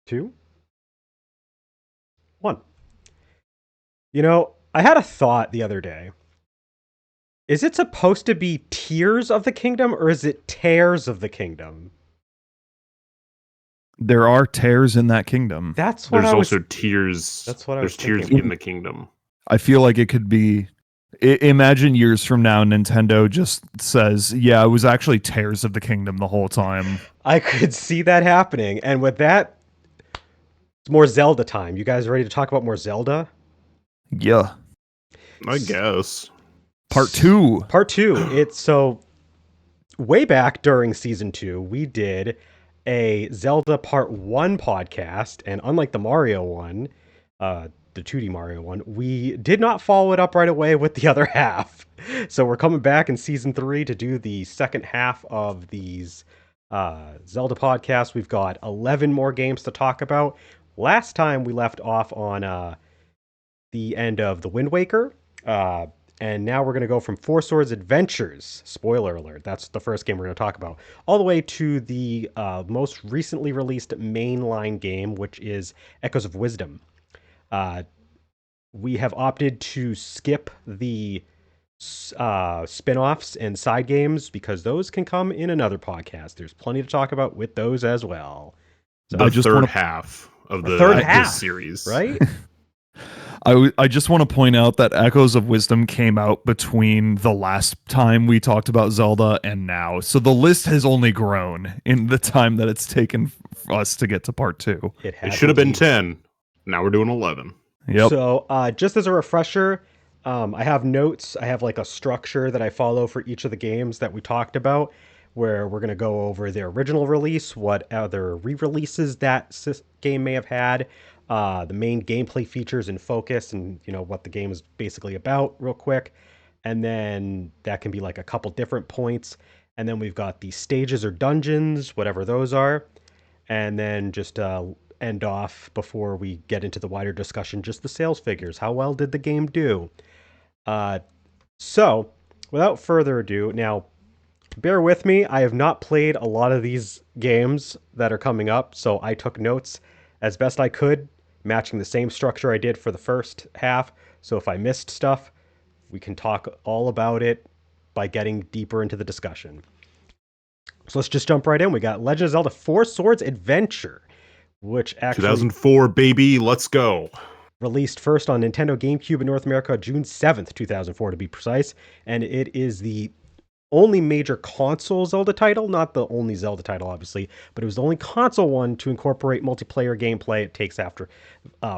2, 1. I had a thought the other day. Is it supposed to be Tears of the Kingdom or is it Tears of the Kingdom? There are tears in that kingdom. That's what There's I was. also tears. That's what I There's was tears thinking. in the kingdom. I feel like it could be. Imagine years from now, Nintendo just says, "Yeah, it was actually tears of the kingdom the whole time." I could see that happening, and with that, it's more Zelda time. You guys ready to talk about more Zelda? Yeah. I guess. Part 2. Part 2. It's so way back during season 2, we did a Zelda Part 1 podcast, and unlike the Mario one, the 2D Mario one, we did not follow it up right away with the other half. So we're coming back in season 3 to do the second half of these Zelda podcasts. We've got 11 more games to talk about. Last time we left off on the end of The Wind Waker. And now we're going to go from Four Swords Adventures, spoiler alert, that's the first game we're going to talk about, all the way to the most recently released mainline game, which is Echoes of Wisdom. We have opted to skip the spin-offs and side games because those can come in another podcast. There's plenty to talk about with those as well. So the third half of this series. Right? I just want to point out that Echoes of Wisdom came out between the last time we talked about Zelda and now. So the list has only grown in the time that it's taken for us to get to part 2. It should have been 10. Now we're doing 11. Yep. So just as a refresher, I have notes. I have like a structure that I follow for each of the games that we talked about, where we're going to go over their original release, what other re-releases that game may have had, the main gameplay features and focus, and what the game is basically about real quick. And then that can be like a couple different points. And then we've got the stages or dungeons, whatever those are. And then just end off before we get into the wider discussion, just the sales figures. How well did the game do? So without further ado, now bear with me. I have not played a lot of these games that are coming up, so I took notes as best I could, matching the same structure I did for the first half. So if I missed stuff, we can talk all about it by getting deeper into the discussion. So let's just jump right in. We got Legend of Zelda Four Swords Adventure, which actually 2004, baby, let's go. Released first on Nintendo GameCube in North America, June 7th, 2004 to be precise. And it is the only major console Zelda title, not the only Zelda title, obviously, but it was the only console one to incorporate multiplayer gameplay. It takes after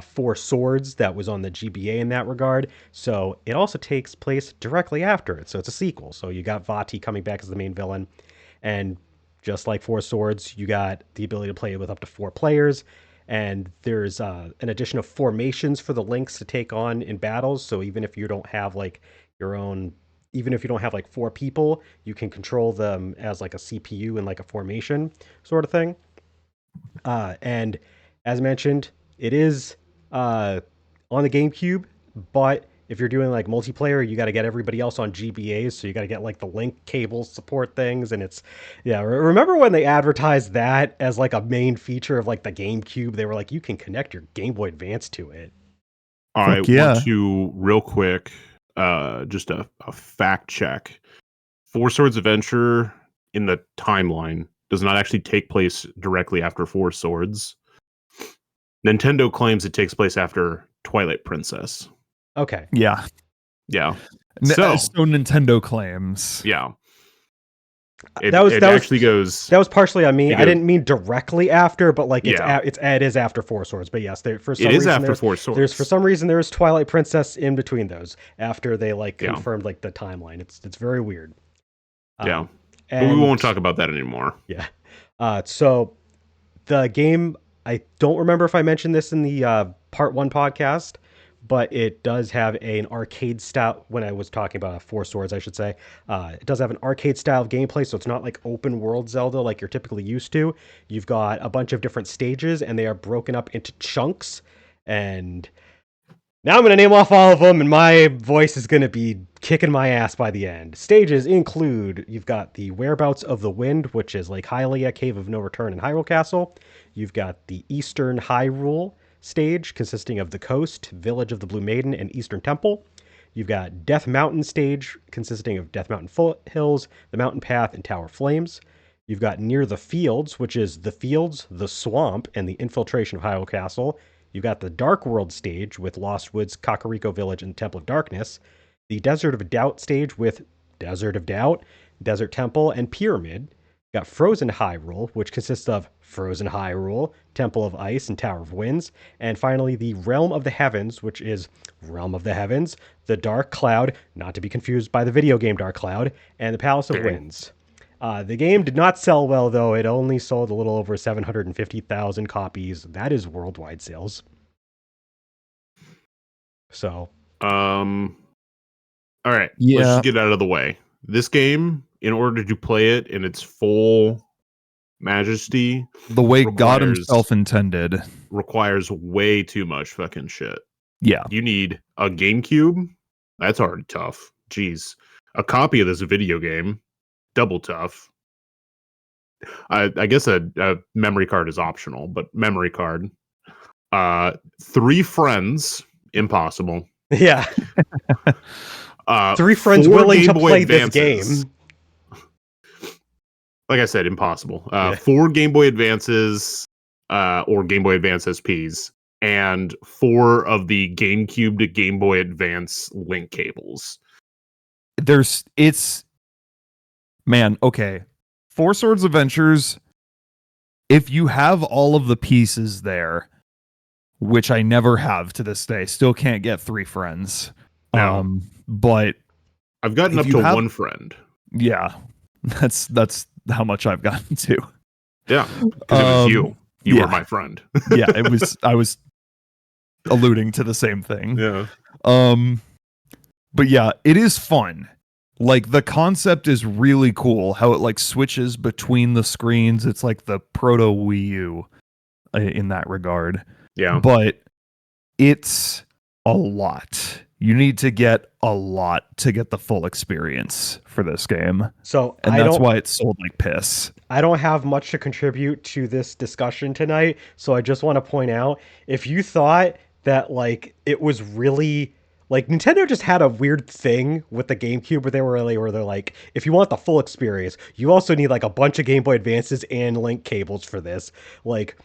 Four Swords that was on the GBA in that regard. So it also takes place directly after it. So it's a sequel. So you got Vati coming back as the main villain. And just like Four Swords, you got the ability to play with up to 4 players. And there's an addition of formations for the links to take on in battles. So even if you don't have like your own, even if you don't have like 4 people, you can control them as like a CPU and like a formation sort of thing. And as mentioned, it is on the GameCube, but if you're doing like multiplayer, you got to get everybody else on GBAs, so you got to get like the link cable support things, and it's remember when they advertised that as like a main feature of like the GameCube? They were like, you can connect your Game Boy Advance to it. I want to real quick, just a fact check. Four Swords Adventure in the timeline does not actually take place directly after Four Swords. Nintendo claims it takes place after Twilight Princess. Okay. Yeah. So Nintendo claims. Yeah. That was partially on me. I didn't mean directly after, but like it is after Four Swords. But yes, for some reason there's Twilight Princess in between those after they like confirmed like the timeline. It's very weird. But we won't talk about that anymore. Yeah. So the game, I don't remember if I mentioned this in the part 1 podcast, but it does have an arcade style. When I was talking about Four Swords, I should say, it does have an arcade style of gameplay. So it's not like open world Zelda like you're typically used to. You've got a bunch of different stages and they are broken up into chunks. And Now I'm going to name off all of them, and my voice is going to be kicking my ass by the end. Stages include, you've got the Whereabouts of the Wind, which is Lake Hylia, Cave of No Return, and Hyrule Castle. You've got the Eastern Hyrule stage, consisting of the Coast, Village of the Blue Maiden, and Eastern Temple. You've got Death Mountain stage, consisting of Death Mountain Foothills, the Mountain Path, and Tower Flames. You've got Near the Fields, which is the fields, the swamp, and the infiltration of Hyrule Castle. You've got the Dark World stage with Lost Woods, Kakariko Village, and Temple of Darkness. The Desert of Doubt stage with Desert of Doubt, Desert Temple, and Pyramid. You've got Frozen Hyrule, which consists of Frozen Hyrule, Temple of Ice, and Tower of Winds. And finally, the Realm of the Heavens, which is Realm of the Heavens, the Dark Cloud, not to be confused by the video game Dark Cloud, and the Palace of Winds. The game did not sell well, though. It only sold a little over 750,000 copies. That is worldwide sales. So, all right. Yeah. Let's just get out of the way. This game, in order to play it in its full majesty, the way God himself intended, requires way too much fucking shit. Yeah. You need a GameCube. That's already tough. Jeez. A copy of this video game. Double tough. I guess a memory card is optional, but memory card. 3 friends, impossible. Yeah. 3 friends willing to play this game. Like I said, impossible. 4 Game Boy Advances or Game Boy Advance SPs, and 4 of the GameCube to Game Boy Advance link cables. Okay. Four Swords Adventures, if you have all of the pieces there, which I never have to this day, still can't get 3 friends. No. But I've gotten up to 1 friend. Yeah. That's how much I've gotten to. Yeah. Because it was you. You were my friend. Yeah, I was alluding to the same thing. Yeah. But yeah, it is fun. Like, the concept is really cool, how it like switches between the screens. It's like the proto Wii U in that regard. Yeah. But it's a lot. You need to get a lot to get the full experience for this game. And that's why it's sold like piss. I don't have much to contribute to this discussion tonight, so I just want to point out, if you thought that like it was really like Nintendo just had a weird thing with the GameCube where they're like, if you want the full experience, you also need like a bunch of Game Boy Advances and link cables for this. Like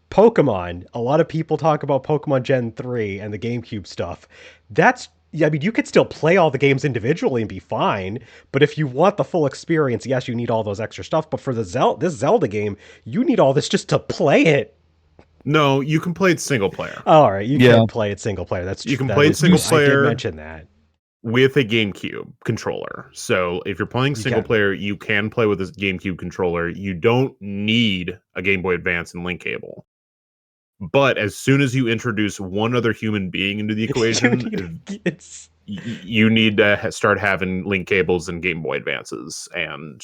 Pokemon, a lot of people talk about Pokemon Gen 3 and the GameCube stuff. I mean, you could still play all the games individually and be fine, but if you want the full experience, yes, you need all those extra stuff. But for this Zelda game, you need all this just to play it. No, you can play it single player. Oh, all right, you can play it single player. That's true. You can play it single player. I did mention that. With a GameCube controller. So if you're playing single player, you can play with this GameCube controller. You don't need a Game Boy Advance and link cable. But as soon as you introduce one other human being into the equation, you need to start having link cables and Game Boy Advances and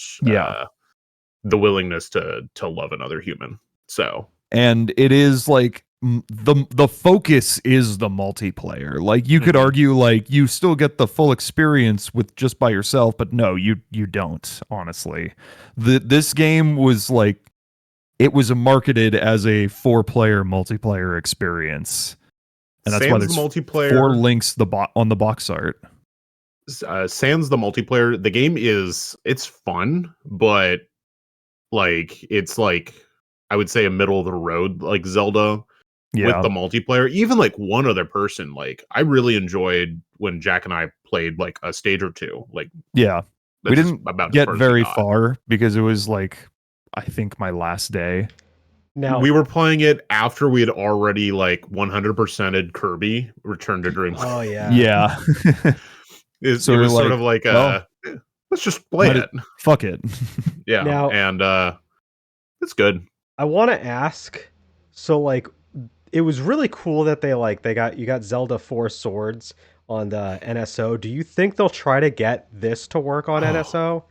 the willingness to love another human. So, and it is like the focus is the multiplayer. Like you could argue like you still get the full experience with just by yourself, but no, you don't, honestly. This game was like, it was marketed as a 4-player multiplayer experience. And that's why there's multiplayer 4 links on the box art. Sans the multiplayer, the game it's fun, but like it's like I would say a middle of the road like Zelda with the multiplayer. Even like one other person, like I really enjoyed when Jack and I played like a stage or 2. Like we didn't get very far because it was like I think my last day. Now we were playing it after we had already like 100%ed Kirby Return to Dreamland. Oh yeah. Yeah. It was sort of like let's just play it. Fuck it. Yeah. Now, and it's good. I want to ask, so like it was really cool that you got Zelda 4 Swords on the NSO. Do you think they'll try to get this to work on NSO?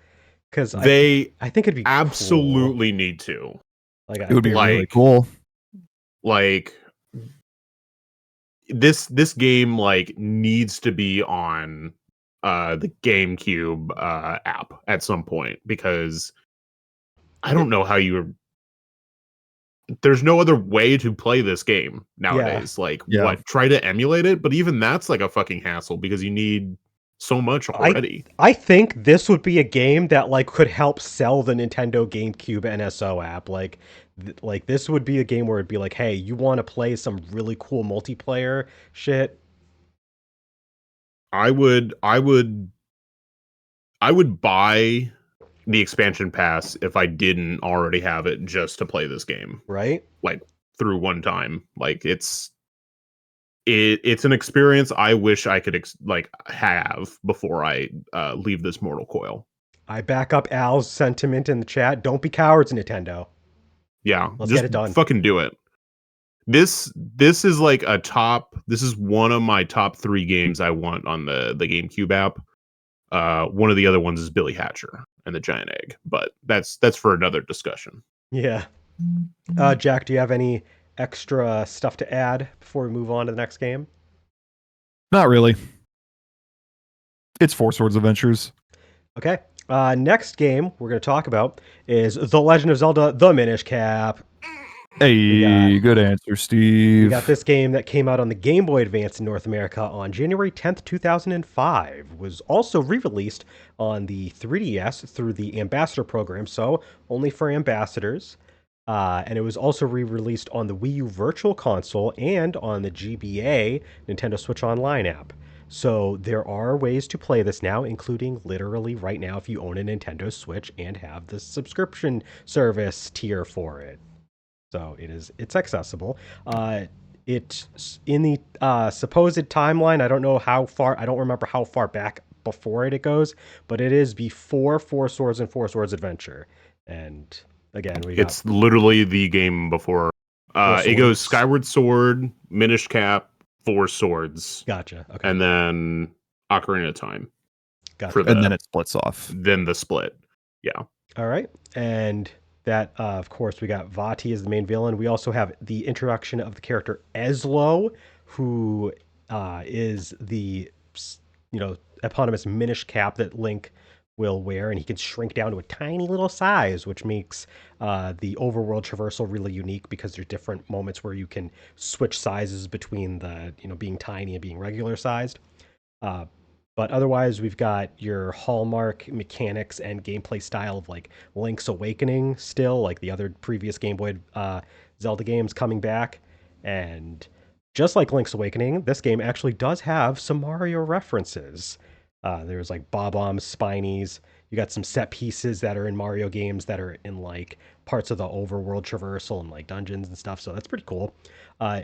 Because I think it'd be absolutely cool. Need to. Like it would be really cool. Like this game like needs to be on the GameCube app at some point, because I don't know how there's no other way to play this game nowadays. Like, Yeah. try to emulate it, but even that's like a fucking hassle because you need so much already. I think this would be a game that like could help sell the Nintendo GameCube NSO app. Like this would be a game where it'd be like, hey, you want to play some really cool multiplayer shit? I would buy the expansion pass if I didn't already have it just to play this game, Right? like through one time. Like it's an experience I wish I could have before I leave this mortal coil. I back up Al's sentiment in the chat. Don't be cowards, Nintendo. Yeah, Let's just get it done. fucking do it. This is like this is one of my top 3 games I want on the GameCube app. One of the other ones is Billy Hatcher and the Giant Egg, but that's for another discussion. Yeah. Jack, do you have any extra stuff to add before we move on to the next game? Not really. It's Four Swords Adventures. Okay. Next game we're going to talk about is The Legend of Zelda: The Minish Cap. Hey, good answer, Steve. We got this game that came out on the Game Boy Advance in North America on January 10th, 2005. Was also re-released on the 3DS through the Ambassador program, so only for ambassadors. And it was also re-released on the Wii U Virtual Console and on the GBA Nintendo Switch Online app. So there are ways to play this now, including literally right now if you own a Nintendo Switch and have the subscription service tier for it. So it's accessible. It's in the supposed timeline. I don't know how far. I don't remember how far back before it goes, but it is before Four Swords and Four Swords Adventure. And again, it's literally the game before. It goes Skyward Sword, Minish Cap, Four Swords. Gotcha. Okay. And then Ocarina of Time. Gotcha. And then it splits off. Then the split. Yeah. All right. And that, of course, we got Vati as the main villain. We also have the introduction of the character Eslo, who is the eponymous Minish Cap that Link will wear, and he can shrink down to a tiny little size, which makes the overworld traversal really unique because there's different moments where you can switch sizes between the being tiny and being regular sized. But otherwise, we've got your hallmark mechanics and gameplay style of like Link's Awakening still, like the other previous Game Boy Zelda games coming back. And just like Link's Awakening, this game actually does have some Mario references. There's like Bob-ombs, Spinies. You got some set pieces that are in Mario games that are in like parts of the overworld traversal and like dungeons and stuff. So that's pretty cool.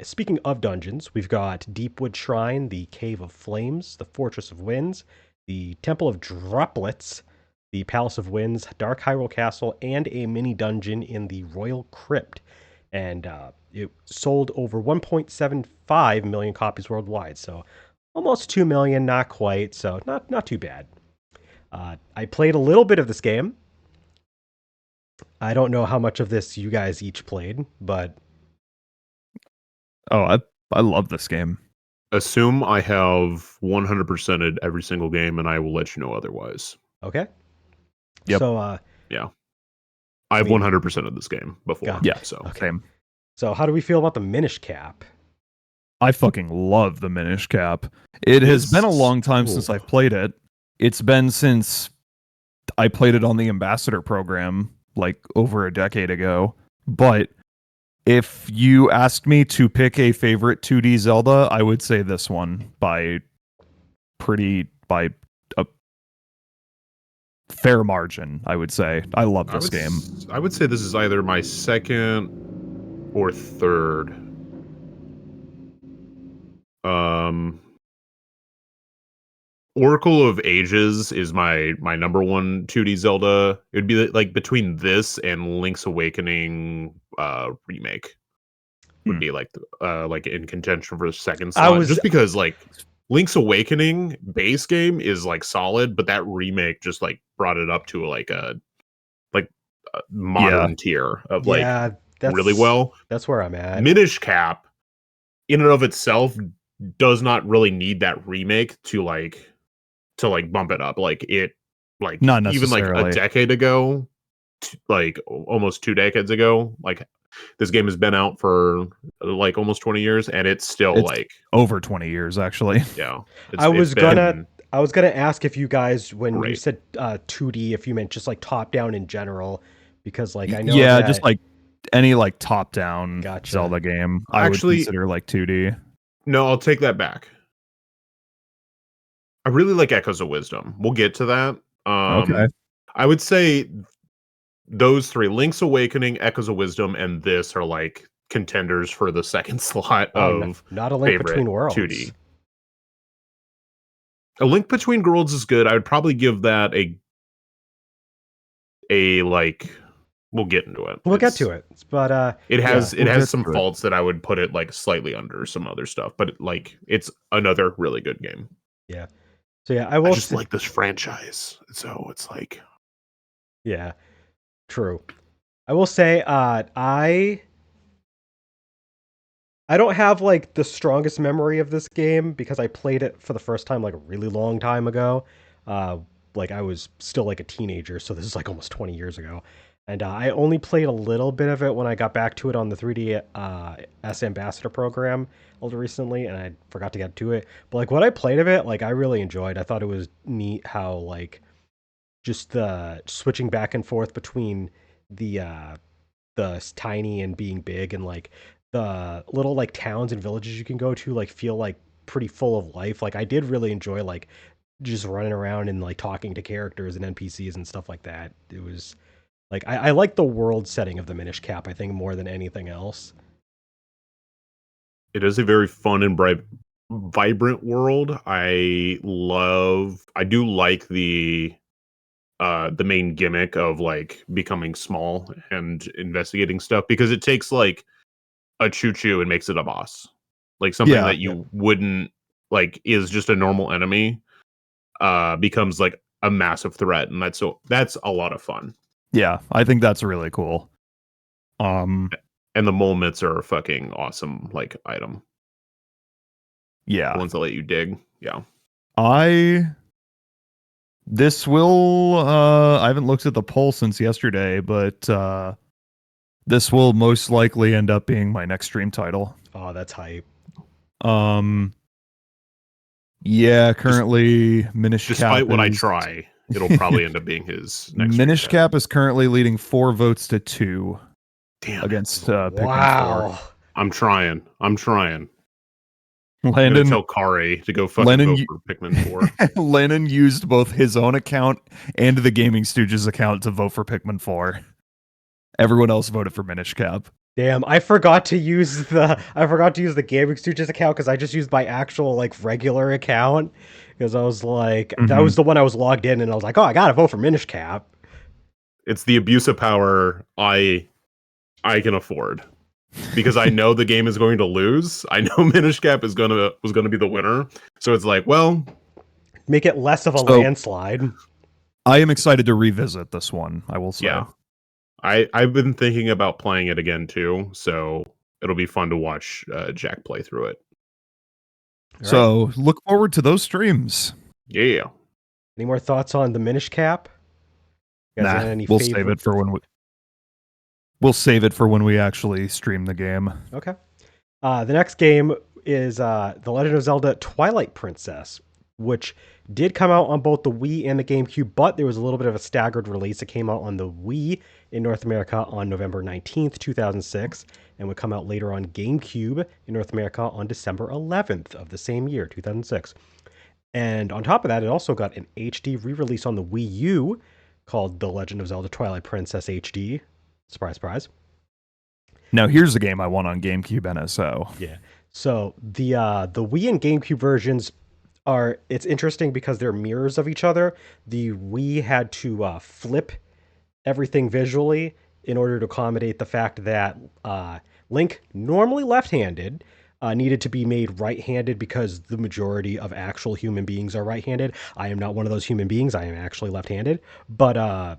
Speaking of dungeons, we've got Deepwood Shrine, the Cave of Flames, the Fortress of Winds, the Temple of Droplets, the Palace of Winds, Dark Hyrule Castle, and a mini dungeon in the Royal Crypt. And it sold over 1.75 million copies worldwide. So almost 2 million, not quite. So not too bad. I played a little bit of this game. I don't know how much of this you guys each played, but oh, I love this game. Assume I have 100%ed every single game, and I will let you know otherwise. Okay. Yep. So yeah, I've 100% of this game before. Gotcha. Yeah. So okay. Same. So how do we feel about the Minish Cap? I fucking love the Minish Cap. It has been a long time since I've played it. It's been since I played it on the Ambassador program, like over a decade ago. But if you asked me to pick a favorite 2D Zelda, I would say this one by a fair margin, I would say. I love this game. I would say this is either my second or third. Oracle of Ages is my number one 2D Zelda. It would be like between this and Link's Awakening remake. Would be like in contention for the second slot. Just because like Link's Awakening base game is like solid, but that remake just like brought it up to like a modern tier of really well. That's where I'm at. Minish Cap in and of itself does not really need that remake to bump it up. Like Not even like a necessarily. decade ago, like almost 2 decades ago, like this game has been out for like almost 20 years, and it's still It's like over 20 years actually. yeah. I was Been gonna ask if you guys, when you great. said 2D, if you meant just like top down in general, because like I know Yeah, just that. like any like top-down Gotcha. Zelda game, I would Actually, consider like 2D. no, I'll take that back. I really like Echoes of Wisdom. We'll get to that. Okay. I would say those three, Link's Awakening, Echoes of Wisdom, and this are like contenders for the second slot Wow, of not a Link favorite Between Worlds. 2D. A Link Between Worlds is good. I would probably give that a like. We'll get into it. We'll get to it, but it has we'll get some to it. faults that I would put it like slightly under some other stuff, but like it's another really good game. yeah. So yeah, I will I just like this franchise, so it's like yeah, true. I will say, I don't have like the strongest memory of this game because I played it for the first time like a really long time ago. Like I was still like a teenager, so this is like almost 20 years ago. And I only played a little bit of it when I got back to it on the 3DS Ambassador program a little recently, and I forgot to get to it. But like what I played of it, like I really enjoyed. I thought it was neat how like just the switching back and forth between the tiny and being big, and like the little like towns and villages you can go to like feel like pretty full of life. Like I did really enjoy like just running around and like talking to characters and NPCs and stuff like that. It was like I like the world setting of the Minish Cap, I think, more than anything else. it is a very fun and bright, vibrant world. I do like the main gimmick of like becoming small and investigating stuff, because it takes like a choo-choo and makes it a boss. Like something that you wouldn't like is just a normal enemy becomes like a massive threat, and that's a lot of fun. Yeah, I think that's really cool. And the mole mitts are a fucking awesome like item. Yeah. The ones that let you dig. Yeah. This will I haven't looked at the poll since yesterday, but this will most likely end up being my next stream title. Oh, that's hype. Yeah, currently Minish Cap. Despite what I try, it'll probably end up being his next. Minish Cap is currently leading 4 votes to 2. Damn against wow. Pikmin 4. I'm trying. Landon, I'm gonna tell Kari to go fucking vote for Pikmin 4. Landon used both his own account and the GamingStooges account to vote for Pikmin 4. Everyone else voted for Minish Cap. Damn, I forgot to use the GamingStooges account because I just used my actual like regular account, because I was like that was the one I was logged in, and I was like, oh, I gotta vote for Minish Cap. It's the abuse of power I can afford, because I know the game is going to lose. I know Minish Cap was gonna be the winner, so it's like, well, make it less of a landslide. I am excited to revisit this one, I will say. Yeah. I've been thinking about playing it again too, so it'll be fun to watch Jack play through it. So look forward to those streams. Yeah. Any more thoughts on the Minish Cap? Nah, we'll save it for when we actually stream the game. Okay. The next game is The Legend of Zelda Twilight Princess, which did come out on both the Wii and the GameCube, but there was a little bit of a staggered release. It came out on the Wii in North America on November 19th, 2006, and would come out later on GameCube in North America on December 11th of the same year, 2006. And on top of that, it also got an HD re-release on the Wii U called The Legend of Zelda Twilight Princess HD. Surprise, surprise. Now here's the game I want on GameCube NSO. Yeah. So the Wii and GameCube versions it's interesting because they're mirrors of each other. The Wii had to flip everything visually in order to accommodate the fact that Link, normally left-handed, needed to be made right-handed because the majority of actual human beings are right-handed. I am not one of those human beings. I am actually left-handed. But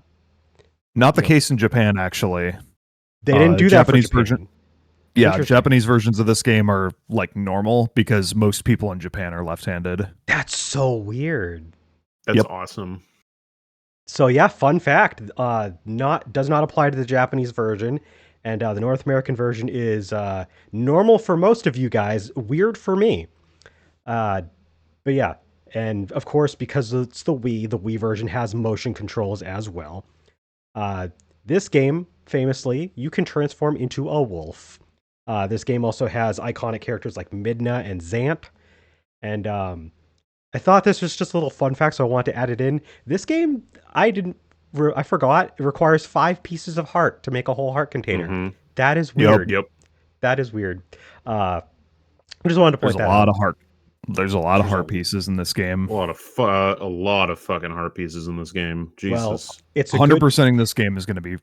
not the case in Japan, actually. They didn't do that for Japan. Yeah, Japanese versions of this game are like normal because most people in Japan are left-handed. That's so weird. That's awesome. So yeah, fun fact, does not apply to the Japanese version, and the North American version is normal for most of you guys, weird for me. But yeah, and of course, because it's the Wii version has motion controls as well. This game, famously, you can transform into a wolf. This game also has iconic characters like Midna and Zamp, and I thought this was just a little fun fact, so I wanted to add it in. This game, I forgot, it requires 5 pieces of heart to make a whole heart container. Mm-hmm. That is weird. Yep. That is weird. I just wanted to point that out. There's a lot of heart pieces in this game. A lot of fucking heart pieces in this game. Jesus. Well, it's 100%ing this game is going to be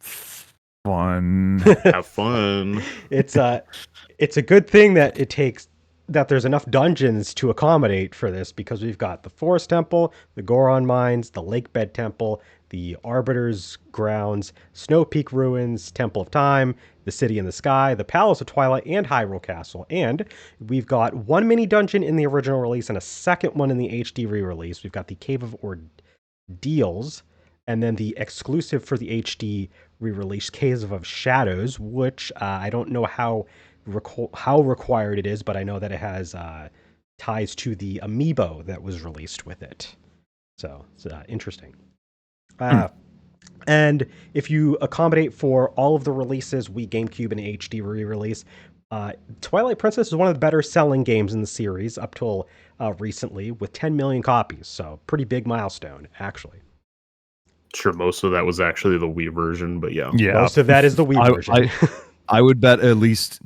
fun. Have fun. It's a good thing that there's enough dungeons to accommodate for this, because we've got the Forest Temple, the Goron Mines, the Lakebed Temple, the Arbiter's Grounds, Snow Peak Ruins, Temple of Time, the City in the Sky, the Palace of Twilight, and Hyrule Castle. And we've got one mini dungeon in the original release and a second one in the HD re-release. We've got the Cave of Ordeals, and then the exclusive for the HD re-release Cave of Shadows, which I don't know how required it is, but I know that it has ties to the amiibo that was released with it. So it's interesting. And if you accommodate for all of the releases, Wii, GameCube, and HD re-release, Twilight Princess is one of the better selling games in the series up till recently, with 10 million copies. So pretty big milestone, actually. Sure, most of that was actually the Wii version, but yeah. Most of that is the Wii version. I would bet at least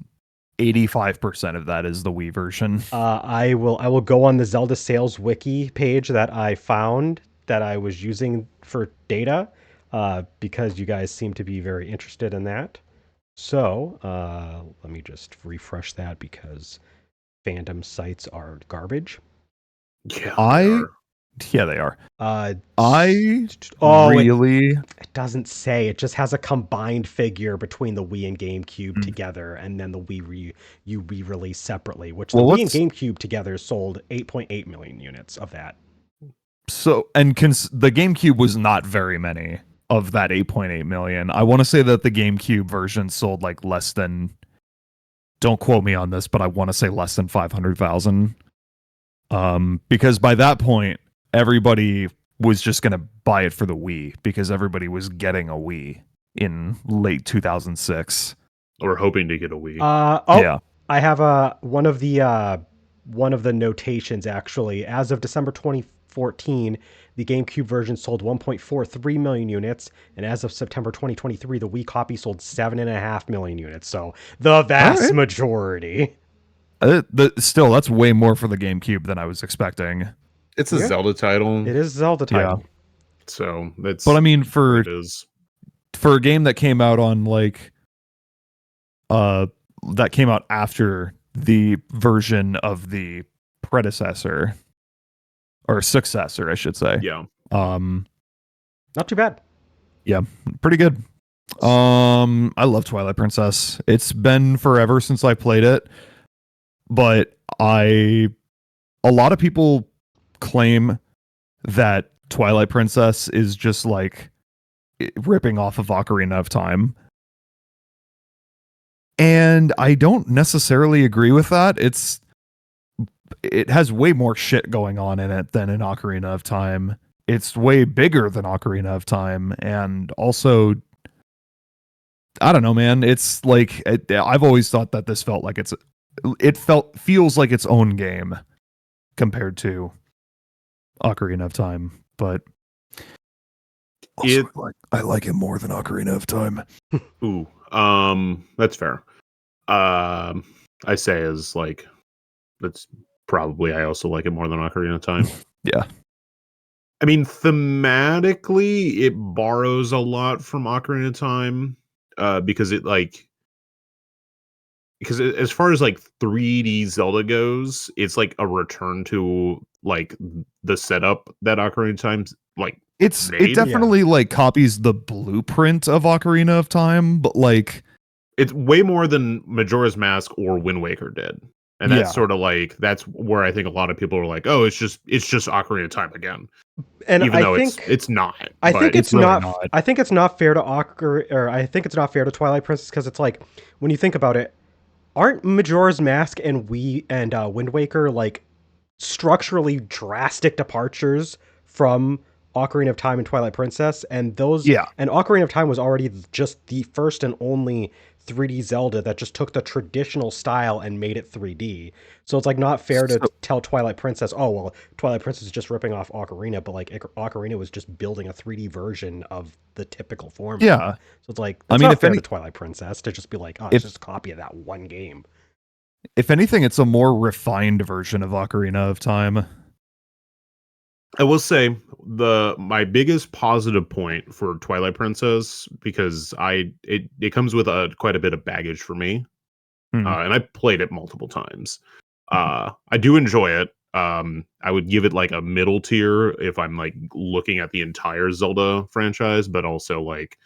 85% of that is the Wii version. I will go on the Zelda sales wiki page that I found that I was using for data, because you guys seem to be very interested in that. So let me just refresh that, because fandom sites are garbage. Yeah, they are. It doesn't say. It just has a combined figure between the Wii and GameCube together, and then the Wii you re-release separately, which the Wii and GameCube together sold 8.8 million units of that. So, and the GameCube was not very many of that 8.8 million. I want to say that the GameCube version sold like less than, don't quote me on this, but I want to say less than 500,000. Because by that point, everybody was just going to buy it for the Wii, because everybody was getting a Wii in late 2006. Or hoping to get a Wii. Yeah. I have one of the notations, actually. As of December 2014, the GameCube version sold 1.43 million units, and as of September 2023, the Wii copy sold 7.5 million units. So the vast majority. Still, that's way more for the GameCube than I was expecting. It's a Zelda title. It is a Zelda title. Yeah. So it's. But I mean, for a game that came out on like, that came out after the version of the predecessor or successor, I should say. Yeah. Not too bad. Yeah, pretty good. I love Twilight Princess. It's been forever since I played it, but a lot of people claim that Twilight Princess is just like ripping off of Ocarina of Time. And I don't necessarily agree with that. It has way more shit going on in it than in Ocarina of Time. It's way bigger than Ocarina of Time, and also, I don't know, man. It's like I've always thought that this felt like feels like its own game compared to Ocarina of Time, but also, I like it more than Ocarina of Time. Ooh, that's fair. I say is like, that's probably, I also like it more than Ocarina of Time. Yeah. I mean, thematically, it borrows a lot from Ocarina of Time, because as far as like 3D Zelda goes, it's like a return to like the setup that Ocarina of Time's like. It definitely like copies the blueprint of Ocarina of Time, but like It's way more than Majora's Mask or Wind Waker did. And that's sort of like, that's where I think a lot of people are like, oh, it's just Ocarina of Time again. And Even I though think it's not. I think it's really not, not. I think it's not fair to I think it's not fair to Twilight Princess, because it's like, when you think about it, aren't Majora's Mask and Wind Waker like structurally drastic departures from Ocarina of Time and Twilight Princess? And Ocarina of Time was already just the first and only 3D Zelda that just took the traditional style and made it 3D. So it's like not fair to tell Twilight Princess, oh well, Twilight Princess is just ripping off Ocarina, but like Ocarina was just building a 3D version of the typical format. Yeah. So it's like, that's not fair to Twilight Princess to just be like, oh, it's just a copy of that one game. If anything, it's a more refined version of Ocarina of Time. I will say my biggest positive point for Twilight Princess, because it comes with quite a bit of baggage for me, and I played it multiple times. I do enjoy it. I would give it like a middle tier if I'm like looking at the entire Zelda franchise, but also like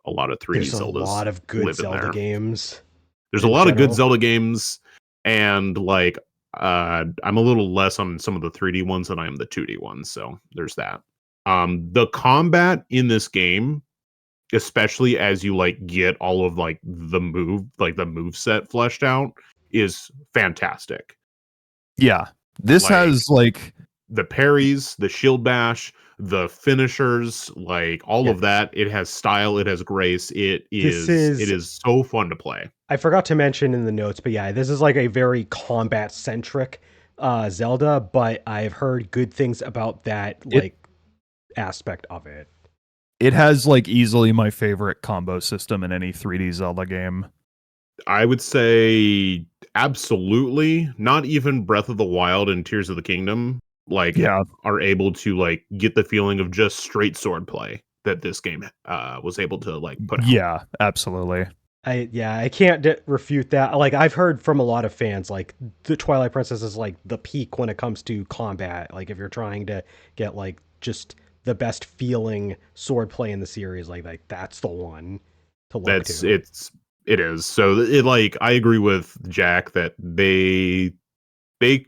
a lot of 3D There's Zeldas. A lot of good Zelda games. There's a lot of good Zelda games, and like I'm a little less on some of the 3D ones than I am the 2D ones, so there's that. The combat in this game, especially as you like get all of like the move set fleshed out, is fantastic. Yeah. This has like the parries, the shield bash, the finishers, like all of that. It has style, it has grace. It is so fun to play. I forgot to mention in the notes, but yeah, this is like a very combat centric Zelda, but I've heard good things about that aspect of it. It has like easily my favorite combo system in any 3D Zelda game. I would say absolutely. Not even Breath of the Wild and Tears of the Kingdom are able to like get the feeling of just straight sword play that this game was able to like put out. Yeah, absolutely. I can't refute that. Like, I've heard from a lot of fans, like the Twilight Princess is like the peak when it comes to combat. Like, if you're trying to get like just the best feeling sword play in the series, like that's the one to look to. It is. So it like, I agree with Jack that they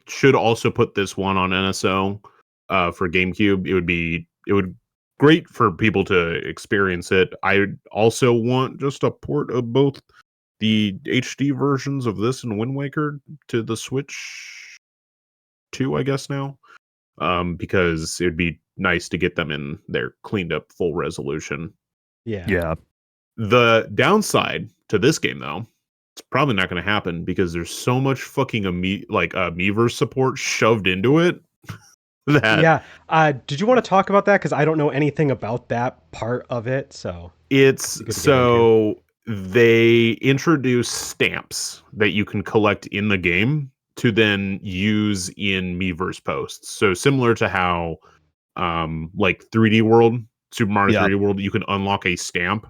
should also put this one on NSO for GameCube. It would great for people to experience it. I also want just a port of both the HD versions of this and Wind Waker to the Switch 2, I guess now, because it'd be nice to get them in their cleaned up full resolution. Yeah. The downside to this game, though, it's probably not going to happen because there's so much fucking Miiverse support shoved into it. Did you want to talk about that? Because I don't know anything about that part of it. So they introduce stamps that you can collect in the game to then use in Miiverse posts. So similar to how like 3D World, Super Mario 3D World, you can unlock a stamp.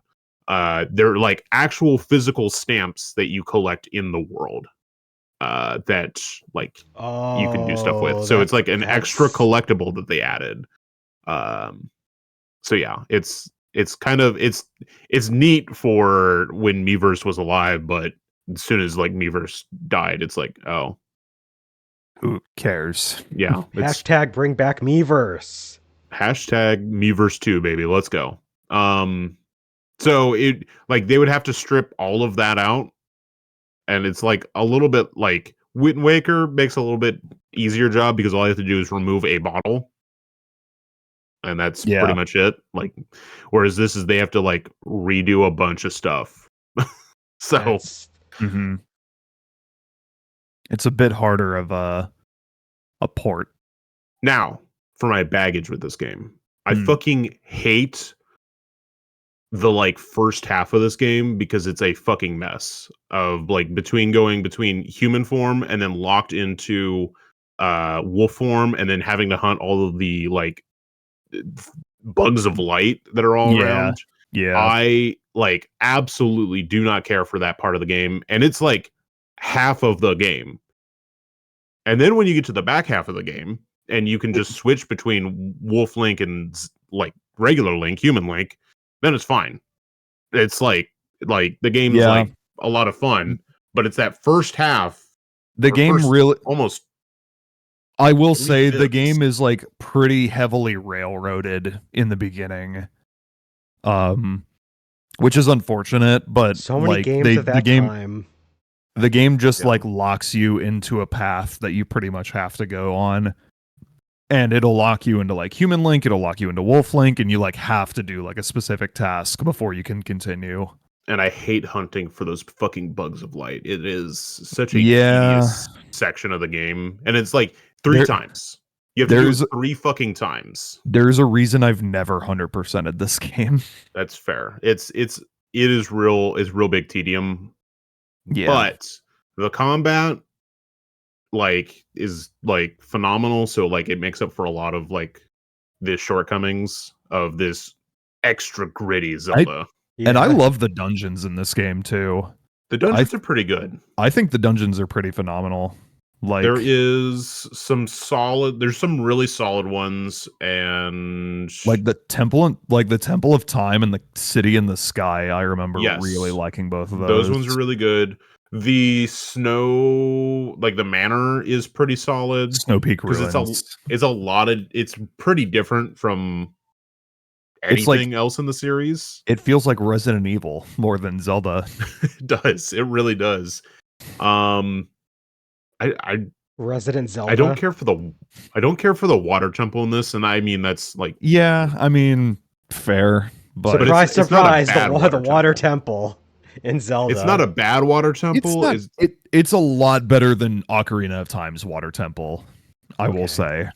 They're like actual physical stamps that you collect in the world. That like you can do stuff with. So it's like an extra collectible that they added. So yeah, it's kind of it's neat for when Miiverse was alive, but as soon as like Miiverse died, it's like, oh, who cares? Yeah. Hashtag bring back Miiverse. Hashtag Miiverse 2, baby. Let's go. So it like they would have to strip all of that out. And it's like a little bit like Wind Waker makes a little bit easier job because all you have to do is remove a bottle. And that's pretty much it. Like, whereas they have to like redo a bunch of stuff. So it's a bit harder of a port. Now, for my baggage with this game, I fucking hate the like first half of this game because it's a fucking mess of like going between human form and then locked into wolf form and then having to hunt all of the like bugs of light that are all around. Yeah. I like absolutely do not care for that part of the game, and it's like half of the game. And then when you get to the back half of the game and you can just switch between Wolf Link and like regular Link, human Link, then it's fine. It's like the game's like a lot of fun, but it's that first half. The game really almost. I will say the game is like pretty heavily railroaded in the beginning, which is unfortunate. But so many like games at that time. The game just like locks you into a path that you pretty much have to go on. And it'll lock you into like Human Link, it'll lock you into Wolf Link, and you like have to do like a specific task before you can continue. And I hate hunting for those fucking bugs of light. It is such a tedious section of the game. And it's like 3 times. You have to do it 3 fucking times. There's a reason I've never 100%ed this game. That's fair. It is real big tedium. Yeah. But the combat is like phenomenal, so like it makes up for a lot of like the shortcomings of this extra gritty Zelda. And I love the dungeons in this game too. The dungeons are pretty good. I think the dungeons are pretty phenomenal. Like there's some really solid ones, and like the temple of time and the city in the sky. I remember really liking both of those. Those ones are really good. The snow, like the manor, is pretty solid. Snow Peak Ruins. It's pretty different from anything else in the series. It feels like Resident Evil more than Zelda. It does. It really does. Resident Zelda. I don't care for the water temple in this, and I mean that's like fair. But surprise, the water temple in Zelda. It's not a bad water temple. It's a lot better than Ocarina of Time's water temple, I will say.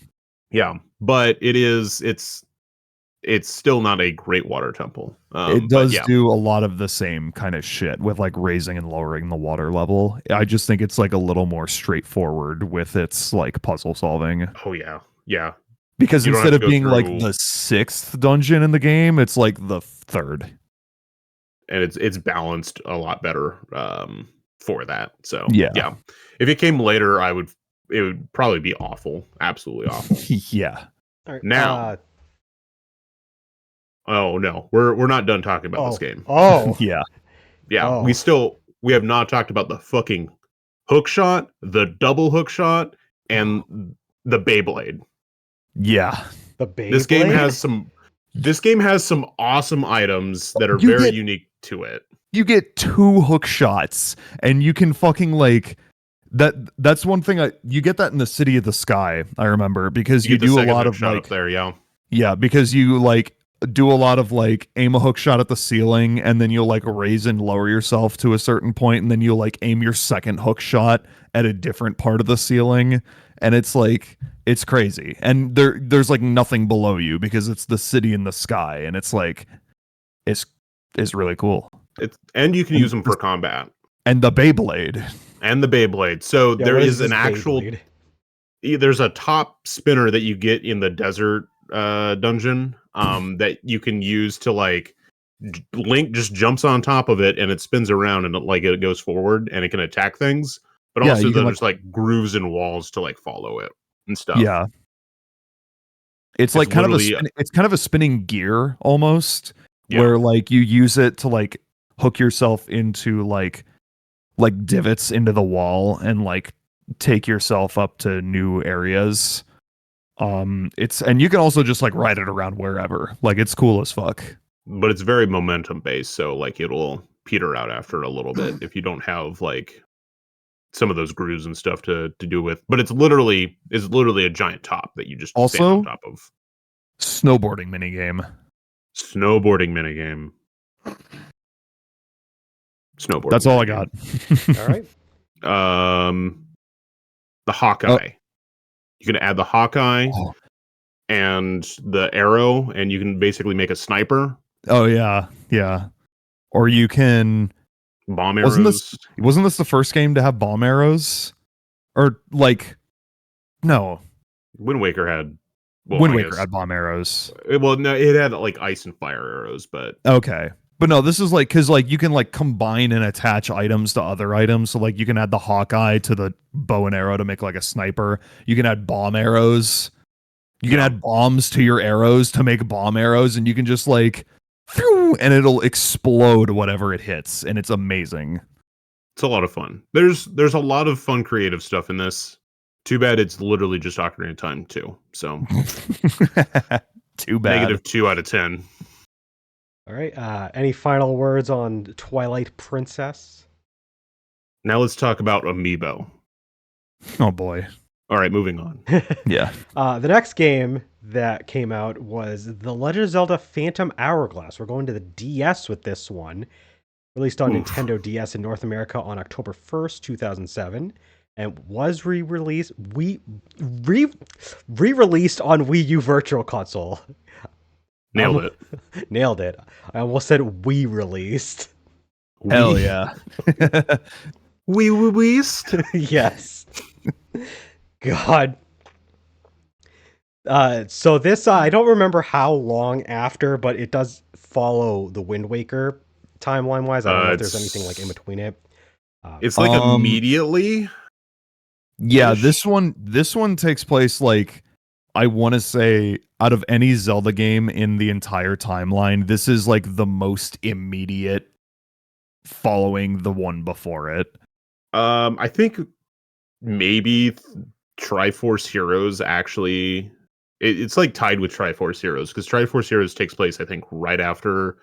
Yeah, but it's still not a great water temple. It does do a lot of the same kind of shit with like raising and lowering the water level. I just think it's like a little more straightforward with its like puzzle solving. Oh yeah. Yeah. Because instead of being like the 6th dungeon in the game, it's like the 3rd. And it's balanced a lot better for that. So yeah. If it came later, it would probably be awful. Absolutely awful. Yeah. Right, now oh no, we're not done talking about this game. Oh yeah. We have not talked about the fucking hook shot, the double hook shot, and the Beyblade. Yeah. The Beyblade. This game has some awesome items that are very unique to it. You get 2 hook shots, and you can fucking like that's one thing you get that in the City of the Sky, I remember, because you do a lot of like up there, yeah, because you like do a lot of like aim a hook shot at the ceiling, and then you'll like raise and lower yourself to a certain point, and then you'll like aim your second hook shot at a different part of the ceiling, and it's like it's crazy. And there's like nothing below you because it's the city in the sky, and it's like it's really cool. And you can use them for combat. And the Beyblade. So there is an actual there's a top spinner that you get in the desert dungeon that you can use to like Link just jumps on top of it and it spins around and it goes forward and it can attack things, but also there's like grooves and walls to like follow it and stuff. Yeah, it's like kind of a spinning gear almost, where like you use it to like hook yourself into like divots into the wall and like take yourself up to new areas. And you can also just like ride it around wherever. Like it's cool as fuck. But it's very momentum based, so like it'll peter out after a little bit if you don't have like some of those grooves and stuff to do with. But it's literally a giant top that you just stand on top of. Snowboarding minigame. Snowboarding. That's all I got. All right. The Hawkeye. You can add the Hawkeye and the arrow, and you can basically make a sniper. Oh yeah, yeah. Or you can bomb arrows. Wasn't this the first game to have bomb arrows? Or like, no. Wind Waker had. Wind Waker had bomb arrows. Well, no, it had like ice and fire arrows, but okay. But no, this is like because like you can like combine and attach items to other items. So like you can add the Hawkeye to the bow and arrow to make like a sniper. You can add bomb arrows. You can add bombs to your arrows to make bomb arrows, and you can just like, and it'll explode whatever it hits, and it's amazing. It's a lot of fun. There's a lot of fun creative stuff in this. Too bad it's literally just Ocarina of Time too. So too bad. -2 out of 10. All right. Any final words on Twilight Princess? Now let's talk about Amiibo. Oh boy. All right, moving on. Yeah. The next game that came out was The Legend of Zelda Phantom Hourglass. We're going to the DS with this one. Released on Nintendo DS in North America on October 1st, 2007. And was re-released re-released on Wii U Virtual Console. Nailed it. Nailed it. I almost said Wii released. Hell yeah. Wii released? Yes. God. So this, I don't remember how long after, but it does follow the Wind Waker timeline-wise. I don't know if there's anything like in between it. It's like immediately. Yeah, this one takes place like, I want to say, out of any Zelda game in the entire timeline, this is like the most immediate following the one before it. I think maybe Triforce Heroes actually it's like tied with Triforce Heroes, because Triforce Heroes takes place, I think, right after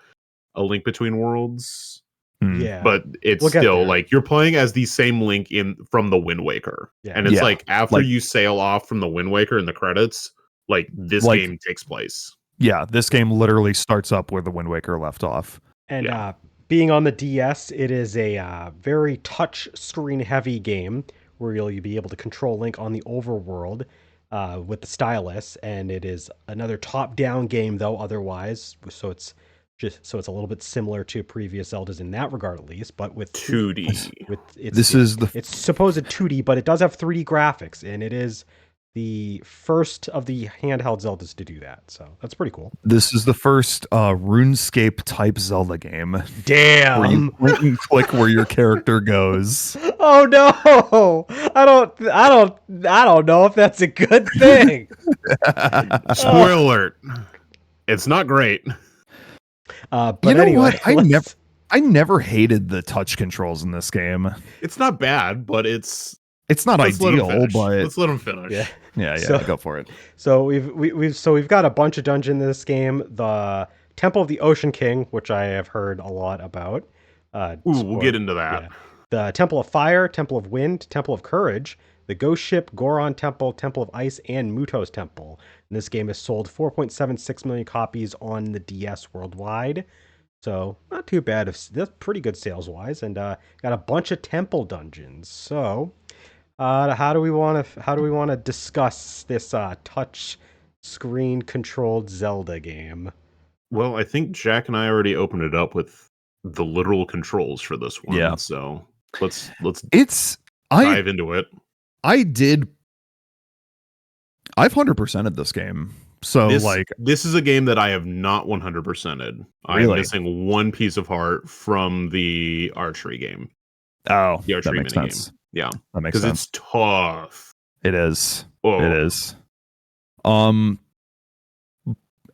A Link Between Worlds. Yeah, but it's still like you're playing as the same Link from the Wind Waker, and it's like after you sail off from the Wind Waker in the credits, like this game takes place. Yeah, this game literally starts up where the Wind Waker left off. And being on the DS, it is a very touch screen heavy game where you'll be able to control Link on the overworld with the stylus, and it is another top-down game though otherwise, so it's a little bit similar to previous Zeldas in that regard, at least, but with 2D. It's supposed 2D, but it does have 3D graphics, and it is the first of the handheld Zeldas to do that. So that's pretty cool. This is the first RuneScape type Zelda game. Damn. Where you point and click where your character goes. Oh no! I don't know if that's a good thing. Spoiler alert. It's not great. But you know anyway, what? I never hated the touch controls in this game. It's not bad, but it's not ideal. But let's let them finish. Yeah. So, go for it. So we've got a bunch of dungeons in this game. The Temple of the Ocean King, which I have heard a lot about. We'll get into that. Yeah. The Temple of Fire, Temple of Wind, Temple of Courage, the Ghost Ship, Goron Temple, Temple of Ice, and Mutos Temple. And this game has sold 4.76 million copies on the DS worldwide. So not too bad. That's pretty good sales-wise. And got a bunch of temple dungeons. So how do we want to discuss this touch screen controlled Zelda game? Well, I think Jack and I already opened it up with the literal controls for this one. Yeah. So let's dive into it. I've 100%ed this game. So this is a game that I have not 100%ed. I'm missing one piece of heart from the archery game. Oh, the archery that makes sense. Game. Yeah, that makes sense. Because it's tough. It is. Oh. It is. And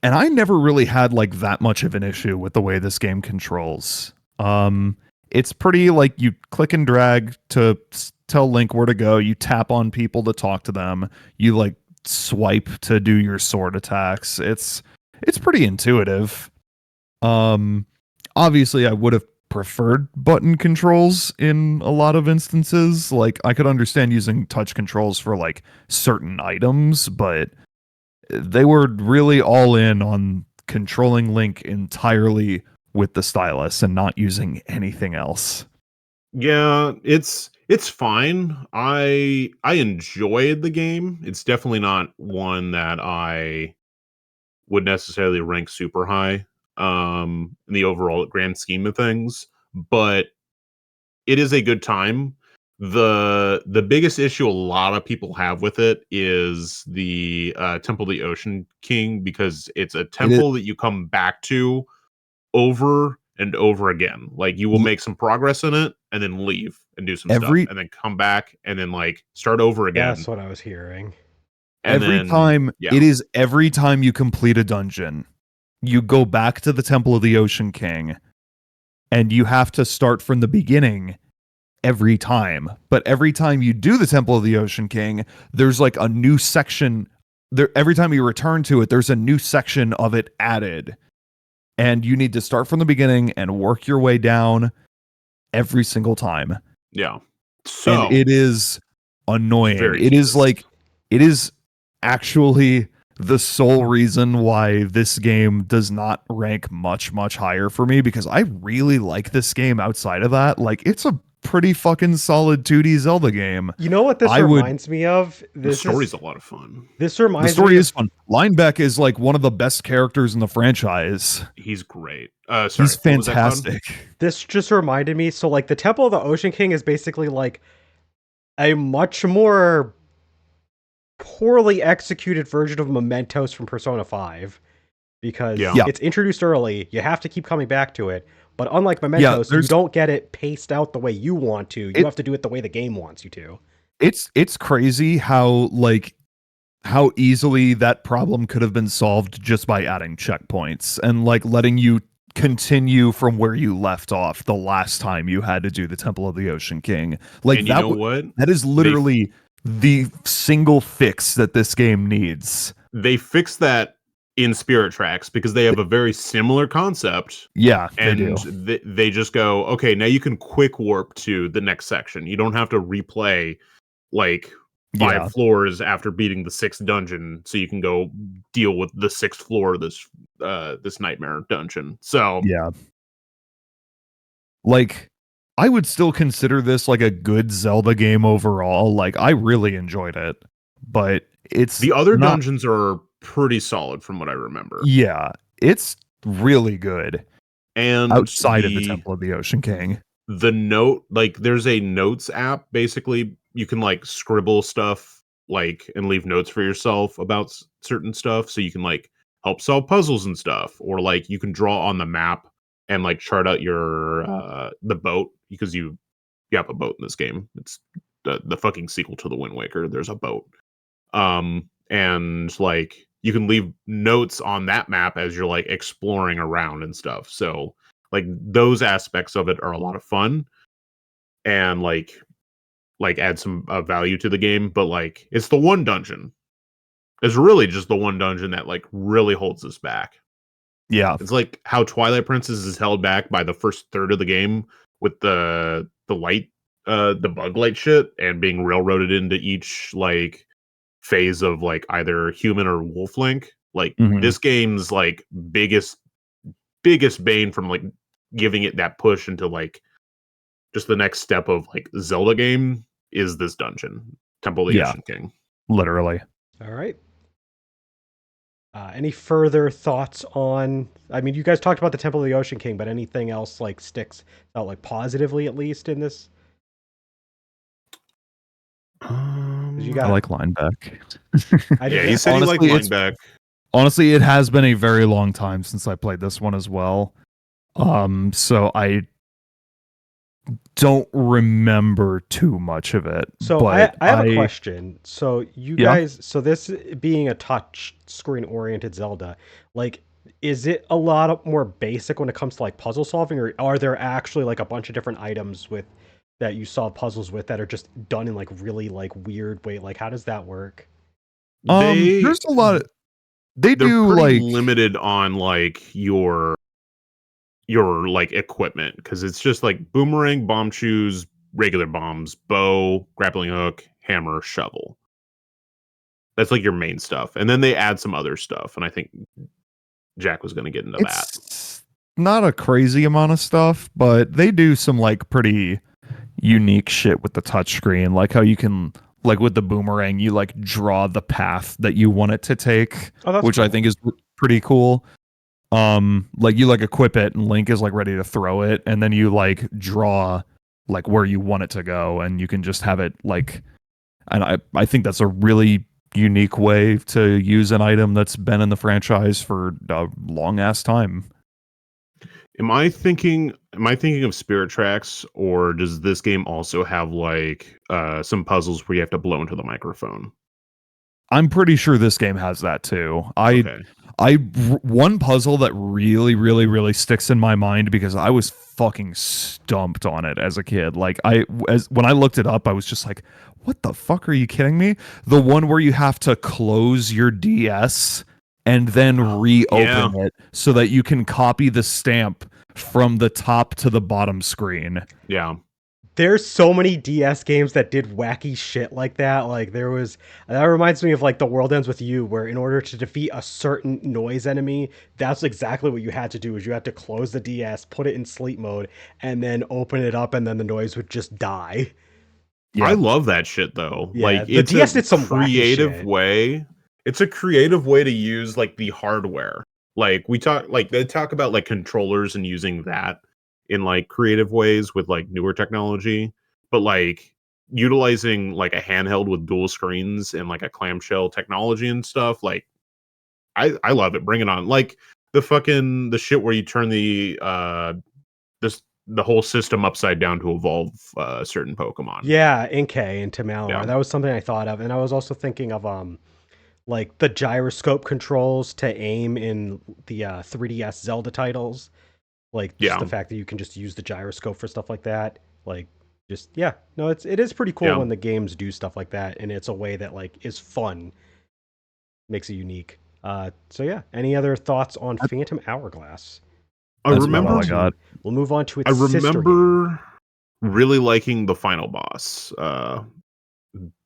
I never really had like that much of an issue with the way this game controls. It's pretty like you click and drag to tell Link where to go. You tap on people to talk to them. You like swipe to do your sword attacks. It's pretty intuitive. Obviously I would have preferred button controls in a lot of instances. Like I could understand using touch controls for like certain items, but they were really all in on controlling Link entirely with the stylus and not using anything else. Yeah, it's fine. I enjoyed the game. It's definitely not one that I would necessarily rank super high in the overall grand scheme of things, but it is a good time. The biggest issue a lot of people have with it is the Temple of the Ocean King, because it's a temple that you come back to over and over again. Like you will make some progress in it and then leave and do some stuff and then come back and then like start over again. That's what I was hearing. And it is every time you complete a dungeon, you go back to the Temple of the Ocean King and you have to start from the beginning every time. But every time you do the Temple of the Ocean King, there's like a new section. There, every time you return to it, there's a new section of it added. And you need to start from the beginning and work your way down every single time. Yeah. So and it is annoying. Very It is tedious. like, it is actually the sole reason why this game does not rank much higher for me, because I really like this game outside of that. Like, it's a pretty fucking solid 2D Zelda game. You know what this reminds me of? The story's a lot of fun. This reminds me. The story is fun. Linebeck is like one of the best characters in the franchise. He's great. Sorry, he's fantastic. This just reminded me. So, like, the Temple of the Ocean King is basically like a much more poorly executed version of Mementos from Persona 5, because it's introduced early. You have to keep coming back to it. But unlike Mementos, you don't get it paced out the way you want to. You have to do it the way the game wants you to. It's crazy how easily that problem could have been solved just by adding checkpoints and like letting you continue from where you left off the last time you had to do the Temple of the Ocean King. Like, and you know what? That is literally the single fix that this game needs. They fixed that in Spirit Tracks because they have a very similar concept. Yeah, and they do. They just go, okay, now you can quick warp to the next section. You don't have to replay like 5 floors after beating the 6th dungeon, so you can go deal with the 6th floor of this nightmare dungeon. So yeah, like, I would still consider this like a good Zelda game overall. Like, I really enjoyed it, but it's the other dungeons are pretty solid from what I remember. Yeah, it's really good. And outside of the Temple of the Ocean King, there's a notes app. Basically, you can like scribble stuff like and leave notes for yourself about certain stuff, so you can like help solve puzzles and stuff, or like you can draw on the map and like chart out your the boat, because you have a boat in this game. It's the fucking sequel to the Wind Waker. There's a boat, and like you can leave notes on that map as you're like exploring around and stuff. So like those aspects of it are a lot of fun and like add some value to the game. But like, it's the one dungeon. It's really just the one dungeon that like really holds us back. Yeah, it's like how Twilight Princess is held back by the first third of the game with the light, the bug light shit, and being railroaded into each like phase of like either human or wolf link. Like this game's like biggest bane from like giving it that push into like just the next step of like Zelda game is this dungeon, Temple of the Ocean King. Literally. All right. Any further thoughts on? I mean, you guys talked about the Temple of the Ocean King, but anything else like sticks out like positively at least in this? I like Linebeck. You said you like Linebeck. Honestly, it has been a very long time since I played this one as well. So I don't remember too much of it. So but I have a question. So you guys, so this being a touch screen oriented Zelda, like, is it a lot more basic when it comes to like puzzle solving, or are there actually like a bunch of different items with that you solve puzzles with that are just done in like really like weird way? Like, how does that work? There's a lot of they're like limited on like your like equipment, because it's just like boomerang, bomb shoes, regular bombs, bow, grappling hook, hammer, shovel. That's like your main stuff, and then they add some other stuff, and I think Jack was going to get into that. Not a crazy amount of stuff, but they do some like pretty unique shit with the touchscreen, like how you can, like with the boomerang, you like draw the path that you want it to take, which cool. I think is pretty cool. Like you like equip it and Link is like ready to throw it, and then you like draw like where you want it to go, and you can just have it like, and I think that's a really unique way to use an item that's been in the franchise for a long ass time. Am I thinking of Spirit Tracks, or does this game also have like some puzzles where you have to blow into the microphone? I'm pretty sure this game has that too. One puzzle that really, really, really sticks in my mind because I was fucking stumped on it as a kid. Like when I looked it up, I was just like, "What the fuck? Are you kidding me?" The one where you have to close your DS and then reopen it so that you can copy the stamp from the top to the bottom screen. Yeah. There's so many DS games that did wacky shit like that. Like that reminds me of like The World Ends With You, where in order to defeat a certain noise enemy, that's exactly what you had to do. Is you had to close the DS, put it in sleep mode, and then open it up, and then the noise would just die. Yeah. I love that shit though. Yeah, like the it's DS a did some creative wacky shit. way. It's a creative way to use like the hardware. Like they talk about like controllers and using that in like creative ways with like newer technology, but like utilizing like a handheld with dual screens and like a clamshell technology and stuff, like I love it. Bring it on. Like the shit where you turn the whole system upside down to evolve certain Pokemon. Yeah, Inkay into Malamar. Yeah. That was something I thought of, and I was also thinking of like the gyroscope controls to aim in the 3DS Zelda titles. Like just the fact that you can just use the gyroscope for stuff like that. Like just no, it is pretty cool when the games do stuff like that, and it's a way that like is fun, makes it unique. So yeah, any other thoughts on Phantom Hourglass? That's all I got. We'll move on to its sister game. Really liking the final boss,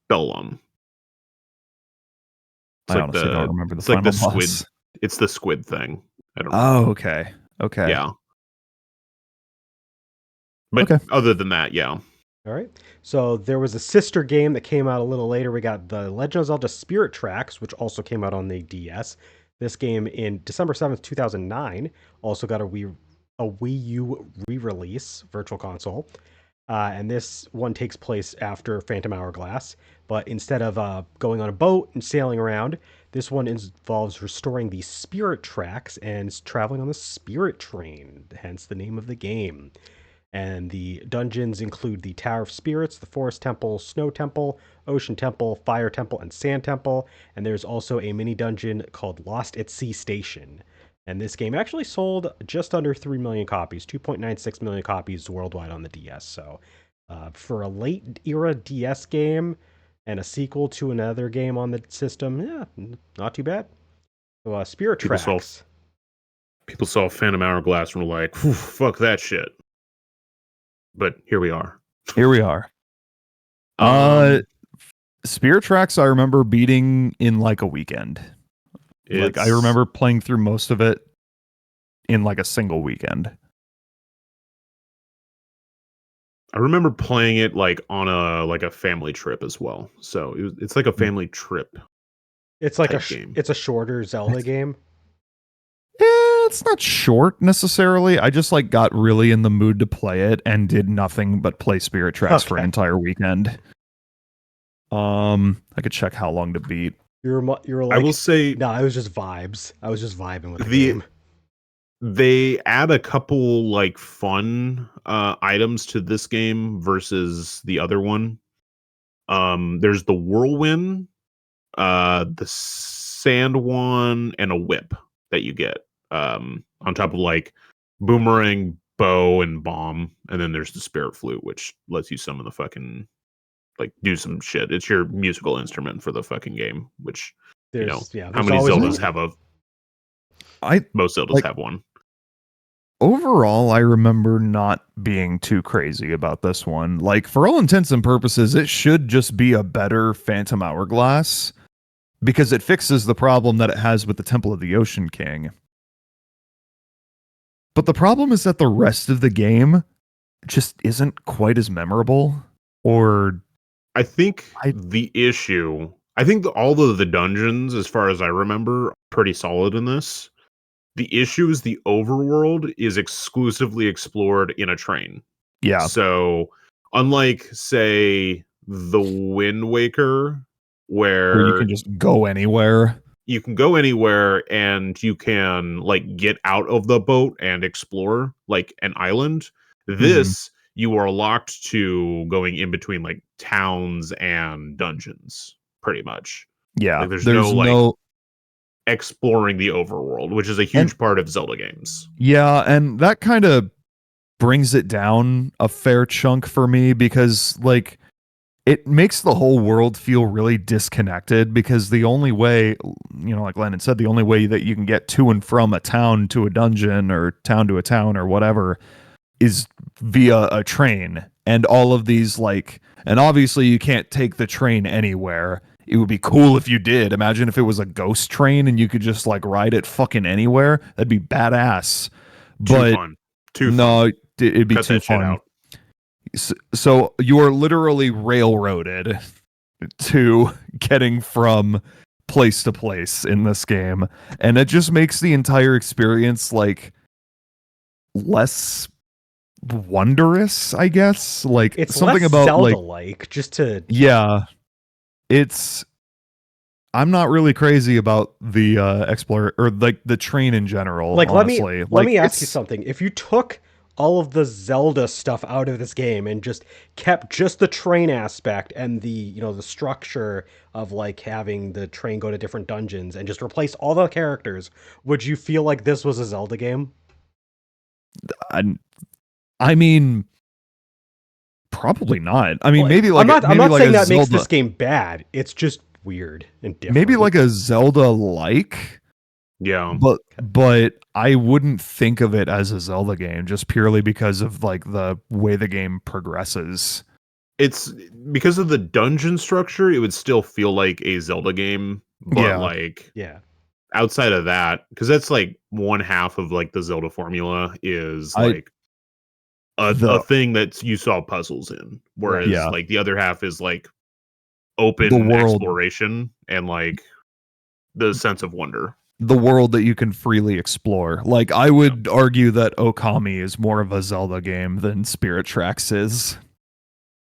Bellum. I honestly don't remember the final boss. Squid. It's the squid thing. I don't know. Oh, okay. Yeah. But other than that, yeah. All right. So there was a sister game that came out a little later. We got the Legend of Zelda Spirit Tracks, which also came out on the DS. This game in December 7th, 2009, also got a Wii U re-release, Virtual Console. And this one takes place after Phantom Hourglass. But instead of going on a boat and sailing around, this one involves restoring the spirit tracks and traveling on the spirit train, hence the name of the game. And the dungeons include the Tower of Spirits, the Forest Temple, Snow Temple, Ocean Temple, Fire Temple, and Sand Temple. And there's also a mini dungeon called Lost at Sea Station. And this game actually sold just under 3 million copies, 2.96 million copies worldwide on the DS. So for a late era DS game and a sequel to another game on the system, yeah, not too bad. So Spirit Tracks. People saw Phantom Hourglass and were like, fuck that shit. But here we are. Spirit Tracks I remember beating in like a weekend. Like I remember playing through most of it in like a single weekend. I remember playing it like on a family trip as well. So it's like a family trip. It's like it's a shorter Zelda game. It's not short necessarily. I just like got really in the mood to play it and did nothing but play Spirit Tracks for an entire weekend. I could check how long to beat. You're like, I will say, no, it was just vibes. I was just vibing with the game. They add a couple like fun items to this game versus the other one. There's the whirlwind, the sand one, and a whip that you get. On top of like boomerang, bow, and bomb, and then there's the spirit flute, which lets you summon the fucking like do some shit. It's your musical instrument for the fucking game. Which how many Zeldas have most Zeldas have one. Overall, I remember not being too crazy about this one. Like for all intents and purposes, it should just be a better Phantom Hourglass because it fixes the problem that it has with the Temple of the Ocean King. But the problem is that the rest of the game just isn't quite as memorable. Or I think the issue, all of the dungeons, as far as I remember, are pretty solid in this. The issue is the overworld is exclusively explored in a train. Yeah. So unlike, say, the Wind Waker, where you can just go anywhere. You can go anywhere and you can like get out of the boat and explore like an island. This you are locked to going in between like towns and dungeons, pretty much. Yeah, like, there's no exploring the overworld, which is a huge part of Zelda games. Yeah, and that kind of brings it down a fair chunk for me because like it makes the whole world feel really disconnected because the only way, like Landon said, the only way that you can get to and from a town to a dungeon or town to a town or whatever is via a train. And all of these and obviously you can't take the train anywhere. It would be cool if you did. Imagine if it was a ghost train and you could just ride it fucking anywhere. That'd be badass. Too fun. It'd be Cut too that shit fun. out. So you are literally railroaded to getting from place to place in this game, and it just makes the entire experience less wondrous, I guess. It's something less about Zelda-like, just to I'm not really crazy about the explorer or the train in general. Honestly, let me ask you something. If you took all of the Zelda stuff out of this game and just kept just the train aspect and the the structure of having the train go to different dungeons and just replace all the characters, would you feel like this was a Zelda game? I mean, probably not. I mean, maybe I'm not saying that Zelda makes this game bad. It's just weird and different. Maybe like a Zelda-like. Yeah. But I wouldn't think of it as a Zelda game just purely because of the way the game progresses. It's because of the dungeon structure, it would still feel like a Zelda game, but outside of that, because that's one half of the Zelda formula is a thing that you solve puzzles in, whereas the other half is open exploration and the sense of wonder. The world that you can freely explore. I would argue that Okami is more of a Zelda game than Spirit Tracks is.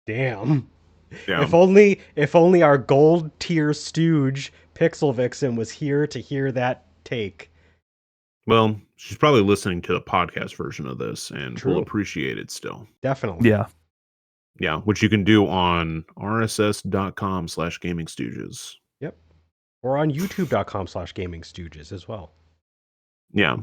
Damn. If only our gold tier stooge Pixel Vixen was here to hear that take. Well, she's probably listening to the podcast version of this and will appreciate it still. Definitely. Yeah. Yeah, which you can do on rss.com/GamingStooges. Yep. Or on youtube.com/GamingStooges as well. Yeah.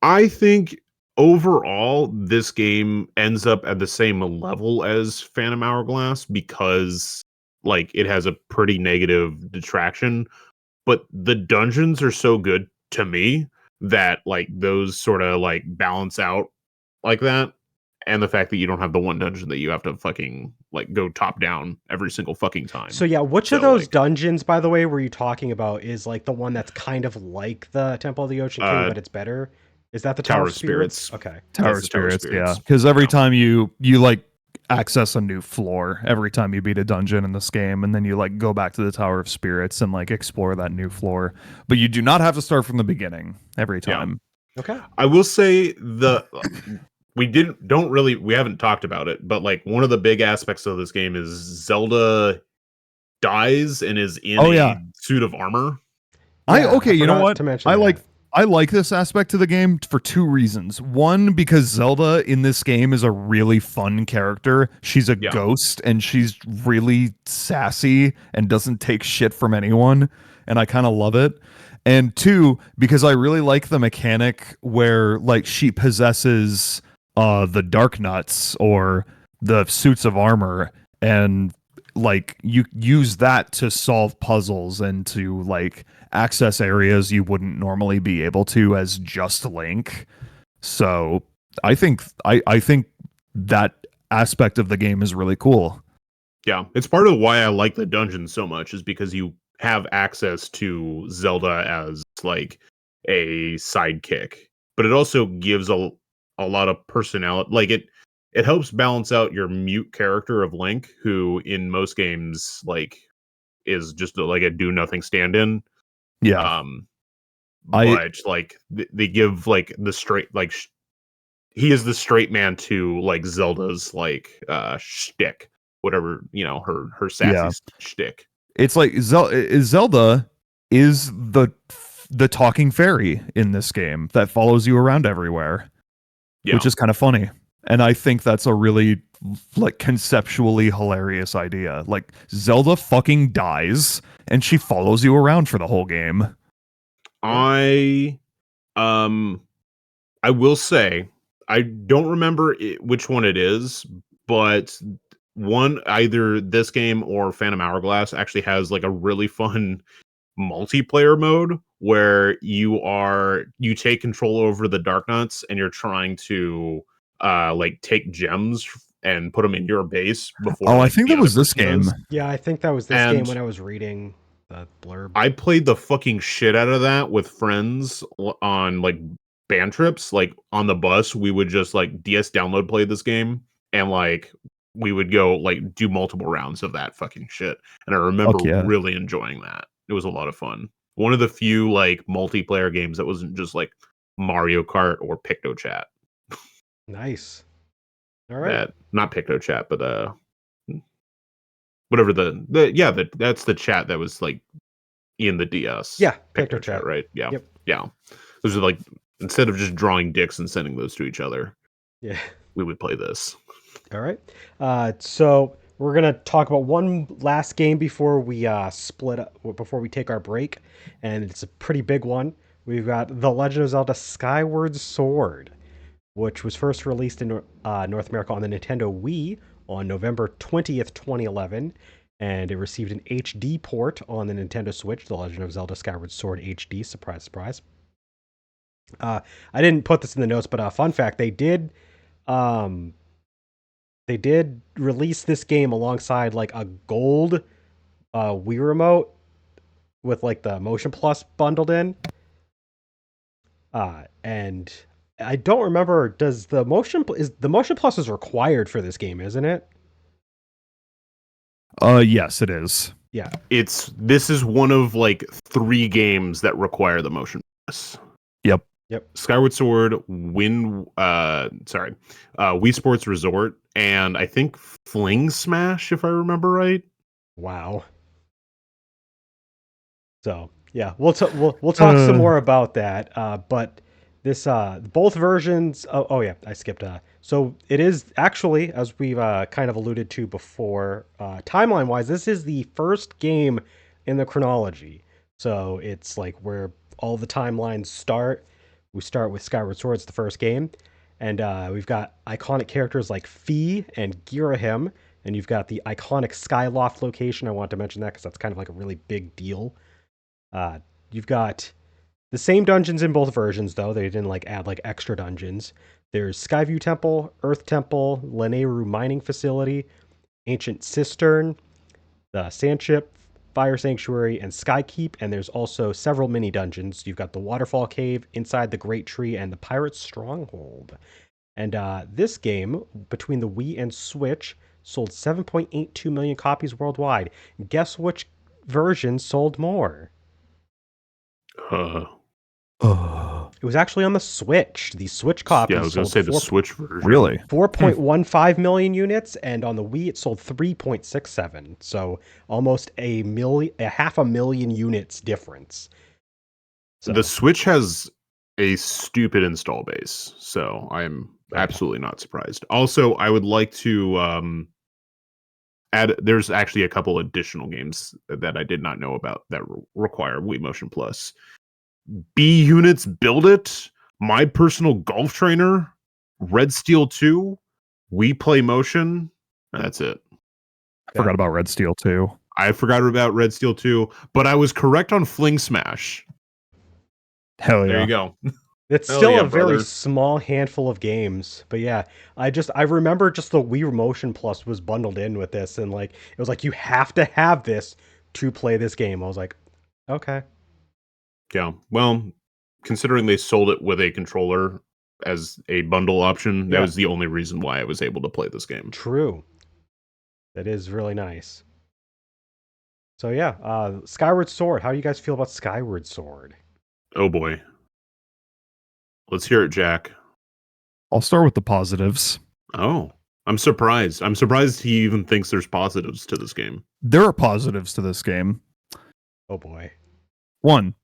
I think overall this game ends up at the same level as Phantom Hourglass because it has a pretty negative detraction, but the dungeons are so good to me that those sort of balance out like that. And the fact that you don't have the one dungeon that you have to fucking go top down every single fucking time. So yeah, which of those dungeons, by the way, were you talking about is the one that's kind of like the Temple of the Ocean King, but it's better? Is that the Tower of Spirits? Okay. Tower of Spirits, yeah. Because every time you access a new floor, every time you beat a dungeon in this game, and then you go back to the Tower of Spirits and explore that new floor. But you do not have to start from the beginning every time. Yeah. Okay. I will say we haven't talked about it, but one of the big aspects of this game is Zelda dies and is in a suit of armor. You know what? I like this aspect to the game for two reasons. One, because Zelda in this game is a really fun character. She's a ghost and she's really sassy and doesn't take shit from anyone, and I kind of love it. And two, because I really like the mechanic where she possesses the dark nuts or the suits of armor, and you use that to solve puzzles and to access areas you wouldn't normally be able to as just Link. So I think that aspect of the game is really cool. Yeah, it's part of why I like the dungeons so much, is because you have access to Zelda as a sidekick, but it also gives a lot of personality. It helps balance out your mute character of Link, who in most games is just a do nothing stand-in. Yeah. But they give the straight he is the straight man to Zelda's shtick, whatever, her sassy shtick. It's Zelda is the talking fairy in this game that follows you around everywhere, which is kind of funny. And I think that's a really like conceptually hilarious idea. Like Zelda fucking dies and she follows you around for the whole game. I I will say I don't remember which one it is, but one either this game or Phantom Hourglass actually has like a really fun multiplayer mode where you take control over the Dark Nuts and you're trying to like take gems and put them in your base before Oh, I like think the that other was this person game. does. Yeah, I think that was this game And when I was reading the blurb. I played the fucking shit out of that with friends on like band trips. Like on the bus, we would just like DS download play this game and like we would go like do multiple rounds of that fucking shit. And I remember Fuck yeah. really enjoying that. It was a lot of fun. One of the few like multiplayer games that wasn't just like Mario Kart or PictoChat. Nice. All right. That not PictoChat, but whatever that's the chat that was like in the DS. Yeah, PictoChat, PictoChat. right? Yeah. Yep. Yeah. Those are like instead of just drawing dicks and sending those to each other, Yeah. we would play this. All right. So we're gonna talk about one last game before we split up, before we take our break, and it's a pretty big one. We've got The Legend of Zelda: Skyward Sword, which was first released in North America on the Nintendo Wii on November 20th, 2011, and it received an HD port on the Nintendo Switch. The Legend of Zelda: Skyward Sword HD. Surprise, surprise. I didn't put this in the notes, but fun fact: um, they did release this game alongside like a gold Wii remote with like the Motion Plus bundled in. And I don't remember. Does the Motion Plus is required for this game, isn't it? Yes, it is. Yeah. This is one of like 3 games that require the motion plus. Yep. Skyward Sword, Wii Sports Resort, and I think Fling Smash, if I remember right. Wow. So yeah, we'll talk some more about that. But this both versions. Oh yeah, I skipped. So it is actually, as we've kind of alluded to before, timeline wise, this is the first game in the chronology. So it's like where all the timelines start. We start with Skyward Sword. It's the first game, and we've got iconic characters like Fi and Girahim, and you've got the iconic Skyloft location. I want to mention that because that's kind of like a really big deal. You've got the same dungeons in both versions, though. They didn't like add like extra dungeons. There's Skyview Temple, Earth Temple, Lanayru Mining Facility, Ancient Cistern, the Sandship, Fire Sanctuary, and Skykeep. And there's also several mini dungeons. You've got the Waterfall Cave, Inside the Great Tree, and the Pirate Stronghold. And this game, between the Wii and Switch, sold 7.82 million copies worldwide. Guess which version sold more? Uh, It was actually on the Switch. The Switch copy yeah, I was going to sold say the Switch version. Really? 4.15 million units, and on the Wii it sold 3.67. So almost a half a million units difference. So, The Switch has a stupid install base, so I'm absolutely not surprised. Also, I would like to add. There's actually a couple additional games that I did not know about that require Wii Motion Plus. B Units Build It, My Personal Golf Trainer, Red Steel 2, We Play Motion. That's it. I forgot about Red Steel 2. I forgot about Red Steel 2, but I was correct on Fling Smash. Hell yeah. There you go. it's Hell still yeah, a very brother. small handful of games. But yeah, I remember just the Wii Motion Plus was bundled in with this, and like it was like you have to have this to play this game. I was like, okay. Yeah. Well, considering they sold it with a controller as a bundle option, that was the only reason why I was able to play this game. True. That is really nice. So yeah, Skyward Sword. How do you guys feel about Skyward Sword? Oh boy. Let's hear it, Jack. I'll start with the positives. Oh, I'm surprised. I'm surprised he even thinks there's positives to this game. There are positives to this game. Oh boy. One,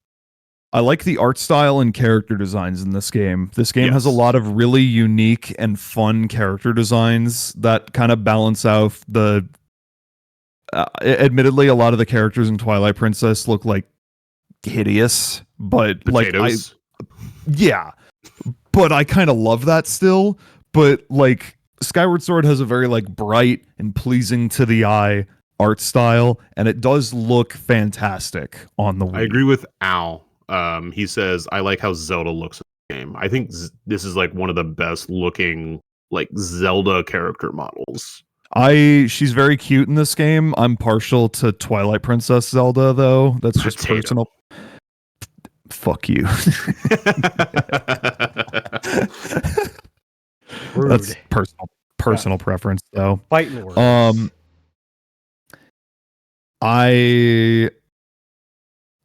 I like the art style and character designs in this game. This game has a Yes. lot of really unique and fun character designs that kind of balance out the. Admittedly, a lot of the characters in Twilight Princess look like hideous, but Potatoes. yeah, but I kind of love that still. But like Skyward Sword has a very like bright and pleasing to the eye art style, and it does look fantastic on the Wii. I agree with Al. He says, I like how Zelda looks in the game. I think this is like one of the best looking like Zelda character models. She's very cute in this game. I'm partial to Twilight Princess Zelda though. That's just personal. Fuck you. That's personal preference though. Fighting words.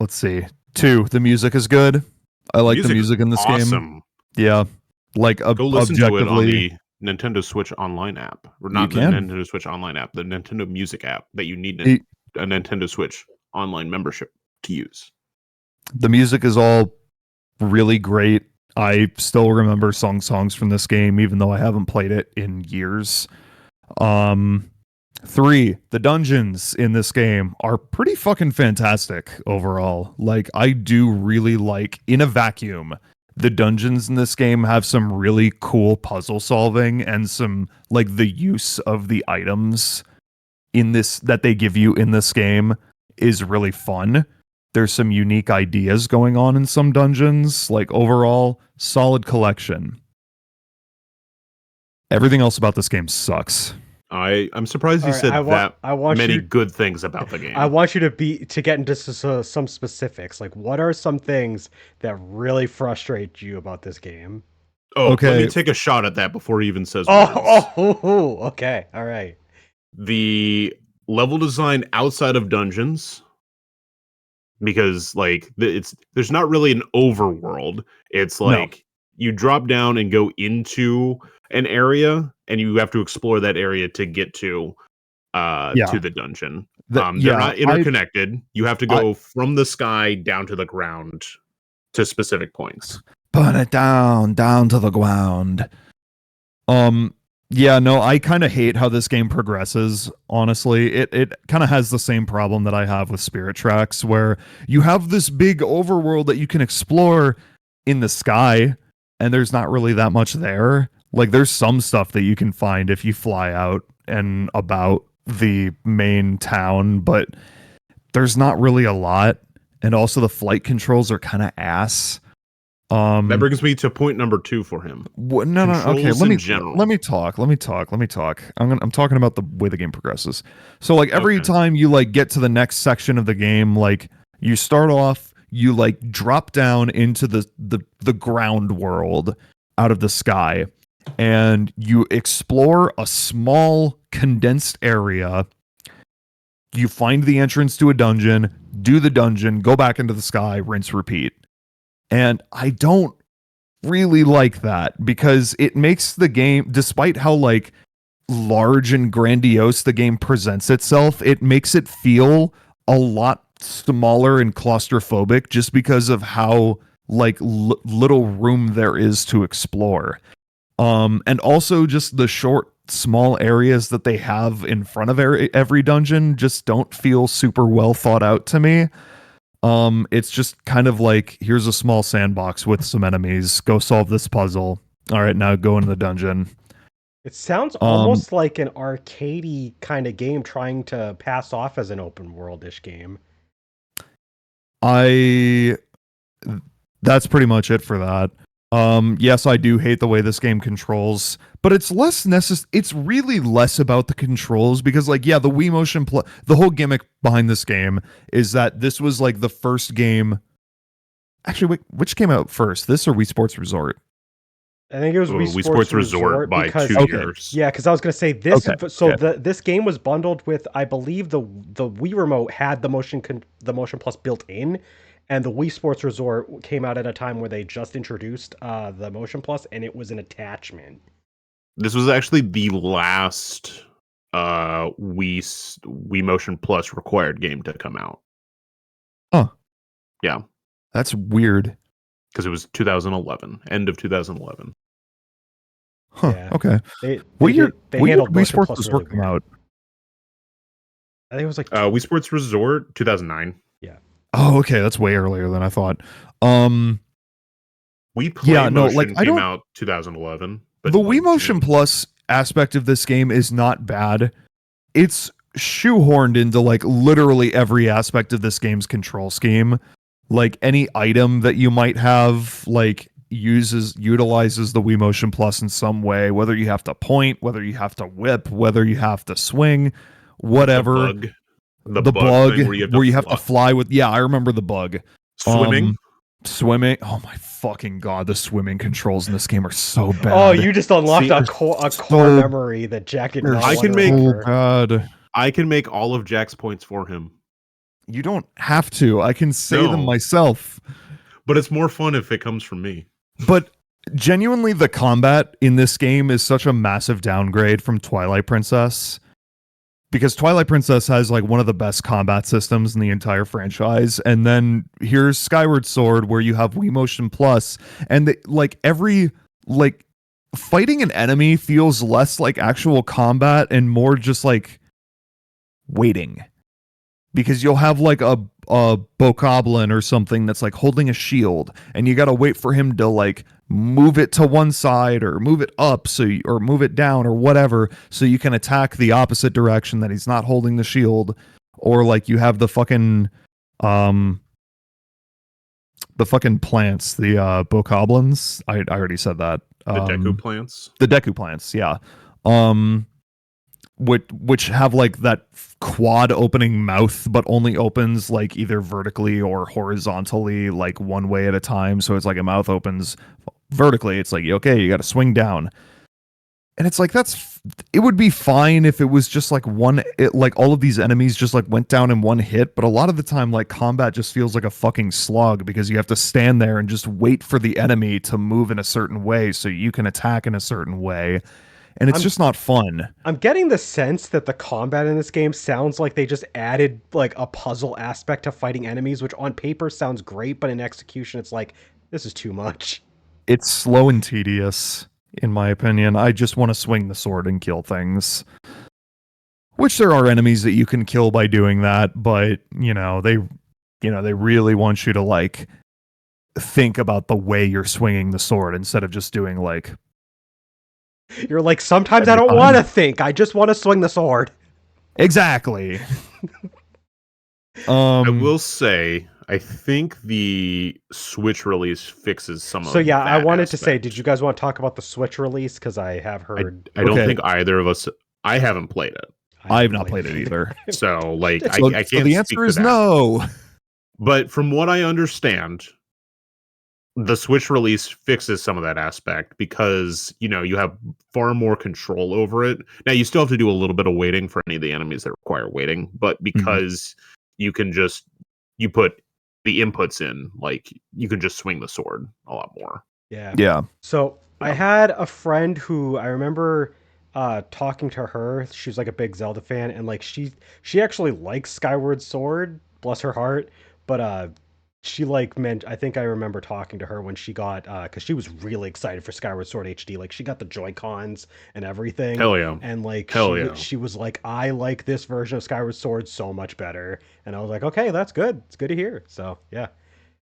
Let's see. 2, the music is good. I like the music in this game. Yeah. Like go listen to it on the objectively. Nintendo Switch Online app. Or not the Nintendo Switch Online app, the Nintendo Music app that you need a Nintendo Switch Online membership to use. The music is all really great. I still remember songs from this game, even though I haven't played it in years. 3, the dungeons in this game are pretty fucking fantastic overall. Like, I do really like, in a vacuum, the dungeons in this game have some really cool puzzle solving and some, like, the use of the items in this that they give you in this game is really fun. There's some unique ideas going on in some dungeons. Like, overall, solid collection. Everything else about this game sucks. I'm surprised you said many good things about the game. I want you to get into some specifics. Like, what are some things that really frustrate you about this game? Oh, okay. Let me take a shot at that before he even says words. Okay. All right. The level design outside of dungeons, because like there's not really an overworld. It's like you drop down and go into an area, and you have to explore that area to get to the dungeon. They're not interconnected. You have to go from the sky down to the ground to specific points. Put it down to the ground. Yeah, no, I kind of hate how this game progresses, honestly. It kind of has the same problem that I have with Spirit Tracks, where you have this big overworld that you can explore in the sky, and there's not really that much there. Like, there's some stuff that you can find if you fly out and about the main town, but there's not really a lot. And also the flight controls are kind of ass. That brings me to point number 2 for him. No, okay. Let me talk. I'm talking about the way the game progresses. So, like, every time you like get to the next section of the game, like, you start off, you like drop down into the ground world out of the sky, and you explore a small condensed area. You find the entrance to a dungeon, do the dungeon, go back into the sky, rinse, repeat. And I don't really like that, because it makes the game, despite how like large and grandiose the game presents itself, it makes it feel a lot smaller and claustrophobic just because of how like little room there is to explore. And also just the short, small areas that they have in front of every dungeon just don't feel super well thought out to me. It's just kind of like, here's a small sandbox with some enemies. Go solve this puzzle. All right, now go into the dungeon. It sounds almost like an arcadey kind of game trying to pass off as an open world-ish game. That's pretty much it for that. Yes, I do hate the way this game controls, but it's it's really less about the controls, because like, yeah, the Wii Motion the whole gimmick behind this game is that this was like the first game. Actually, wait, which came out first, this or Wii Sports Resort? I think it was Wii Sports Resort by 2 years. Yeah, because I was going to say this. This game was bundled with, I believe, the Wii Remote had the Motion Plus built in. And the Wii Sports Resort came out at a time where they just introduced the Motion Plus, and it was an attachment. This was actually the last Wii Motion Plus required game to come out. Oh. Yeah. That's weird. Because it was 2011, end of 2011. Huh. Yeah. Okay. They What year handled did Wii Motion Sports Plus Resort really come weird. out? I think it was like Wii Sports Resort 2009. Yeah. Oh, okay. That's way earlier than I thought. Wii Play yeah, no, Motion like I came don't. out 2011. But The like Wii Motion Plus aspect of this game is not bad. It's shoehorned into like literally every aspect of this game's control scheme. Like any item that you might have, like utilizes the Wii Motion Plus in some way, whether you have to point, whether you have to whip, whether you have to swing, whatever. The bug thing where you have to fly with. Yeah, I remember the bug. Swimming. Swimming. Oh my fucking god, the swimming controls in this game are so bad. Oh, you just unlocked a core memory that Jack did not want to remember. God. I can make all of Jack's points for him. You don't have to. I can say them myself. But it's more fun if it comes from me. But genuinely, the combat in this game is such a massive downgrade from Twilight Princess. Because Twilight Princess has like one of the best combat systems in the entire franchise, and then here's Skyward Sword where you have Wii Motion Plus, and fighting an enemy feels less like actual combat and more just like waiting, because you'll have like a bokoblin or something that's like holding a shield, and you got to wait for him to like move it to one side or move it up or move it down or whatever, so you can attack the opposite direction that he's not holding the shield. Or like you have the fucking plants, the bokoblins. I already said that. The Deku plants. The Deku plants, yeah. Which have like that quad opening mouth, but only opens like either vertically or horizontally, like one way at a time. So it's like a mouth opens vertically. It's like, okay, you got to swing down. And it's like, it would be fine if it was just like like all of these enemies just like went down in one hit. But a lot of the time, like combat just feels like a fucking slog, because you have to stand there and just wait for the enemy to move in a certain way so you can attack in a certain way. And it's just not fun. I'm getting the sense that the combat in this game sounds like they just added like a puzzle aspect to fighting enemies, which on paper sounds great, but in execution it's like, this is too much. It's slow and tedious, in my opinion. I just want to swing the sword and kill things. Which there are enemies that you can kill by doing that, but they really want you to like think about the way you're swinging the sword instead of just doing like. You're like, sometimes I don't want to think. I just want to swing the sword. Exactly. I will say, I think the Switch release fixes some of that. So yeah, I wanted to say, aspect. did you guys want to talk about the Switch release? Because I have heard. I don't think either of us. I haven't played it. I have not played it either. So like, I can't. So the answer is no. But from what I understand, the Switch release fixes some of that aspect, because you have far more control over it. Now you still have to do a little bit of waiting for any of the enemies that require waiting, but because you can you put the inputs in, like you can just swing the sword a lot more. Yeah. So I had a friend who I remember talking to her. She's like a big Zelda fan, and like she actually likes Skyward Sword, bless her heart, but she like meant, I think I remember talking to her when she got because she was really excited for Skyward Sword HD. Like she got the Joy-Cons and everything. Hell yeah. And like she was like, I like this version of Skyward Sword so much better. And I was like, okay, that's good. It's good to hear. So yeah.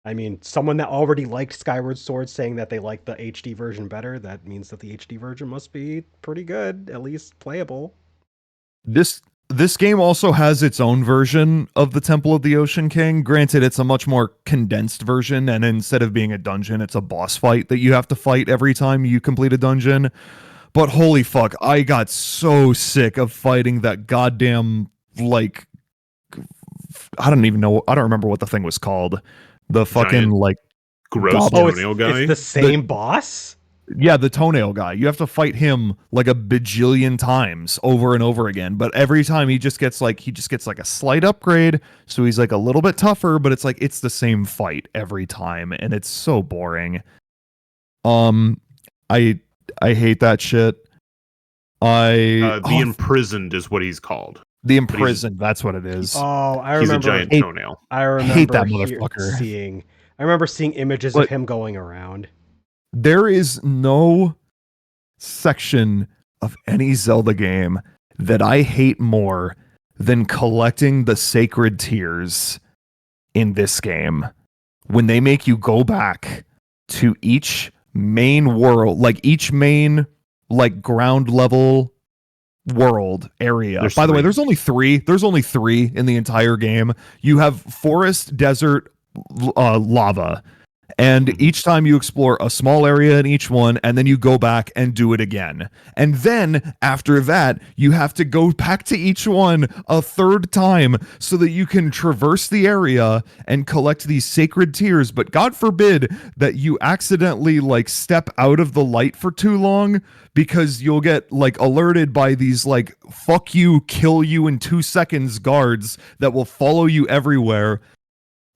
I mean, someone that already liked Skyward Sword saying that they like the HD version better, that means that the HD version must be pretty good, at least playable. This game also has its own version of the Temple of the Ocean King. Granted, it's a much more condensed version, and instead of being a dungeon, it's a boss fight that you have to fight every time you complete a dungeon. But holy fuck, I got so sick of fighting that goddamn, like, I don't remember what the thing was called. The fucking, like, gross toenail guy? It's the same boss? Yeah, the toenail guy. You have to fight him like a bajillion times over and over again. But every time he just gets like a slight upgrade. So he's like a little bit tougher, but it's like it's the same fight every time. And it's so boring. I hate that shit. The Imprisoned is what he's called. The Imprisoned, that's what it is. Oh, I He's remember. a giant toenail. I remember hate that motherfucker. seeing I remember seeing images of him going around. There is no section of any Zelda game that I hate more than collecting the sacred tears in this game. When they make you go back to each main world, like each main like ground level world area. By the way, there's only three. There's only three in the entire game. You have forest, desert, lava. And each time you explore a small area in each one, and then you go back and do it again. And then after that, you have to go back to each one a third time so that you can traverse the area and collect these sacred tears. But God forbid that you accidentally like step out of the light for too long, because you'll get like alerted by these like fuck you, kill you in 2 seconds guards that will follow you everywhere.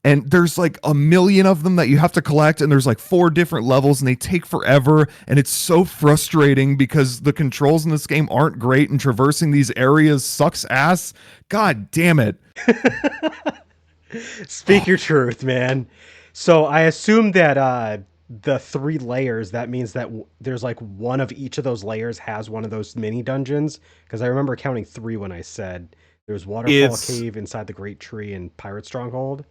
And there's like a million of them that you have to collect, and there's like 4 different levels, and they take forever, and it's so frustrating because the controls in this game aren't great, and traversing these areas sucks ass. God damn it. Speak your truth, man. So I assume that the 3 layers, that means that there's like one of each of those layers has one of those mini dungeons, because I remember counting 3 when I said there's Waterfall Cave, Inside the Great Tree, and Pirate Stronghold.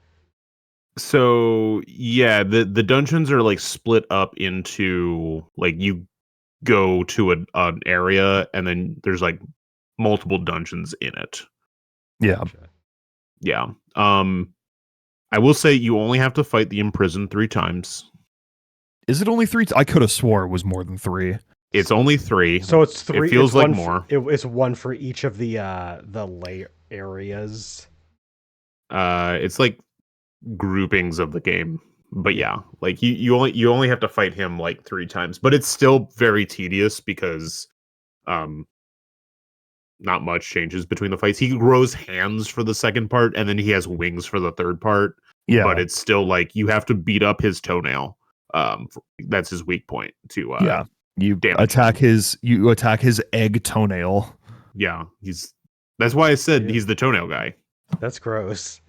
So yeah, the dungeons are like split up into like you go to an area and then there's like multiple dungeons in it. Yeah. Yeah. I will say you only have to fight the imprisoned 3 times. Is it only 3? I could have swore it was more than 3. It's only 3. So it's 3. It feels like more. It's 1 for each of the layer areas. It's like groupings of the game, but yeah, like you only have to fight him like 3 times, but it's still very tedious because not much changes between the fights. He grows hands for the second part, and then he has wings for the third part. Yeah, but it's still like you have to beat up his toenail. That's his weak point to you attack his egg toenail. Yeah, that's why I said he's the toenail guy. That's gross.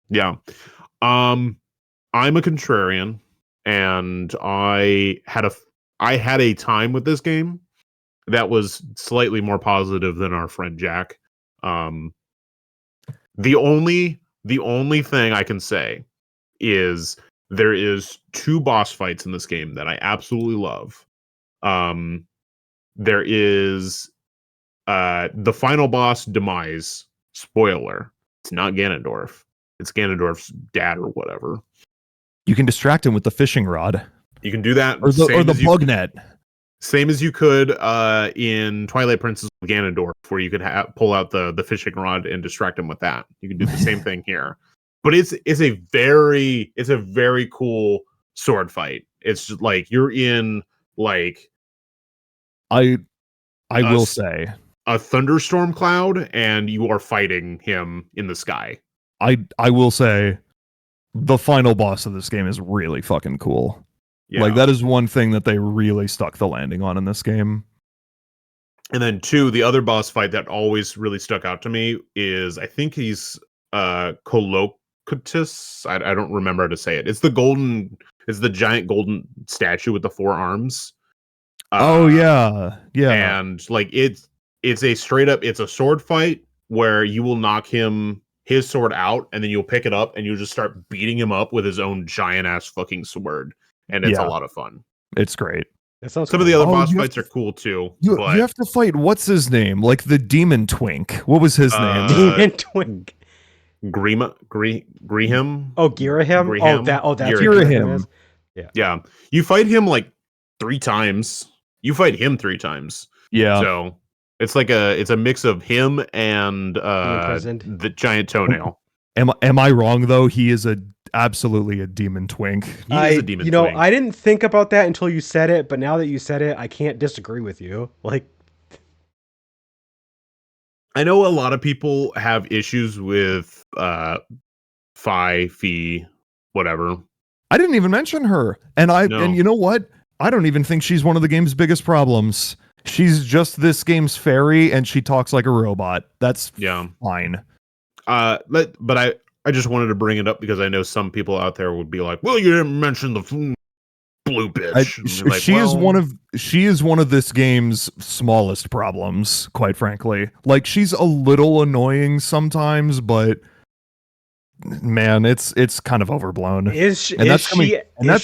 Yeah. I'm a contrarian, and I had a time with this game that was slightly more positive than our friend Jack. The only thing I can say is there is 2 boss fights in this game that I absolutely love. There is the final boss, Demise. Spoiler, it's not Ganondorf. It's Ganondorf's dad or whatever. You can distract him with the fishing rod. You can do that. Or the bug net. Same as you could in Twilight Princess with Ganondorf, where you could pull out the fishing rod and distract him with that. You can do the same thing here. But it's a very cool sword fight. It's just like you're in like I will say a thunderstorm cloud, and you are fighting him in the sky. I will say the final boss of this game is really fucking cool. Yeah. Like that is one thing that they really stuck the landing on in this game. And then 2, the other boss fight that always really stuck out to me is, I think he's Colocutus. I don't remember how to say it. It's the giant golden statue with the 4 arms. Oh yeah. And like it's a straight up, it's a sword fight where you will knock his sword out, and then you'll pick it up and you'll just start beating him up with his own giant ass fucking sword, and it's a lot of fun. It's great. Some of the other boss fights are cool too. You have to fight, what's his name? Like the Demon Twink. What was his name? Demon Twink. Griham. Oh, Girahim. That's Girahim. Yeah. You fight him like 3 times. You fight him 3 times. Yeah. So it's like it's a mix of him and the giant toenail. Am I wrong though? He is absolutely a demon twink. He is a demon twink. I didn't think about that until you said it, but now that you said it, I can't disagree with you. Like, I know a lot of people have issues with Fi, whatever. I didn't even mention her, and you know what? I don't even think she's one of the game's biggest problems. She's just this game's fairy, and she talks like a robot. That's fine. But I just wanted to bring it up because I know some people out there would be like, "Well, you didn't mention the blue bitch." Like, she is one of this game's smallest problems, quite frankly. Like, she's a little annoying sometimes, but man, it's kind of overblown. That's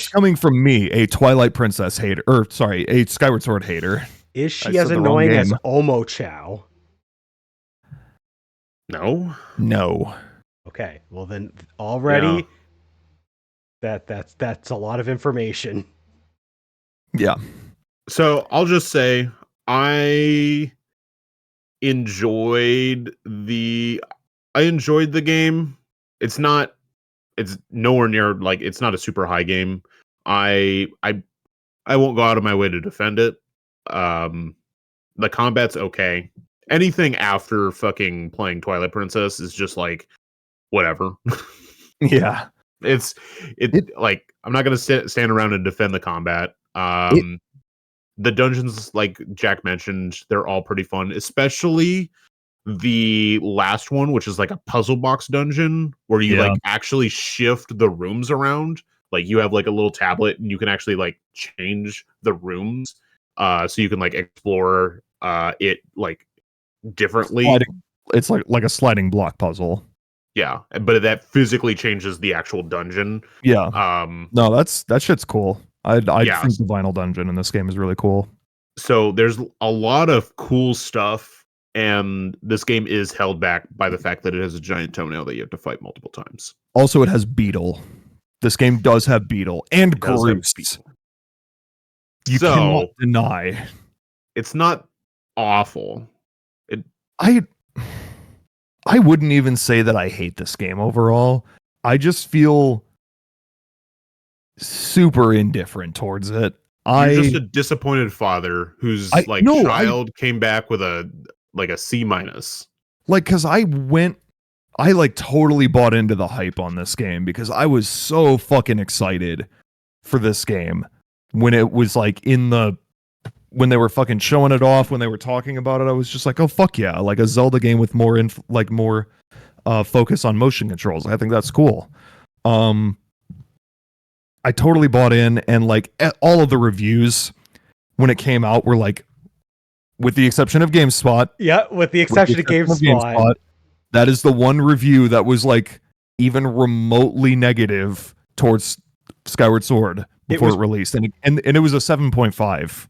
coming from me, a Twilight Princess hater, or sorry, a Skyward Sword hater. Is she as annoying as Omo Chow? No. Okay, well then already that's a lot of information. Yeah. So I'll just say I enjoyed the game. It's nowhere near, like, it's not a super high game. I won't go out of my way to defend it. The combat's okay. Anything after fucking playing Twilight Princess is just like whatever. Yeah. It's like, I'm not gonna stand around and defend the combat. The dungeons, like Jack mentioned, they're all pretty fun, especially the last one, which is like a puzzle box dungeon where you like actually shift the rooms around. Like, you have like a little tablet and you can actually like change the rooms, so you can like explore it like differently. It's like a sliding block puzzle. Yeah, but that physically changes the actual dungeon. Yeah. No, that shit's cool. I think the vinyl dungeon in this game is really cool. So there's a lot of cool stuff, and this game is held back by the fact that it has a giant toenail that you have to fight multiple times. Also, it has Beetle. This game does have Beetle and Groose. You cannot deny. It's not awful. I wouldn't even say that I hate this game overall. I just feel super indifferent towards it. You're just a disappointed father whose child came back with a C-. Like, because I like totally bought into the hype on this game because I was so fucking excited for this game when it was like when they were fucking showing it off, when they were talking about it. I was just like, oh fuck yeah, like a Zelda game with more focus on motion controls. I think that's cool. I totally bought in, and like all of the reviews when it came out were like, with the exception of GameSpot. Yeah, with the exception of GameSpot. That is the one review that was like even remotely negative towards Skyward Sword before it released, and it was a 7.5.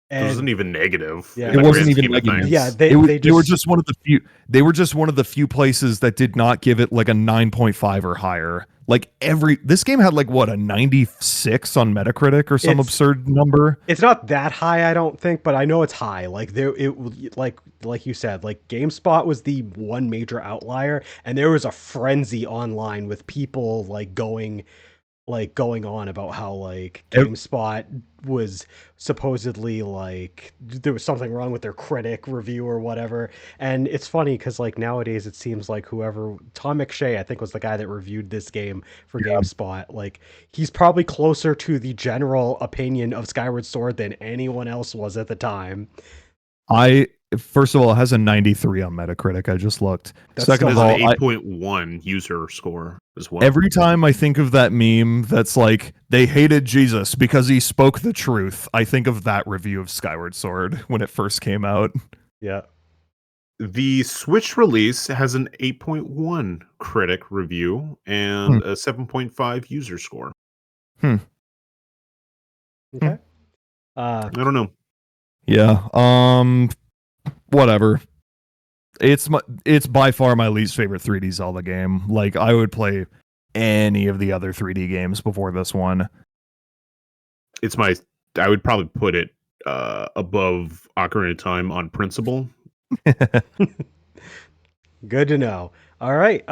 It wasn't even negative. Yeah. It wasn't even negative. Yeah, they were just one of the few. They were just one of the few places that did not give it like a 9.5 or higher. Like this game had like what, a 96 on Metacritic or some absurd number. It's not that high, I don't think, but I know it's high. Like like you said, like GameSpot was the one major outlier, and there was a frenzy online with people like going on about how like GameSpot was supposedly like there was something wrong with their critic review or whatever. And it's funny because like nowadays it seems like Tom McShay, I think, was the guy that reviewed this game for GameSpot. Like, he's probably closer to the general opinion of Skyward Sword than anyone else was at the time. First of all, it has a 93 on Metacritic. I just looked. Second of all, an 8.1 user score as well. Every time I think of that meme that's like, they hated Jesus because he spoke the truth, I think of that review of Skyward Sword when it first came out. Yeah. The Switch release has an 8.1 critic review and a 7.5 user score. Okay. I don't know. Yeah. Whatever. It's by far my least favorite 3D Zelda game. Like, I would play any of the other 3D games before this one. I would probably put it above Ocarina of Time on principle. Good to know. All right.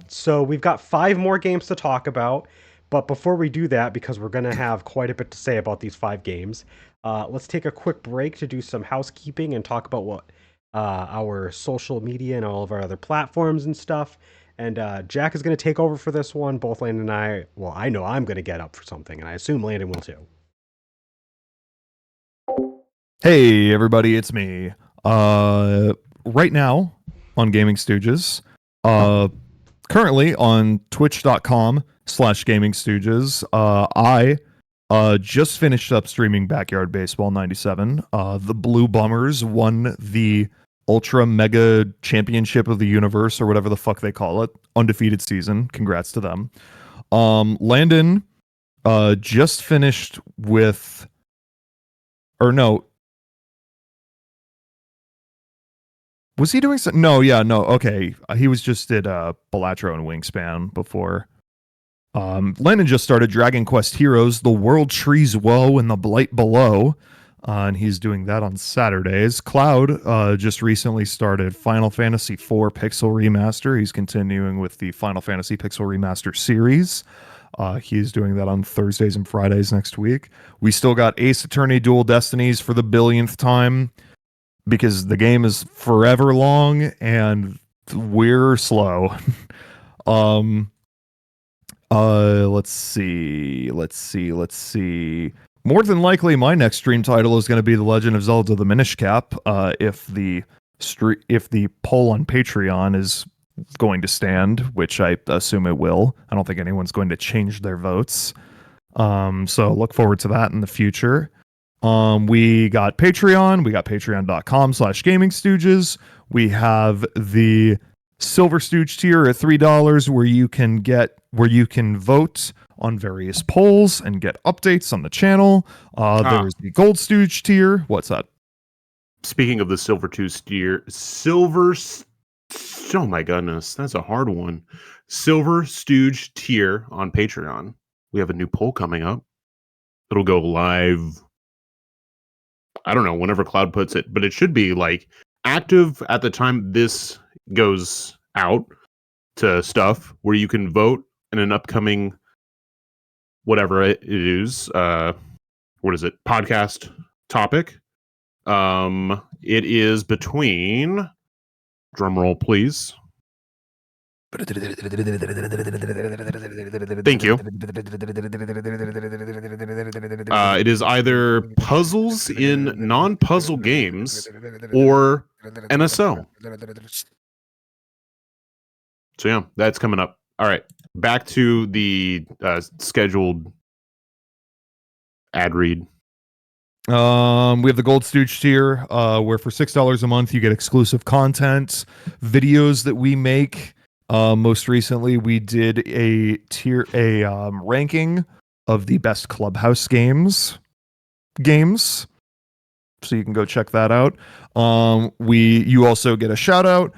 So we've got 5 more games to talk about. But before we do that, because we're going to have quite a bit to say about these 5 games, let's take a quick break to do some housekeeping and talk about what our social media and all of our other platforms and stuff. And Jack is going to take over for this one. Both Landon and I, well, I know I'm going to get up for something, and I assume Landon will too. Hey, everybody, it's me. Right now on GamingStooges, currently on twitch.com/GamingStooges. I just finished up streaming Backyard Baseball 97. The Blue Bummers won the Ultra Mega Championship of the Universe, or whatever the fuck they call it. Undefeated season. Congrats to them. Landon just finished with, or no, was he doing something? No, yeah, no, okay. He was just at Balatro and Wingspan before. Landon just started Dragon Quest Heroes, The World Trees Woe and the Blight Below, and he's doing that on Saturdays. Cloud just recently started Final Fantasy IV Pixel Remaster. He's continuing with the Final Fantasy Pixel Remaster series. He's doing that on Thursdays and Fridays next week. We still got Ace Attorney Dual Destinies for the billionth time, because the game is forever long and we're slow. Let's see. More than likely, my next stream title is going to be The Legend of Zelda: The Minish Cap. If the poll on Patreon is going to stand, which I assume it will. I don't think anyone's going to change their votes. So look forward to that in the future. We got Patreon. We got patreon.com/GamingStooges. We have the Silver Stooge tier at $3, where you can vote on various polls and get updates on the channel. There's the Gold Stooge tier. What's that? Speaking of the Silver tier, oh my goodness, that's a hard one. Silver Stooge tier on Patreon. We have a new poll coming up. It'll go live, I don't know, whenever Cloud puts it, but it should be like active at the time this goes out to stuff, where you can vote in an upcoming whatever it is, what is it, podcast topic. It is between, drum roll please. Thank you. It is either puzzles in non-puzzle games or NSO. So yeah, that's coming up. All right, back to the scheduled ad read. We have the Gold Stooge tier, where for $6 a month you get exclusive content, videos that we make. Most recently, we did a ranking of the best Clubhouse games. So you can go check that out. You also get a shout out.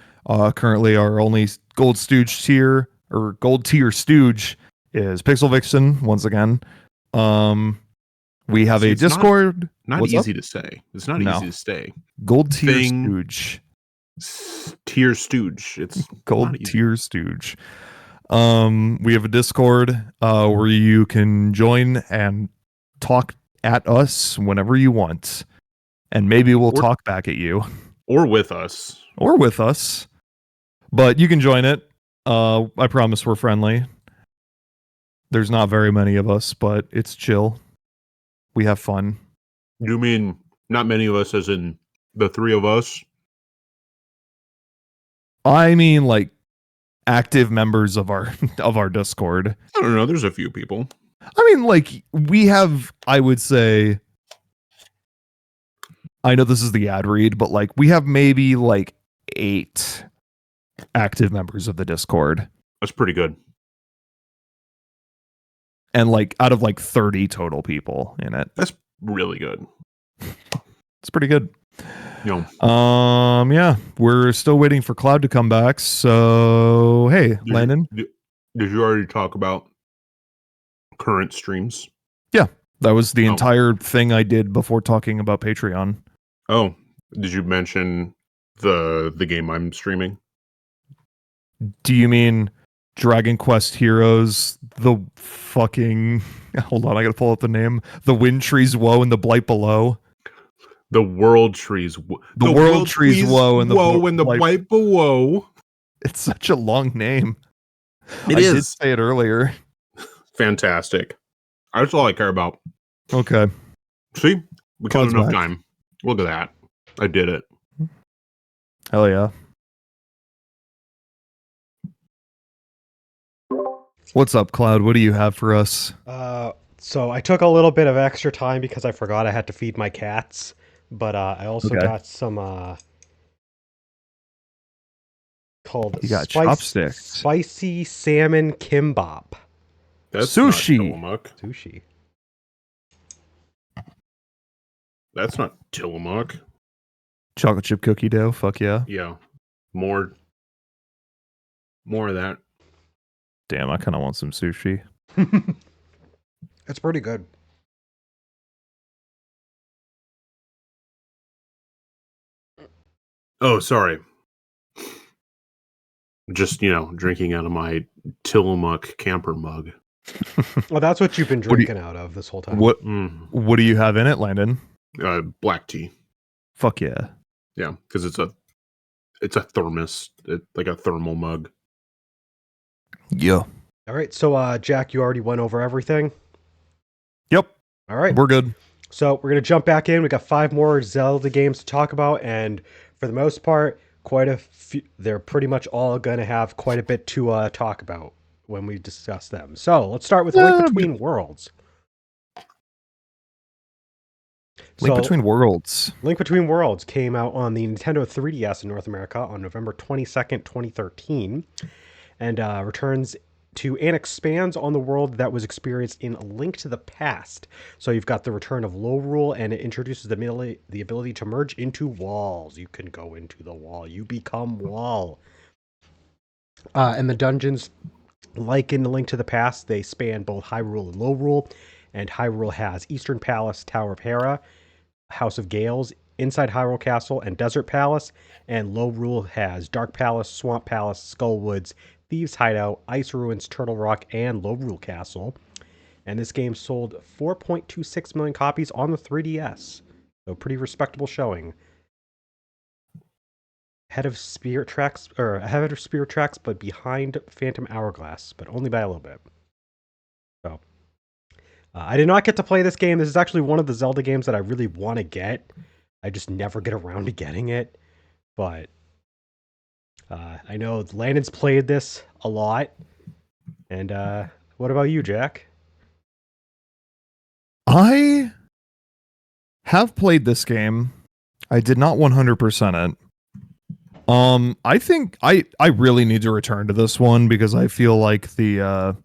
Currently, our only Gold Stooge tier, or Gold tier Stooge, is Pixel Vixen once again. We have a Discord. Not easy to say. It's not easy to say. Gold tier Stooge. Tier Stooge. It's Gold tier Stooge. We have a Discord where you can join and talk at us whenever you want, and maybe we'll talk back at you, or with us, but you can join it. I promise we're friendly. There's not very many of us, but it's chill. We have fun. You mean not many of us as in the three of us? I mean, like, active members of our Discord. I don't know. There's a few people. I mean, like, we have, I would say, I know this is the ad read, but like, we have maybe like 8 active members of the Discord. That's pretty good. And like, out of like 30 total people in it. That's really good. It's pretty good. Yeah. Yeah, we're still waiting for Cloud to come back. So, hey, Landon. Did you already talk about current streams? Yeah, that was the entire thing I did before talking about Patreon. Oh, did you mention the game I'm streaming? Do you mean Dragon Quest Heroes, the fucking... Hold on, I gotta pull up the name. The Wind Trees Woe and the Blight Below. The World Trees. The World Trees Woe and the Blight Below. It's such a long name. I did say it earlier. Fantastic. That's all I care about. Okay. See? We got enough time. Look at that. I did it. Hell yeah. What's up, Cloud? What do you have for us? So I took a little bit of extra time because I forgot I had to feed my cats, but I also Okay. got some called You got chopsticks. spicy salmon kimbap That's not Sushi. Tillamook. sushi. That's not Tillamook. Chocolate chip cookie dough. Fuck yeah. Yeah. More of that. Damn, I kind of want some sushi. It's pretty good. Oh, sorry. Just, drinking out of my Tillamook camper mug. Well, that's what you've been What do you- drinking out of this whole time. What do you have in it, Landon? Black tea. Fuck yeah. Yeah, because it's a thermos, like a thermal mug. Yeah. All right, so Jack, you already went over everything. Yep. All right, We're good. so we're gonna jump back in. We got 5 more Zelda games to talk about, and for the most part, quite a few. They're pretty much all gonna have quite a bit to talk about when we discuss them. So let's start with Link Between Worlds. Link Between Worlds. Link Between Worlds came out on the Nintendo 3DS in North America on November 22nd, 2013, and returns to and expands on the world that was experienced in A Link to the Past. So you've got the return of Lorule, and it introduces the ability to merge into walls. You can go into the wall. You become wall. And the dungeons, like in A Link to the Past, they span both Hyrule and Lorule. And Hyrule has Eastern Palace, Tower of Hera, House of Gales, Inside Hyrule Castle, and Desert Palace. And Lorule has Dark Palace, Swamp Palace, Skull Woods, Thieves' Hideout, Ice Ruins, Turtle Rock, and Lorule Castle. And this game sold 4.26 million copies on the 3DS. So pretty respectable showing. Ahead of Spirit Tracks, but behind Phantom Hourglass, but only by a little bit. So I did not get to play this game. This is actually one of the Zelda games that I really want to get. I just never get around to getting it. But I know Landon's played this a lot. And what about you, Jack? I have played this game. I did not 100% it. I think I really need to return to this one because I feel like the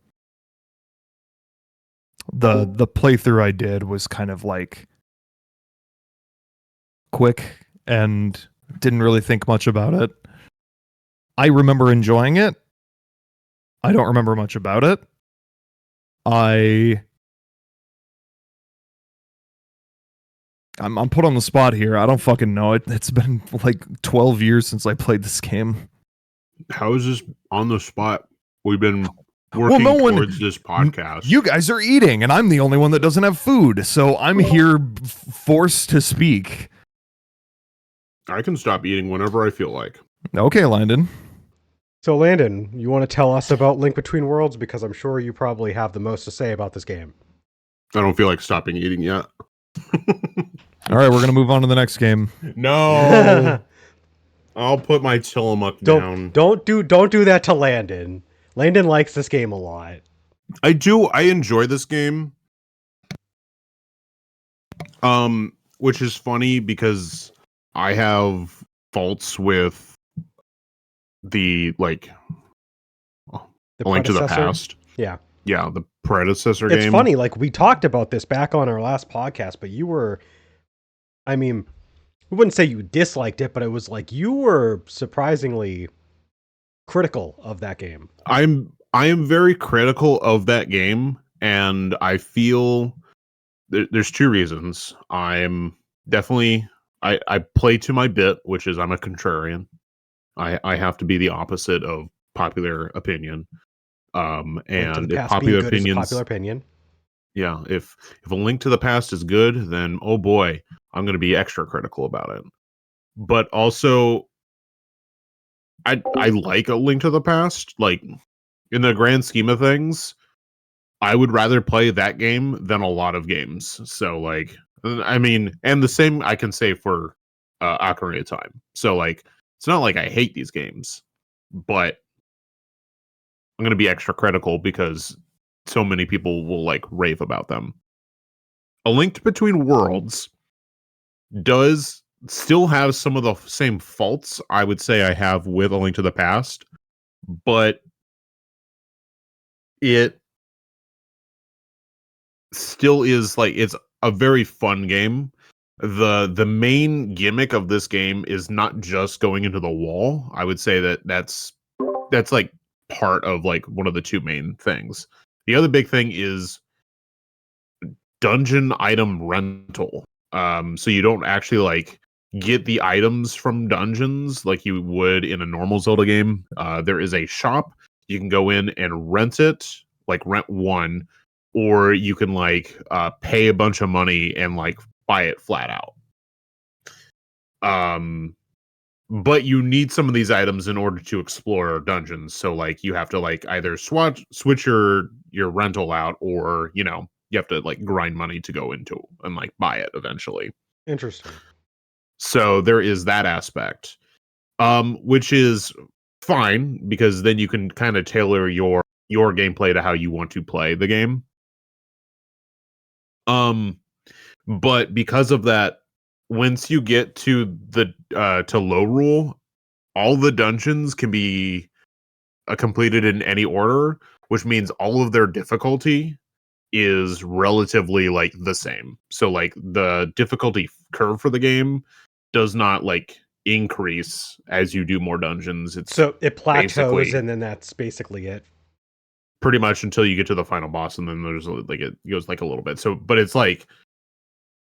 playthrough I did was kind of like quick and didn't really think much about it. I remember enjoying it. I don't remember much about it. I'm put on the spot here. I don't fucking know. It's been like 12 years since I played this game. How is this on the spot? We've been working towards this podcast. You guys are eating, and I'm the only one that doesn't have food, so I'm here forced to speak. I can stop eating whenever I feel like. Okay, Landon. So, Landon, you want to tell us about Link Between Worlds? Because I'm sure you probably have the most to say about this game. I don't feel like stopping eating yet. All right, we're going to move on to the next game. No. I'll put my Tillamook down. Don't do that to Landon. Landon likes this game a lot. I do. I enjoy this game. Which is funny because I have faults with the Link to the Past. Yeah. Yeah, the predecessor game. It's funny, like we talked about this back on our last podcast, but you were, I mean, we wouldn't say you disliked it, but it was like you were surprisingly critical of that game. I am very critical of that game, and I feel there's 2 reasons. I'm definitely I play to my bit, which is I'm a contrarian. I have to be the opposite of popular opinion. And if popular opinion, yeah, if A Link to the Past is good, then oh boy, I'm going to be extra critical about it. But also, I like A Link to the Past. Like, in the grand scheme of things, I would rather play that game than a lot of games. So, like, I mean, and the same I can say for Ocarina of Time. So, like, it's not like I hate these games, but I'm going to be extra critical because so many people will like rave about them. A Link Between Worlds does still have some of the same faults I would say I have with A Link to the Past, but it still is like it's a very fun game. The main gimmick of this game is not just going into the wall. I would say that's like part of like one of the two main things. The other big thing is dungeon item rental. So you don't actually like get the items from dungeons like you would in a normal Zelda game. There is a shop. You can go in and rent it, like rent one, or you can like pay a bunch of money and like buy it flat out. But you need some of these items in order to explore dungeons. So like you have to like either switch your rental out, or you know, you have to like grind money to go into and like buy it eventually. Interesting. So there is that aspect. Which is fine because then you can kind of tailor your gameplay to how you want to play the game. But because of that, once you get to the to low rule, all the dungeons can be completed in any order, which means all of their difficulty is relatively like the same. So like the difficulty curve for the game does not like increase as you do more dungeons. It's So it plateaus, basically and then that's basically it. pretty much until you get to the final boss, and then there's like it goes like a little bit. So, but it's like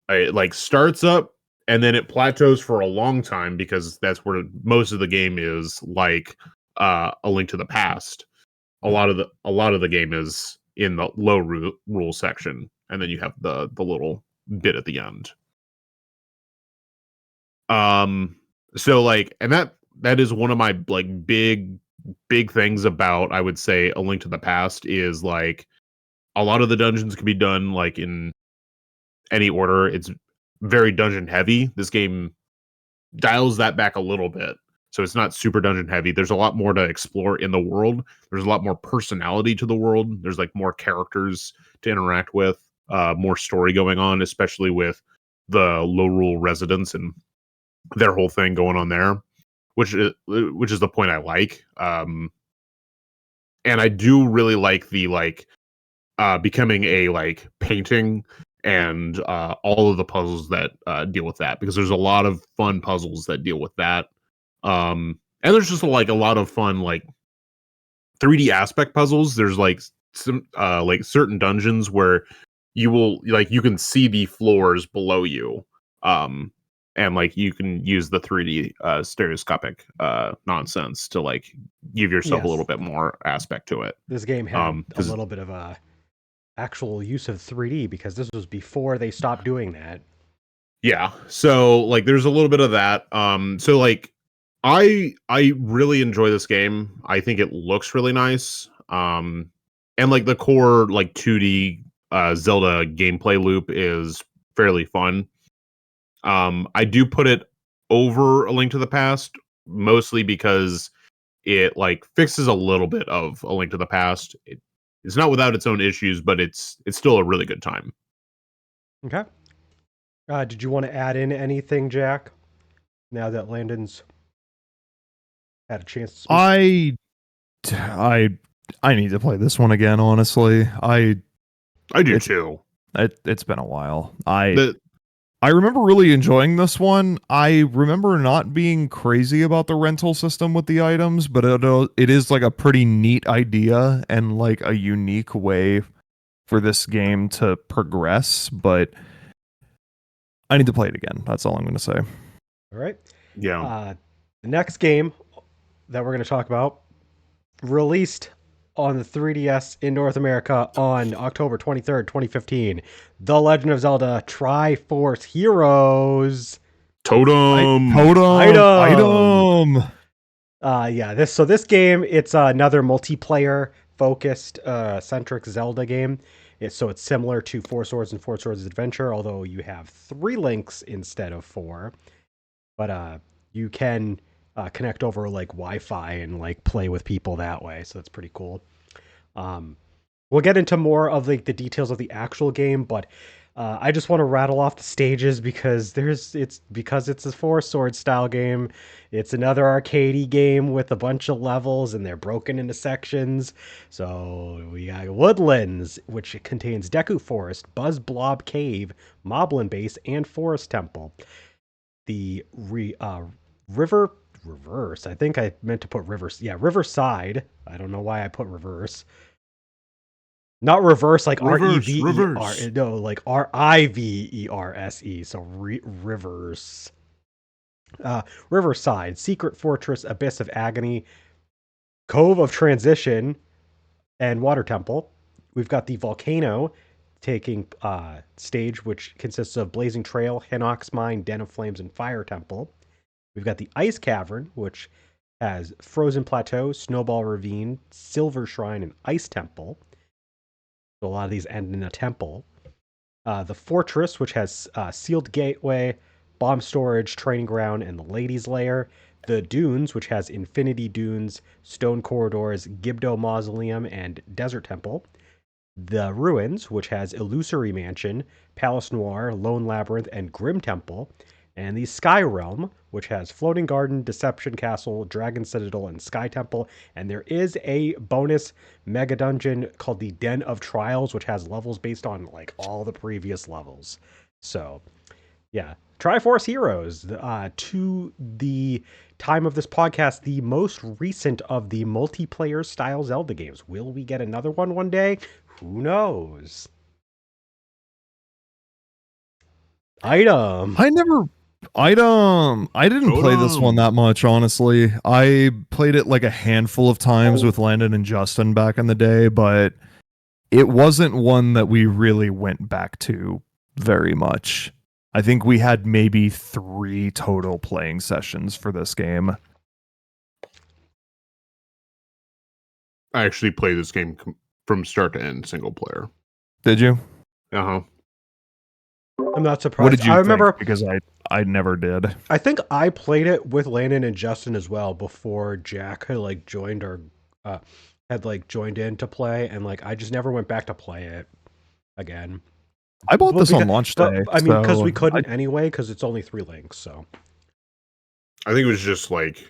it like starts up and then it plateaus for a long time because that's where most of the game is. Like A Link to the Past, a lot of the game is in the low rule section, and then you have the little bit at the end. So like, and that is one of my like big things about, I would say, A Link to the Past is like a lot of the dungeons can be done like in any order. It's very dungeon heavy. This game dials that back a little bit. So it's not super dungeon heavy. There's a lot more to explore in the world. There's a lot more personality to the world. There's like more characters to interact with, more story going on, especially with the low rule residents and their whole thing going on there, which is the point I like. And I do really like the like becoming a like painting and all of the puzzles that deal with that, because there's a lot of fun puzzles that deal with that. And there's just like a lot of fun like 3D aspect puzzles. There's like some like certain dungeons where you will like you can see the floors below you. And like you can use the 3D stereoscopic nonsense to like give yourself a little bit more aspect to it. This game had a little bit of a actual use of 3D because this was before they stopped doing that. Yeah. So like there's a little bit of that. So like I really enjoy this game. I think it looks really nice. And like the core like 2D Zelda gameplay loop is fairly fun. I do put it over A Link to the Past mostly because it like fixes a little bit of A Link to the Past. It's not without its own issues, but it's still a really good time. Okay. Did you want to add in anything, Jack? Now that Landon's had a chance to speak. I need to play this one again, honestly. I do too. It's been a while. I remember really enjoying this one. I remember not being crazy about the rental system with the items, but it is like a pretty neat idea and like a unique way for this game to progress, but I need to play it again. That's all I'm going to say. All right. Yeah. The next game that we're going to talk about released on the 3DS in North America on October 23rd, 2015. The Legend of Zelda Triforce Heroes. Totem. This game, it's another multiplayer focused centric Zelda game. It's similar to Four Swords and Four Swords Adventure, although you have 3 links instead of 4. But you can connect over like Wi-Fi and like play with people that way, so that's pretty cool. We'll get into more of like the details of the actual game, but I just want to rattle off the stages because it's a Four Sword style game. It's another arcadey game with a bunch of levels and they're broken into sections. So we got Woodlands, which contains Deku Forest, Buzz Blob Cave, Moblin Base, and Forest Temple. The river reverse. I think I meant to put reverse. Yeah, Riverside. I don't know why I put reverse. Not reverse like Rever. Reverse. No, like Riverse. So reverse. Riverside, Secret Fortress, Abyss of Agony, Cove of Transition, and Water Temple. We've got the Volcano taking stage, which consists of Blazing Trail, Hinox Mine, Den of Flames, and Fire Temple. We've got the Ice Cavern, which has Frozen Plateau, Snowball Ravine, Silver Shrine, and Ice Temple. So a lot of these end in a temple. The Fortress, which has Sealed Gateway, Bomb Storage, Training Ground, and the Ladies' Lair. The Dunes, which has Infinity Dunes, Stone Corridors, Gibdo Mausoleum, and Desert Temple. The Ruins, which has Illusory Mansion, Palace Noir, Lone Labyrinth, and Grim Temple. And the Sky Realm, which has Floating Garden, Deception Castle, Dragon Citadel, and Sky Temple. And there is a bonus mega dungeon called the Den of Trials, which has levels based on like all the previous levels. So, yeah. Triforce Heroes, to the time of this podcast, the most recent of the multiplayer style Zelda games. Will we get another one day? Who knows? Item. I didn't play this one that much, honestly. I played it like a handful of times with Landon and Justin back in the day, but it wasn't one that we really went back to very much. I think we had maybe 3 total playing sessions for this game. I actually played this game from start to end, single player. Did you? Uh-huh. I'm not surprised. What did you remember think? Because I never did. I think I played it with Landon and Justin as well before Jack had like joined our had like joined in to play, and like I just never went back to play it again. I bought this on launch day. I mean, because we couldn't anyway, because it's only 3 links. So I think it was just like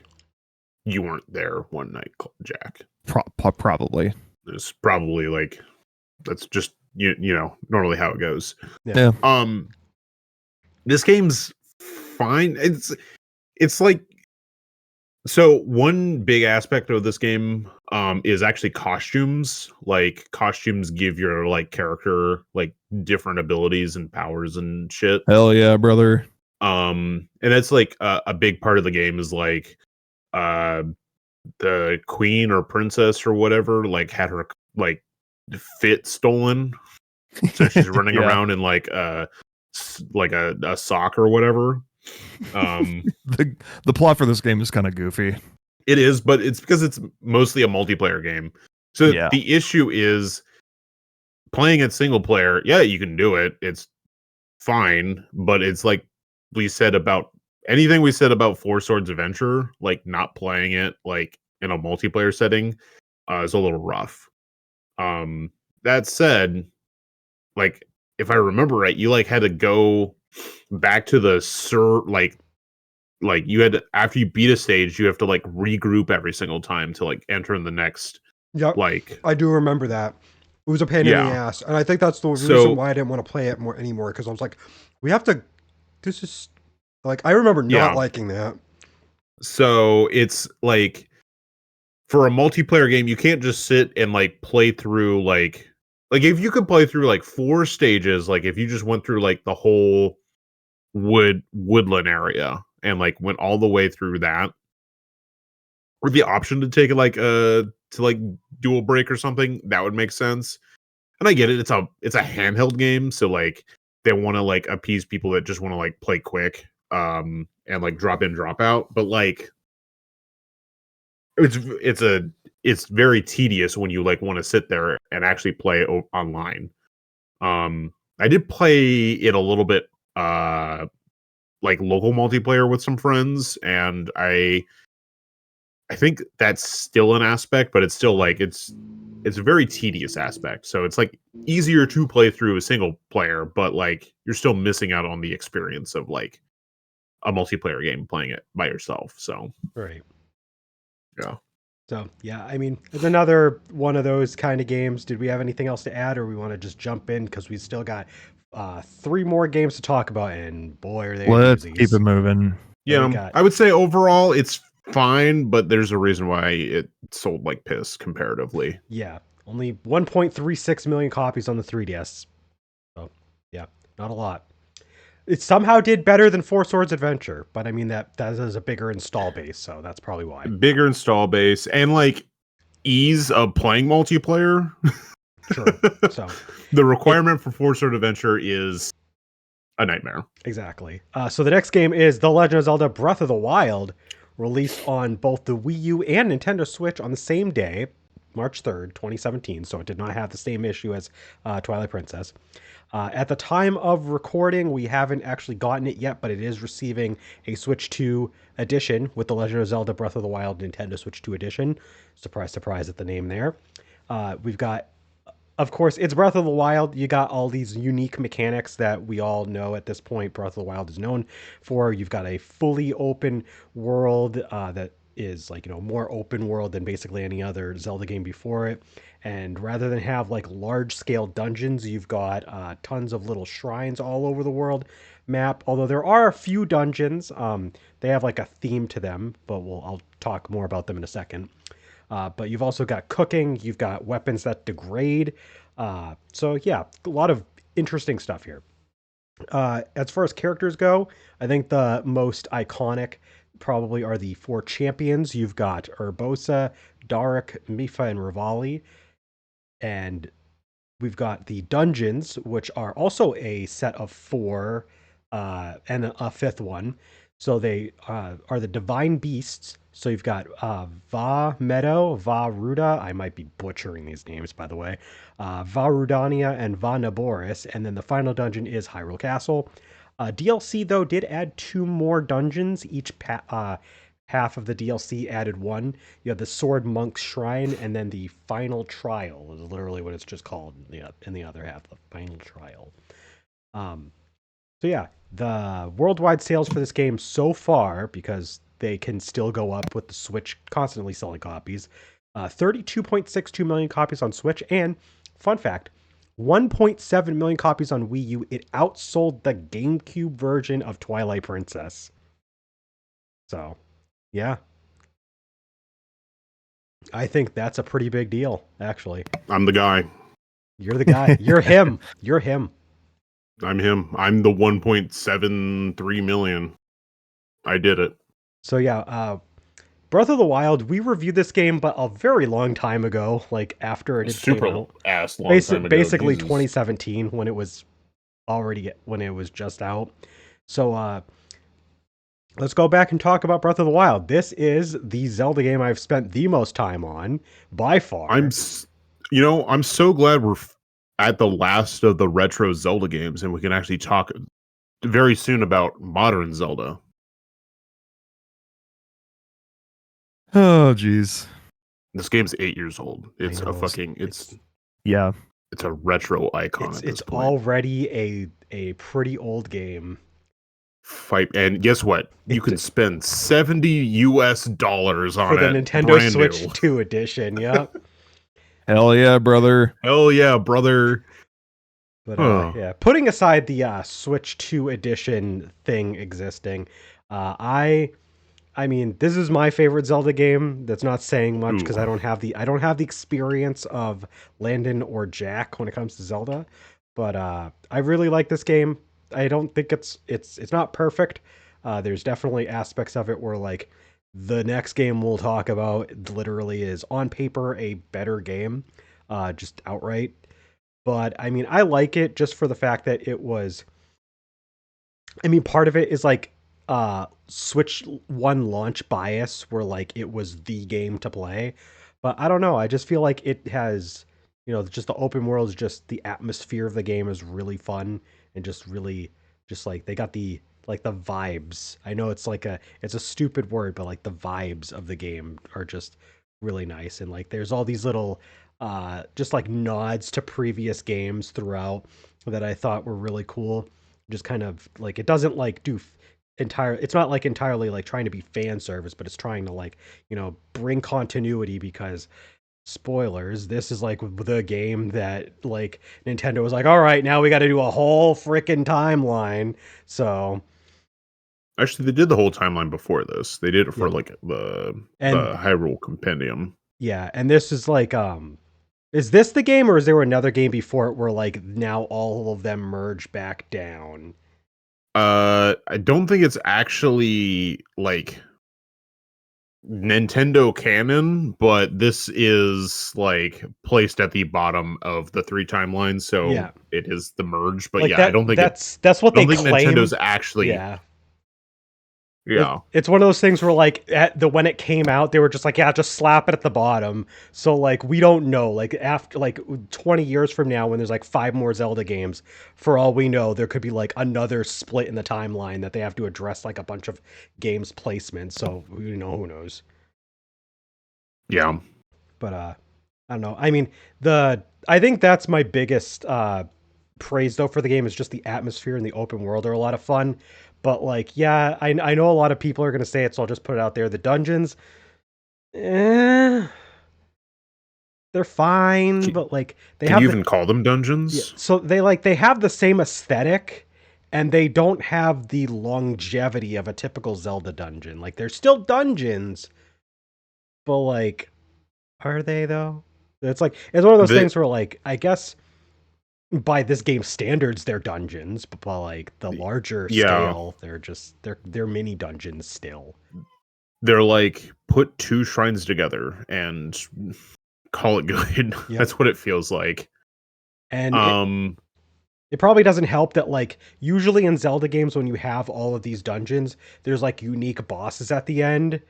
you weren't there one night, Jack. Probably. It's probably like that's just you know normally how it goes. Yeah. This game's fine. It's like so one big aspect of this game is actually costumes. Like costumes give your like character like different abilities and powers and shit. Hell yeah, brother. And that's like a big part of the game is like the queen or princess or whatever like had her like fit stolen. So she's running around in like a sock or whatever. The plot for this game is kind of goofy. It is, but it's because it's mostly a multiplayer game. So the issue is playing it single player. Yeah, you can do it. It's fine, but it's like we said about anything we said about Four Swords Adventure, like not playing it like in a multiplayer setting is a little rough. That said, like if I remember right, you like had to go back to the like you had to, after you beat a stage, you have to like regroup every single time to like enter in the next. Yep. Like I do remember that. It was a pain in the ass, and I think that's the reason why I didn't want to play it anymore. Because I was like, we have to. This is like I remember not liking that. So it's like for a multiplayer game, you can't just sit and like play through like if you could play through like 4 stages, like if you just went through like the whole woodland area and like went all the way through that, or the option to take it like to like dual break or something, that would make sense. And I get it, it's a handheld game, so like they want to like appease people that just want to like play quick and like drop in drop out, but like it's very tedious when you like want to sit there and actually play online. I did play it a little bit like local multiplayer with some friends, and I I think that's still an aspect, but it's still like it's a very tedious aspect. So it's like easier to play through a single player, but like you're still missing out on the experience of like a multiplayer game playing it by yourself. So Right. yeah. So yeah, I mean, it's another one of those kind of games. Did we have anything else to add, or we want to just jump in because we still got 3 more games to talk about, and boy, are they Let's keep doozies. it moving. Yeah, I would say overall it's fine, but there's a reason why it sold like piss comparatively. Yeah, only 1.36 million copies on the 3DS. So yeah, not a lot. It somehow did better than Four Swords Adventure, but I mean that is a bigger install base, so that's probably why. Bigger install base and like ease of playing multiplayer. Sure. So the requirement for Four Sword Adventure is a nightmare. Exactly. So the next game is The Legend of Zelda Breath of the Wild, released on both the Wii U and Nintendo Switch on the same day, March 3rd, 2017. So it did not have the same issue as Twilight Princess. At the time of recording, we haven't actually gotten it yet, but it is receiving a Switch 2 edition with The Legend of Zelda Breath of the Wild Nintendo Switch 2 edition. Surprise, surprise at the name there. We've got, of course, it's Breath of the Wild. You got all these unique mechanics that we all know at this point Breath of the Wild is known for. You've got a fully open world that is like, more open world than basically any other Zelda game before it. And rather than have like large scale dungeons, you've got tons of little shrines all over the world map. Although there are a few dungeons, they have like a theme to them, but I'll talk more about them in a second. But you've also got cooking, you've got weapons that degrade. So yeah, a lot of interesting stuff here. As far as characters go, I think the most iconic probably are the 4 champions. You've got Urbosa, Daruk, Mifa, and Rivali. And we've got the dungeons, which are also a set of 4 and a 5th one. So they are the divine beasts. So you've got Va Meadow, Va Ruda. I might be butchering these names, by the way. Va Rudania and Va Naboris. And then the final dungeon is Hyrule Castle. DLC, though, did add 2 more dungeons. Each half of the DLC added 1. You have the Sword Monk's Shrine, and then the Final Trial is literally what it's just called in the other half, the Final Trial. So yeah, the worldwide sales for this game so far, because they can still go up with the Switch constantly selling copies, 32.62 million copies on Switch, and fun fact, 1.7 million copies on Wii U. It outsold the GameCube version of Twilight Princess. So, yeah. I think that's a pretty big deal, actually. I'm the guy. You're the guy. You're him. You're him. I'm him. I'm the 1.73 million. I did it. So yeah, Breath of the Wild, we reviewed this game, but a very long time ago, like after it had Super came out. ass long time ago. Basically Jesus. 2017 when it was just out. So let's go back and talk about Breath of the Wild. This is the Zelda game I've spent the most time on by far. I'm so glad we're at the last of the retro Zelda games and we can actually talk very soon about modern Zelda. Oh, geez. This game's 8 years old. It's yeah. It's a retro icon at this it's point. Already a pretty old game. And guess what? You can spend $70 on for the it. Nintendo Switch 2 edition. Yeah. Hell yeah, brother. Hell yeah, brother. But yeah, putting aside the Switch 2 edition thing existing, I mean, this is my favorite Zelda game. That's not saying much because I don't have the experience of Landon or Jack when it comes to Zelda. But I really like this game. I don't think it's not perfect. There's definitely aspects of it where like the next game we'll talk about literally is on paper a better game, just outright. But I mean, I like it just for the fact that it was. I mean, part of it is like Switch 1 launch bias where like it was the game to play. But I don't know, I just feel like it has, just the open world is just the atmosphere of the game is really fun and just really just like they got the like the vibes. I know it's a stupid word, but like the vibes of the game are just really nice. And like there's all these little just like nods to previous games throughout that I thought were really cool. Just kind of like it doesn't like do it's not like entirely like trying to be fan service, but it's trying to like, bring continuity because spoilers, this is like the game that like Nintendo was like, all right, now we got to do a whole freaking timeline. So Actually, they did the whole timeline before this. They did it for yeah. like the And Hyrule Compendium. yeah, and this is like is this the game or is there another game before it where like now all of them merge back down? I don't think it's actually like Nintendo canon, but this is like placed at the bottom of the three timelines, so Yeah. it is the merge. But Like yeah, I don't think that's what I don't they think claim. Nintendo's actually Yeah. yeah. It's one of those things where like when it came out, they were just like, yeah, just slap it at the bottom. So like we don't know. Like after like 20 years from now, when there's like 5 more Zelda games, for all we know, there could be like another split in the timeline that they have to address like a bunch of games placements. So who knows. Yeah. But I don't know. I mean, I think that's my biggest praise though for the game is just the atmosphere and the open world are a lot of fun. But like, yeah, I know a lot of people are gonna say it, so I'll just put it out there. The dungeons, eh, they're fine, but like they Can have you the even call them yeah, dungeons? so they have the same aesthetic, and they don't have the longevity of a typical Zelda dungeon. Like they're still dungeons, but like, are they though? It's one of those The things where like I guess by this game's standards they're dungeons, but by like the larger yeah, scale, they're mini dungeons still. they're like put two shrines together and call it good. Yep. That's what it feels like. And Um it probably doesn't help that like usually in Zelda games when you have all of these dungeons, there's like unique bosses at the end.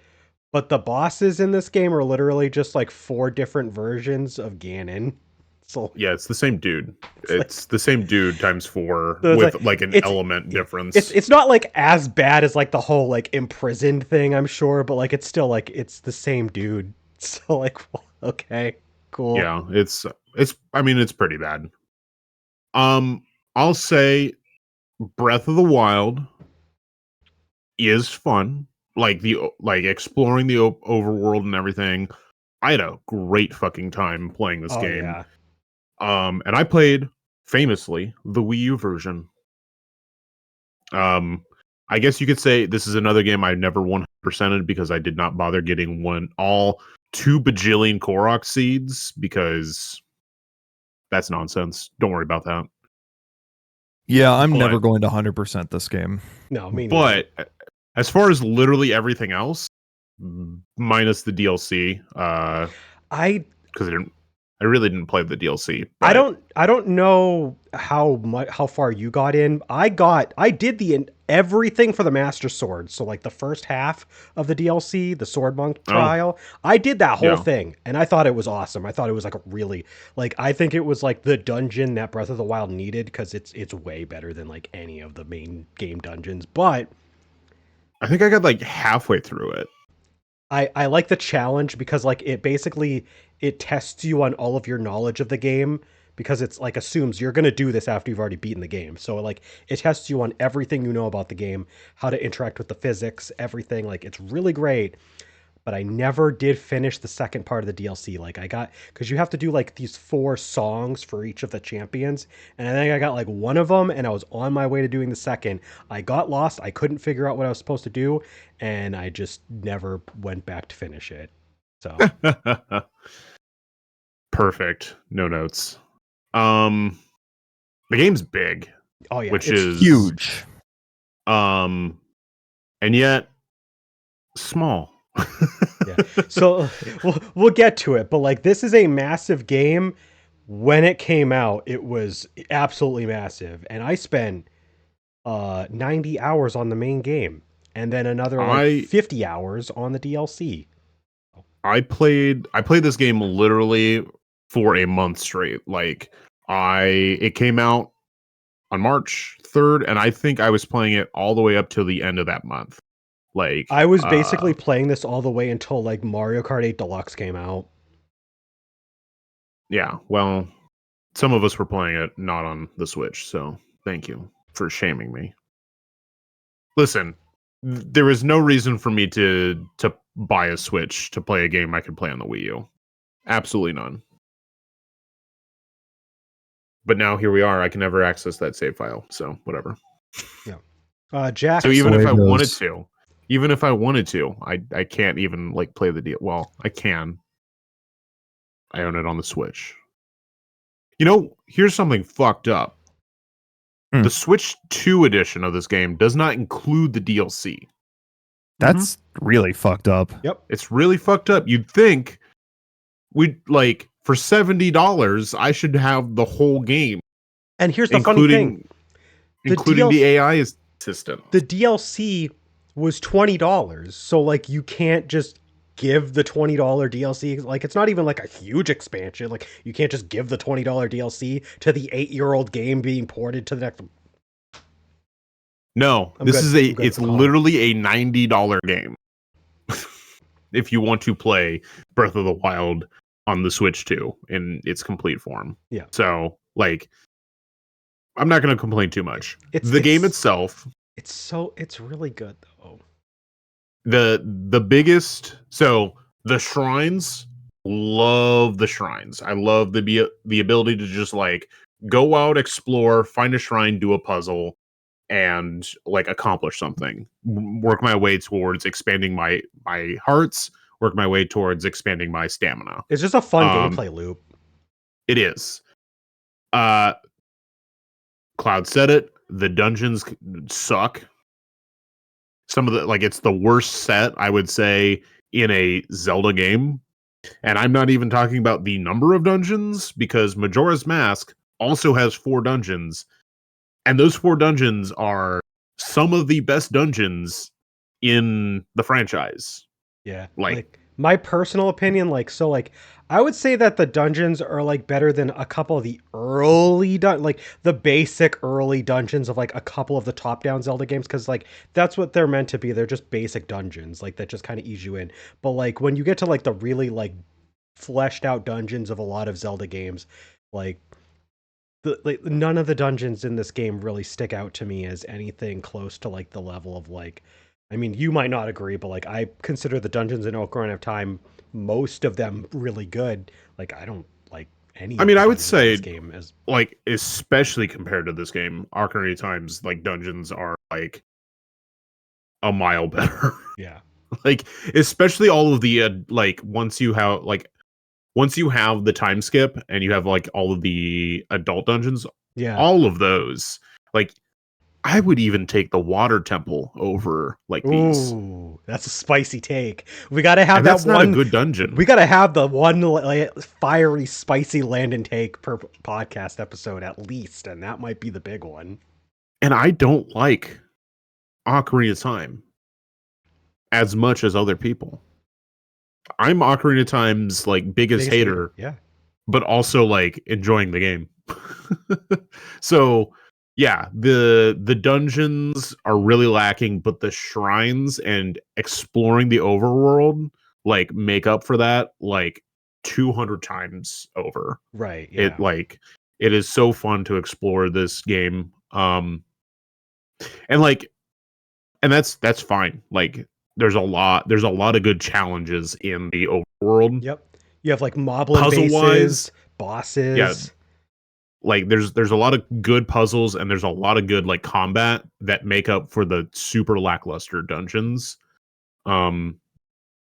But the bosses in this game are literally just like 4 different versions of Ganon. So yeah, it's the same dude. it's like It's the same dude times 4 so it's with like like an it's element yeah, difference. it's not like as bad as like the whole like imprisoned thing, I'm sure, but like it's still like it's the same dude. So like well, okay, cool. Yeah, it's I mean it's pretty bad. I'll say Breath of the Wild is fun. Like like exploring the overworld and everything. I had a great fucking time playing this Oh game. yeah. And I played famously the Wii U version. Um, I guess you could say this is another game I never 100%ed because I did not bother getting all 2 bajillion Korok seeds because that's nonsense. Don't worry about that. Yeah, I'm never But going to 100% this game. No, me neither. but as far as literally everything else, minus the DLC, I because I really didn't play the DLC, but I don't know how far you got in. I did everything for the Master Sword. So like the first half of the DLC, the Sword Monk oh trial, I did that whole yeah, thing and I thought it was awesome. I thought it was like a really like I think it was like the dungeon that Breath of the Wild needed because it's way better than like any of the main game dungeons. But I think I got like halfway through it. I like the challenge because like it tests you on all of your knowledge of the game because it's like assumes you're gonna do this after you've already beaten the game. So like it tests you on everything you know about the game, how to interact with the physics, everything. Like it's really great. But I never did finish the second part of the DLC. Like I got because you have to do like these 4 songs for each of the champions, and I think I got like one of them, and I was on my way to doing the second. I got lost. I couldn't figure out what I was supposed to do, and I just never went back to finish it. So Perfect. No notes. Um, the game's big, oh yeah, which it's is Huge. um, and yet small. yeah. So we'll get to it, but like this is a massive game. When it came out, it was absolutely massive, and I spent 90 hours on the main game and then another like I 50 hours on the DLC. I played this game literally for a month straight. Like it came out on March 3rd, and I think I was playing it all the way up till the end of that month. Like, I was basically playing this all the way until like Mario Kart 8 Deluxe came out. Yeah, well, some of us were playing it not on the Switch, so thank you for shaming me. Listen, there is no reason for me to buy a Switch to play a game I could play on the Wii U. Absolutely none. But now here we are. I can never access that save file, so whatever. Yeah. Jack. So even if I wanted goes. to, I can't even like play the deal. Well, I can. I own it on the Switch. You know, here's something fucked up. The Switch 2 edition of this game does not include the DLC. That's really fucked up. Yep. It's really fucked up. You'd think we'd like for $70, I should have the whole game. And here's the funny thing. Including the AI assistant. The DLC was $20. So like you can't just give the $20 DLC. Like it's not even like a huge expansion. Like you can't just give the $20 DLC to the 8-year-old game being ported to the next. No, it's literally a $90 game. If you want to play Breath of the Wild on the Switch 2 in its complete form. Yeah. So, like, I'm not going to complain too much. The game itself, it's really good though. The biggest, so the shrines, love the shrines. I love the ability to just like go out, explore, find a shrine, do a puzzle, and like accomplish something. Work my way towards expanding my hearts. Work my way towards expanding my stamina. It's just a fun gameplay loop. It is. Cloud said it. The dungeons suck. Some of the like it's the worst set I would say in a Zelda game. And I'm not even talking about the number of dungeons because Majora's Mask also has 4 dungeons. And those 4 dungeons are some of the best dungeons in the franchise. Yeah. Like my personal opinion, like I would say that the dungeons are like better than a couple of the early like the basic early dungeons of like a couple of the top-down Zelda games, because like that's what they're meant to be. They're just basic dungeons, like that just kind of ease you in. But like when you get to like the really like fleshed out dungeons of a lot of Zelda games, like none of the dungeons in this game really stick out to me as anything close to like the level of like, I mean, you might not agree, but like I consider the dungeons in Ocarina of Time, most of them really good. Like I don't like any. I mean, I would say this game as like especially compared to this game, Ocarina of Time's like dungeons are like a mile better. Yeah. Like especially all of the like once you have the time skip and you have like all of the adult dungeons, all of those, like I would even take the water temple over like these. Ooh, that's a spicy take. We got to have that's not a good dungeon. We got to have the one like, fiery, spicy land and take per podcast episode at least, and that might be the big one. And I don't like Ocarina of Time as much as other people. I'm Ocarina of Time's like biggest hater, yeah, but also like enjoying the game. So yeah, the dungeons are really lacking, but the shrines and exploring the overworld like make up for that like 200 times over. Right. Yeah. It is so fun to explore this game. And that's fine. Like there's a lot of good challenges in the overworld. Yep. You have like moblin bases, bosses. Yeah. Like there's a lot of good puzzles and there's a lot of good like combat that make up for the super lackluster dungeons. And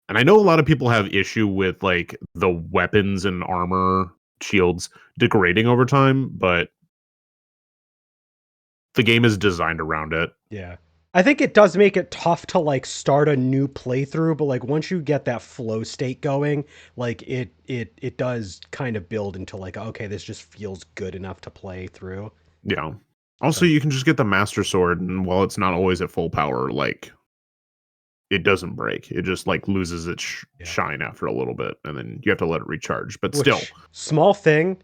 I know a lot of people have issue with like the weapons and armor shields degrading over time, but the game is designed around it. Yeah. I think it does make it tough to like start a new playthrough, but like once you get that flow state going, like it does kind of build into like, okay, this just feels good enough to play through. Yeah. Also, you can just get the Master Sword, and while it's not always at full power, like it doesn't break. It just like loses its shine after a little bit, and then you have to let it recharge. But still, small thing.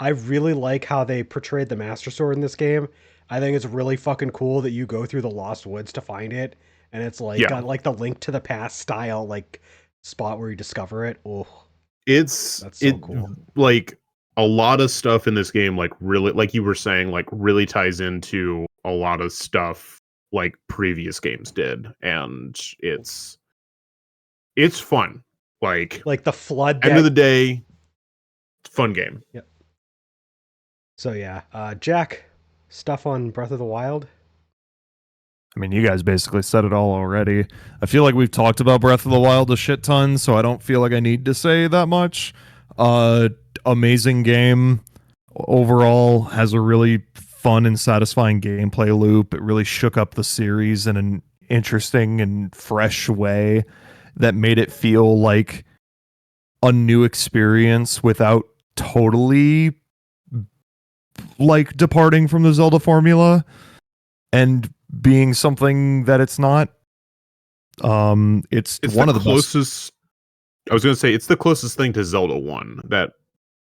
I really like how they portrayed the Master Sword in this game. I think it's really fucking cool that you go through the Lost Woods to find it, and it's like Yeah. got like the Link to the Past style like spot where you discover it. Oh, It's that's so cool. like a lot of stuff in this game, like really, like you were saying, like really ties into a lot of stuff like previous games did, and it's fun. Like the flood End of that. the day, fun game. Yep. So yeah, Jack, stuff on Breath of the Wild. I mean, you guys basically said it all already. I feel like we've talked about Breath of the Wild a shit ton, so I don't feel like I need to say that much. Amazing game. Overall, has a really fun and satisfying gameplay loop. It really shook up the series in an interesting and fresh way that made it feel like a new experience without totally like departing from the Zelda formula and being something that it's not. It's one of the closest. I was going to say it's the closest thing to Zelda 1 that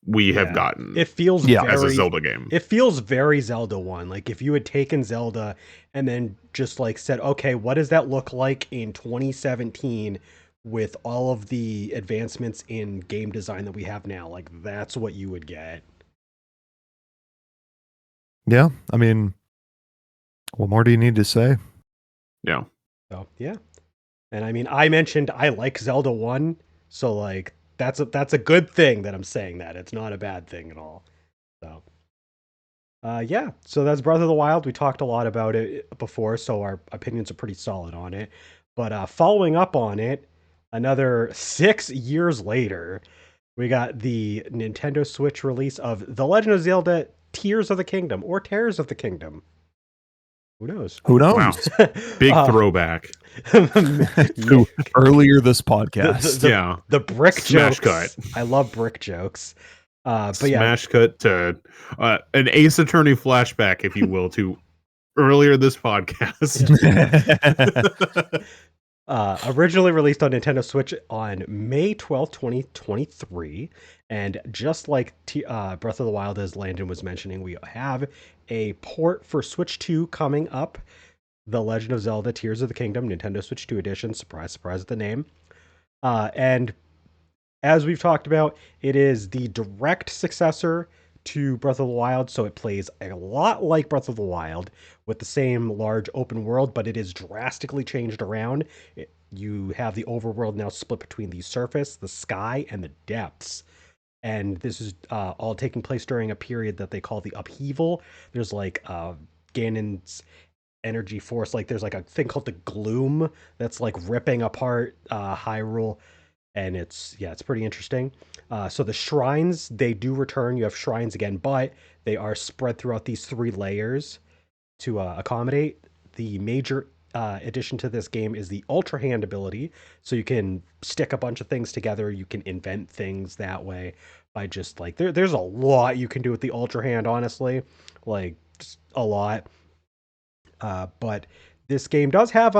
we have gotten. It feels as a Zelda game. It feels very Zelda 1. Like if you had taken Zelda and then just like said, okay, what does that look like in 2017 with all of the advancements in game design that we have now? Like that's what you would get. Yeah, I mean, what more do you need to say? Yeah. So yeah. And I mean, I mentioned I like Zelda 1, so like that's a good thing that I'm saying that. It's not a bad thing at all. So yeah, so that's Breath of the Wild. We talked a lot about it before, so our opinions are pretty solid on it. But following up on it, another 6 years later, we got the Nintendo Switch release of The Legend of Zelda Tears of the Kingdom, or Tears of the Kingdom. Who knows? Who knows? Wow. Big throwback. To earlier this podcast. The brick Smash jokes. cut. I love brick jokes. But Smash cut to an Ace Attorney flashback, if you will, to earlier this podcast. Originally released on Nintendo Switch on May 12th, 2023. And just like Breath of the Wild, as Landon was mentioning, we have a port for Switch 2 coming up. The Legend of Zelda Tears of the Kingdom, Nintendo Switch 2 edition. Surprise, surprise at the name. And as we've talked about, it is the direct successor to Breath of the Wild, so it plays a lot like Breath of the Wild with the same large open world, but it is drastically changed around. You have the overworld now split between the surface, the sky, and the depths. And this is all taking place during a period that they call the upheaval. There's like Ganon's energy force, like there's like a thing called the gloom that's like ripping apart Hyrule, and it's pretty interesting. So the shrines, they do return. You have shrines again, but they are spread throughout these 3 layers to accommodate. The major addition to this game is the Ultra Hand ability, so you can stick a bunch of things together. You can invent things that way by just like there's a lot you can do with the Ultra Hand, honestly, like just a lot. But this game does have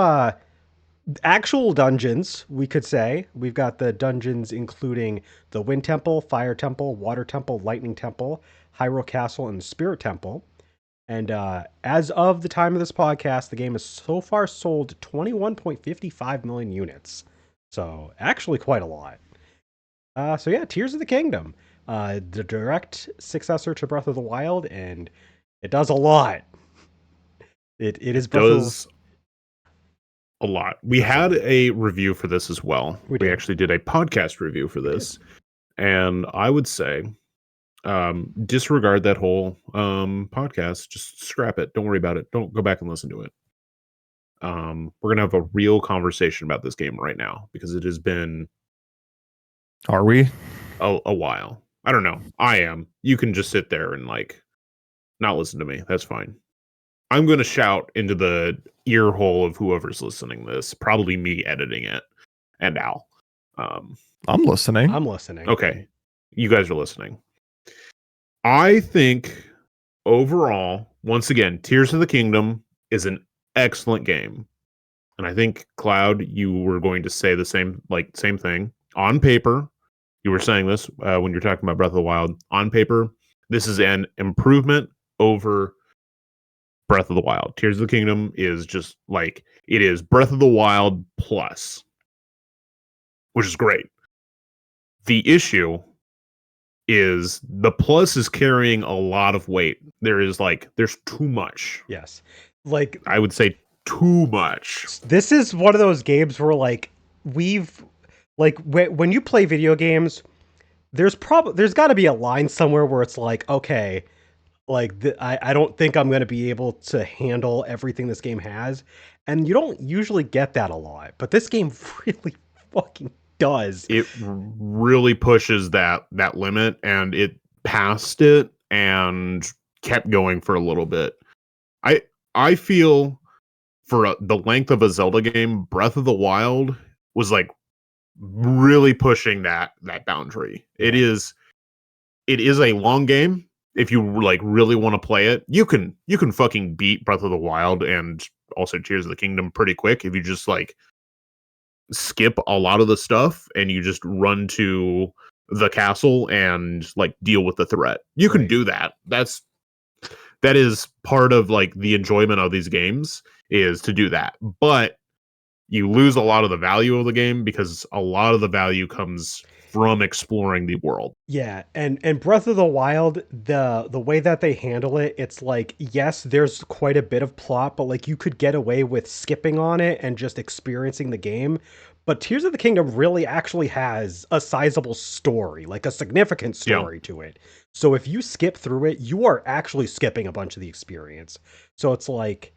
actual dungeons, we could say. We've got the dungeons including the Wind Temple, Fire Temple, Water Temple, Lightning Temple, Hyrule Castle, and Spirit Temple. And as of the time of this podcast, the game has so far sold 21.55 million units. So actually quite a lot. So yeah, Tears of the Kingdom. The direct successor to Breath of the Wild, and it does a lot. It is does a lot. We had a review for this as well. We actually did a podcast review for this. And I would say disregard that whole podcast. Just scrap it. Don't worry about it. Don't go back and listen to it. We're going to have a real conversation about this game right now because it has been... Are we? A while. I don't know. I am. You can just sit there and like not listen to me. That's fine. I'm going to shout into the ear hole of whoever's listening to this, probably me editing it, and Al. I'm listening. Okay. You guys are listening. I think overall, once again, Tears of the Kingdom is an excellent game. And I think, Cloud, you were going to say the same thing. On paper, you were saying this when you're talking about Breath of the Wild. On paper, This is an improvement over Breath of the Wild. Tears of the Kingdom is just like it is Breath of the Wild plus, which is great. The issue is the plus is carrying a lot of weight. There's too much. Yes. Like, I would say too much. this is one of those games where like when you play video games, there's got to be a line somewhere where it's like, okay, like I don't think I'm going to be able to handle everything this game has, and you don't usually get that a lot, but this game really fucking does. It really pushes that limit, and it passed it and kept going for a little bit. I feel for the length of a Zelda game, Breath of the Wild was like really pushing that boundary. Yeah. It is a long game. If you like really want to play it, you can fucking beat Breath of the Wild and also Tears of the Kingdom pretty quick if you just like skip a lot of the stuff and you just run to the castle and like deal with the threat. You can do that. That is part of like the enjoyment of these games is to do that. But you lose a lot of the value of the game because a lot of the value comes from exploring the world. Yeah, and Breath of the Wild, the way that they handle it, it's like, yes, there's quite a bit of plot, but like you could get away with skipping on it and just experiencing the game. But Tears of the Kingdom really actually has a sizable story, like a significant story to it. So if you skip through it, you are actually skipping a bunch of the experience. So it's like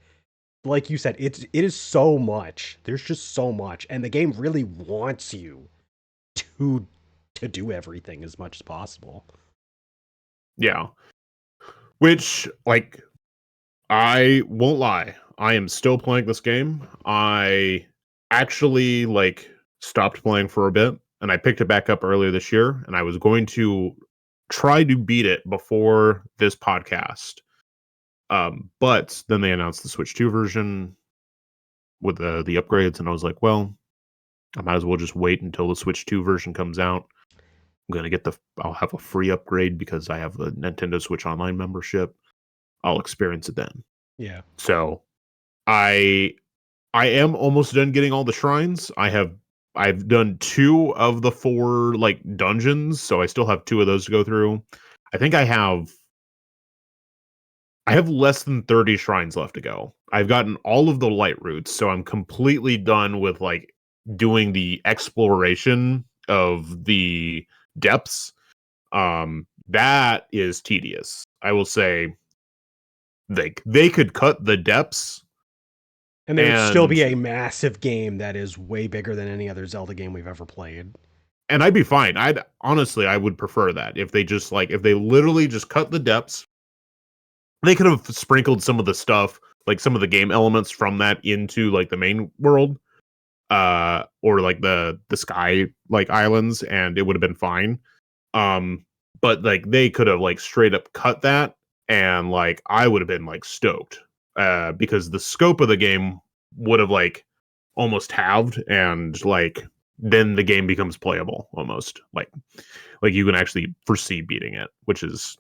you said, it is so much. There's just so much, and the game really wants you to do everything as much as possible. Yeah. Which, like, I won't lie, I am still playing this game. I actually, like, stopped playing for a bit, and I picked it back up earlier this year, and I was going to try to beat it before this podcast. But then they announced the Switch 2 version with the upgrades, and I was like, well, I might as well just wait until the Switch 2 version comes out. I'm gonna I'll have a free upgrade because I have a Nintendo Switch Online membership. I'll experience it then. Yeah. So I am almost done getting all the shrines. I've done 2 of the 4 like dungeons, so I still have 2 of those to go through. I think I have less than 30 shrines left to go. I've gotten all of the light routes, so I'm completely done with like doing the exploration of the depths. That is tedious. I will say they could cut the depths and there would still be a massive game that is way bigger than any other Zelda game we've ever played. And I'd be fine. I would prefer that if they just like if they literally just cut the depths. They could have sprinkled some of the stuff, like some of the game elements from that into like the main world, or like the sky like islands, and it would have been fine. But like they could have like straight up cut that, and like I would have been like stoked, because the scope of the game would have like almost halved, and like then the game becomes playable almost like you can actually foresee beating it, which is.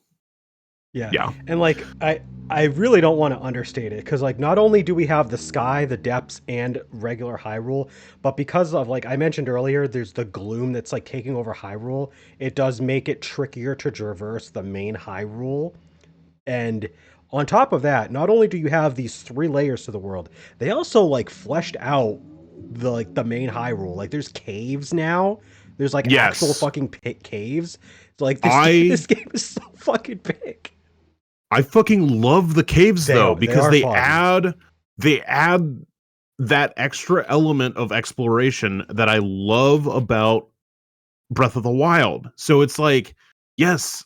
Yeah. And like I really don't want to understate it, because like not only do we have the sky, the depths, and regular Hyrule, but because of like I mentioned earlier, there's the gloom that's like taking over Hyrule. It does make it trickier to traverse the main Hyrule. And on top of that, not only do you have these 3 layers to the world, they also like fleshed out the main Hyrule. Like there's caves now. There's like actual fucking caves. So like this game is so fucking big. I fucking love the caves though, because they add that extra element of exploration that I love about Breath of the Wild. So it's like, yes,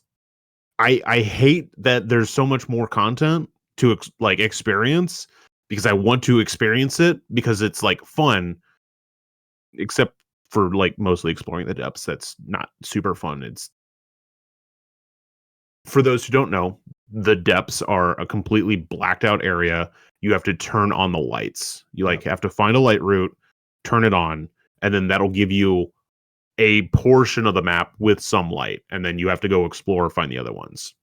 I hate that there's so much more content to like experience, because I want to experience it because it's like fun, except for like mostly exploring the depths. That's not super fun. It's, for those who don't know, the depths are a completely blacked out area. You have to turn on the lights. You like have to find a light route, turn it on, and then that'll give you a portion of the map with some light, and then you have to go explore, find the other ones.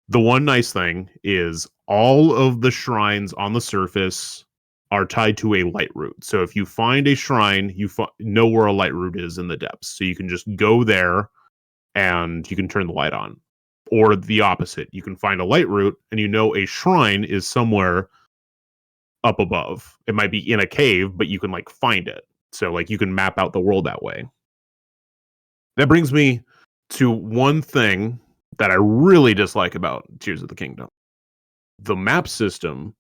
The one nice thing is all of the shrines on the surface are tied to a light route. So if you find a shrine, you know where a light route is in the depths. So you can just go there and you can turn the light on. Or the opposite, you can find a light route and you know a shrine is somewhere up above. It might be in a cave, but you can like find it. So like you can map out the world that way. That brings me to one thing that I really dislike about Tears of the Kingdom. The map system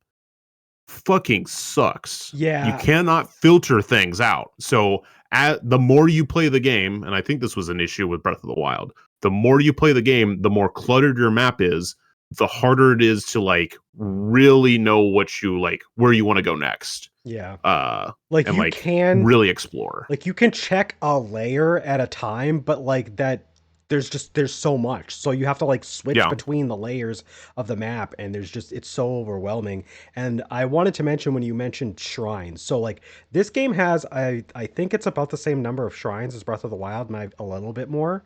fucking sucks. Yeah. You cannot filter things out. So the more you play the game, and I think this was an issue with Breath of the Wild, the more you play the game, the more cluttered your map is, the harder it is to like really know what you like, where you want to go next. Yeah. Like you can really explore. Like you can check a layer at a time, but like that there's so much. So you have to like switch between the layers of the map, and it's so overwhelming. And I wanted to mention when you mentioned shrines. So like this game has I think it's about the same number of shrines as Breath of the Wild, maybe a little bit more.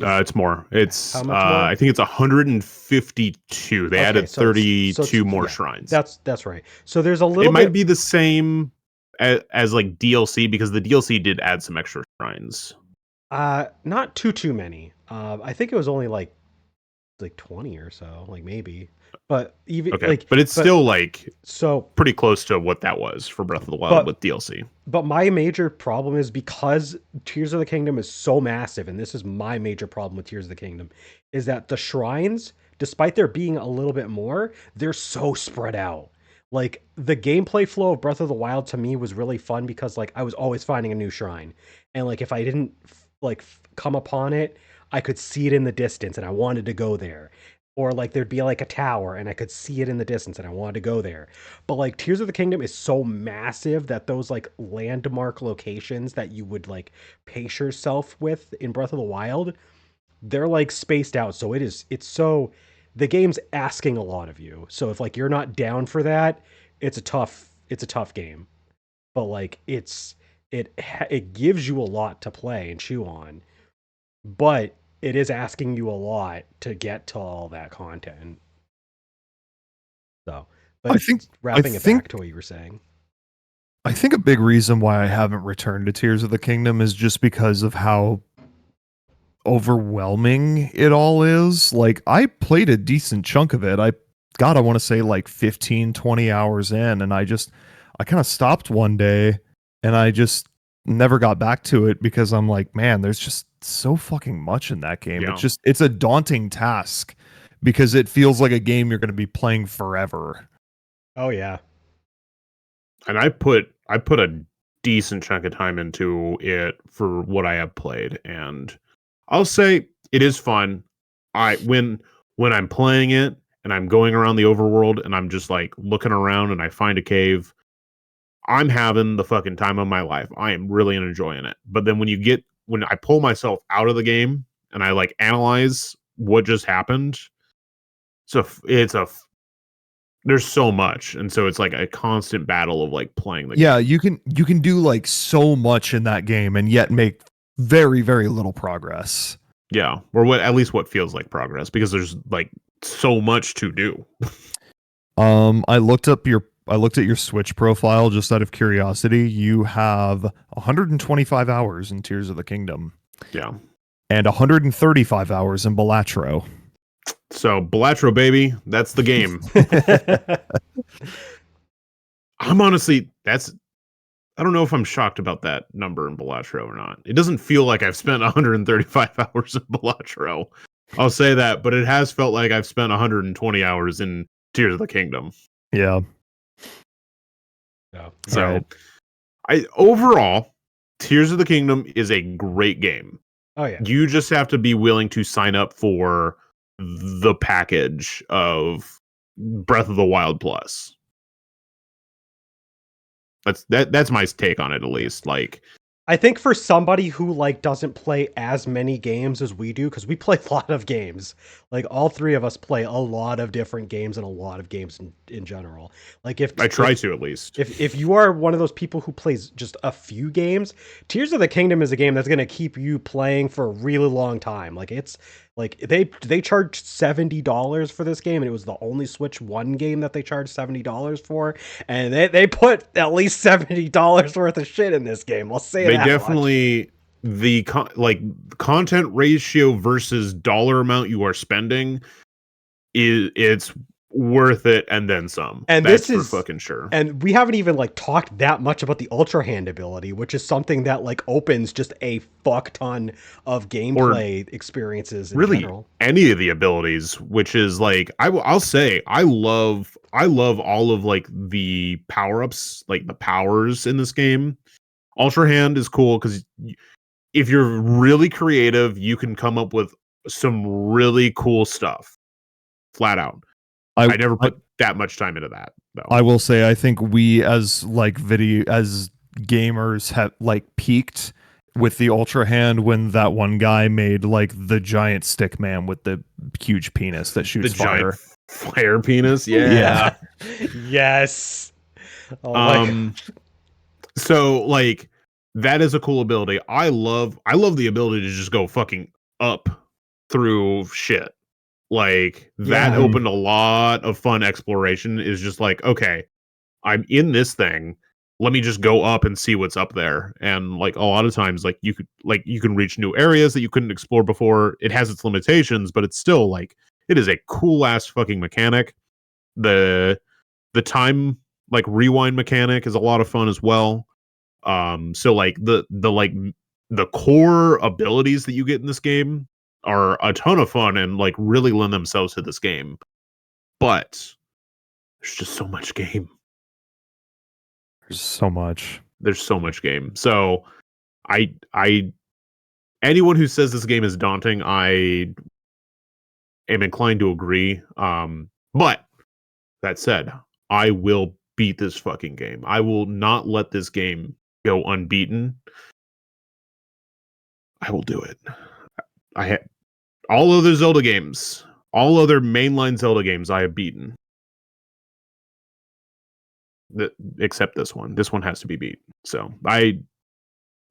It's more. It's how much more? I think it's 152. They added 32 more shrines. That's right. So there's a little. It might be the same as like DLC, because the DLC did add some extra shrines. Not too many. I think it was only like 20 or so, like maybe. But even but it's still like so pretty close to what that was for Breath of the Wild with DLC. But my major problem is because Tears of the Kingdom is so massive, and this is my major problem with Tears of the Kingdom, is that the shrines, despite there being a little bit more, they're so spread out. Like the gameplay flow of Breath of the Wild to me was really fun because like I was always finding a new shrine, and like if I didn't like come upon it, I could see it in the distance and I wanted to go there. Or like there'd be like a tower and I could see it in the distance and I wanted to go there. But like Tears of the Kingdom is so massive that those like landmark locations that you would like pace yourself with in Breath of the Wild, they're like spaced out. So the game's asking a lot of you. So if like you're not down for that, it's a tough game. But like it gives you a lot to play and chew on. But it is asking you a lot to get to all that content. So, but I think wrapping it back to what you were saying. I think a big reason why I haven't returned to Tears of the Kingdom is just because of how overwhelming it all is. Like I played a decent chunk of it. I want to say like 15, 20 hours in, and I kind of stopped one day and I just never got back to it because I'm like, man, there's just so fucking much in that game. It's a daunting task because it feels like a game you're going to be playing forever. Oh yeah. And I put a decent chunk of time into it for what I have played, and I'll say it is fun. When I'm playing it and I'm going around the overworld and I'm just like looking around and I find a cave, I'm having the fucking time of my life. I am really enjoying it. But then when I pull myself out of the game and I like analyze what just happened, so there's so much, and so it's like a constant battle of like playing the game. You can do like so much in that game and yet make very, very little progress. Yeah, or at least what feels like progress, because there's like so much to do. I looked at your Switch profile just out of curiosity. You have 125 hours in Tears of the Kingdom. Yeah. And 135 hours in Balatro. So Balatro, baby, that's the game. I'm honestly, I don't know if I'm shocked about that number in Balatro or not. It doesn't feel like I've spent 135 hours in Balatro. I'll say that, but it has felt like I've spent 120 hours in Tears of the Kingdom. Yeah. So, overall, Tears of the Kingdom is a great game. Oh yeah. You just have to be willing to sign up for the package of Breath of the Wild Plus. That's my take on it, at least. Like, I think for somebody who like doesn't play as many games as we do, because we play a lot of games, Like all three of us play a lot of different games and a lot of games in general. Like I try to at least. if you are one of those people who plays just a few games, Tears of the Kingdom is a game that's going to keep you playing for a really long time. Like it's like they charged $70 for this game, and it was the only Switch One game that they charged $70 for, and they put at least $70 worth of shit in this game. I'll say They that definitely the content ratio versus dollar amount you are spending it's worth it and then some. And that's this is for fucking sure. And we haven't even like talked that much about the Ultra Hand ability, which is something that like opens just a fuck ton of gameplay experiences in really general. Any of the abilities, which is like I'll say I love all of like the power-ups, like the powers in this game. Ultra Hand is cool because if you're really creative, you can come up with some really cool stuff. Flat out. I never put that much time into that, though. I will say, I think we as gamers have like peaked with the Ultra Hand when that one guy made like the giant stick man with the huge penis that shoots fire. Giant fire penis, yeah. Yes. Oh so like that is a cool ability. I love the ability to just go fucking up through shit. Like that opened a lot of fun exploration. Is just like, okay, I'm in this thing. Let me just go up and see what's up there. And like a lot of times, like you can reach new areas that you couldn't explore before. It has its limitations, but it's still like it is a cool ass fucking mechanic. The time like rewind mechanic is a lot of fun as well. So like the core abilities that you get in this game are a ton of fun and like really lend themselves to this game. But there's just so much game. There's so much. There's so much game. So I anyone who says this game is daunting, I am inclined to agree. But that said, I will beat this fucking game. I will not let this game go unbeaten. I will do it. I had all other Zelda games, all other mainline Zelda games I have beaten. Except this one. This one has to be beat. So I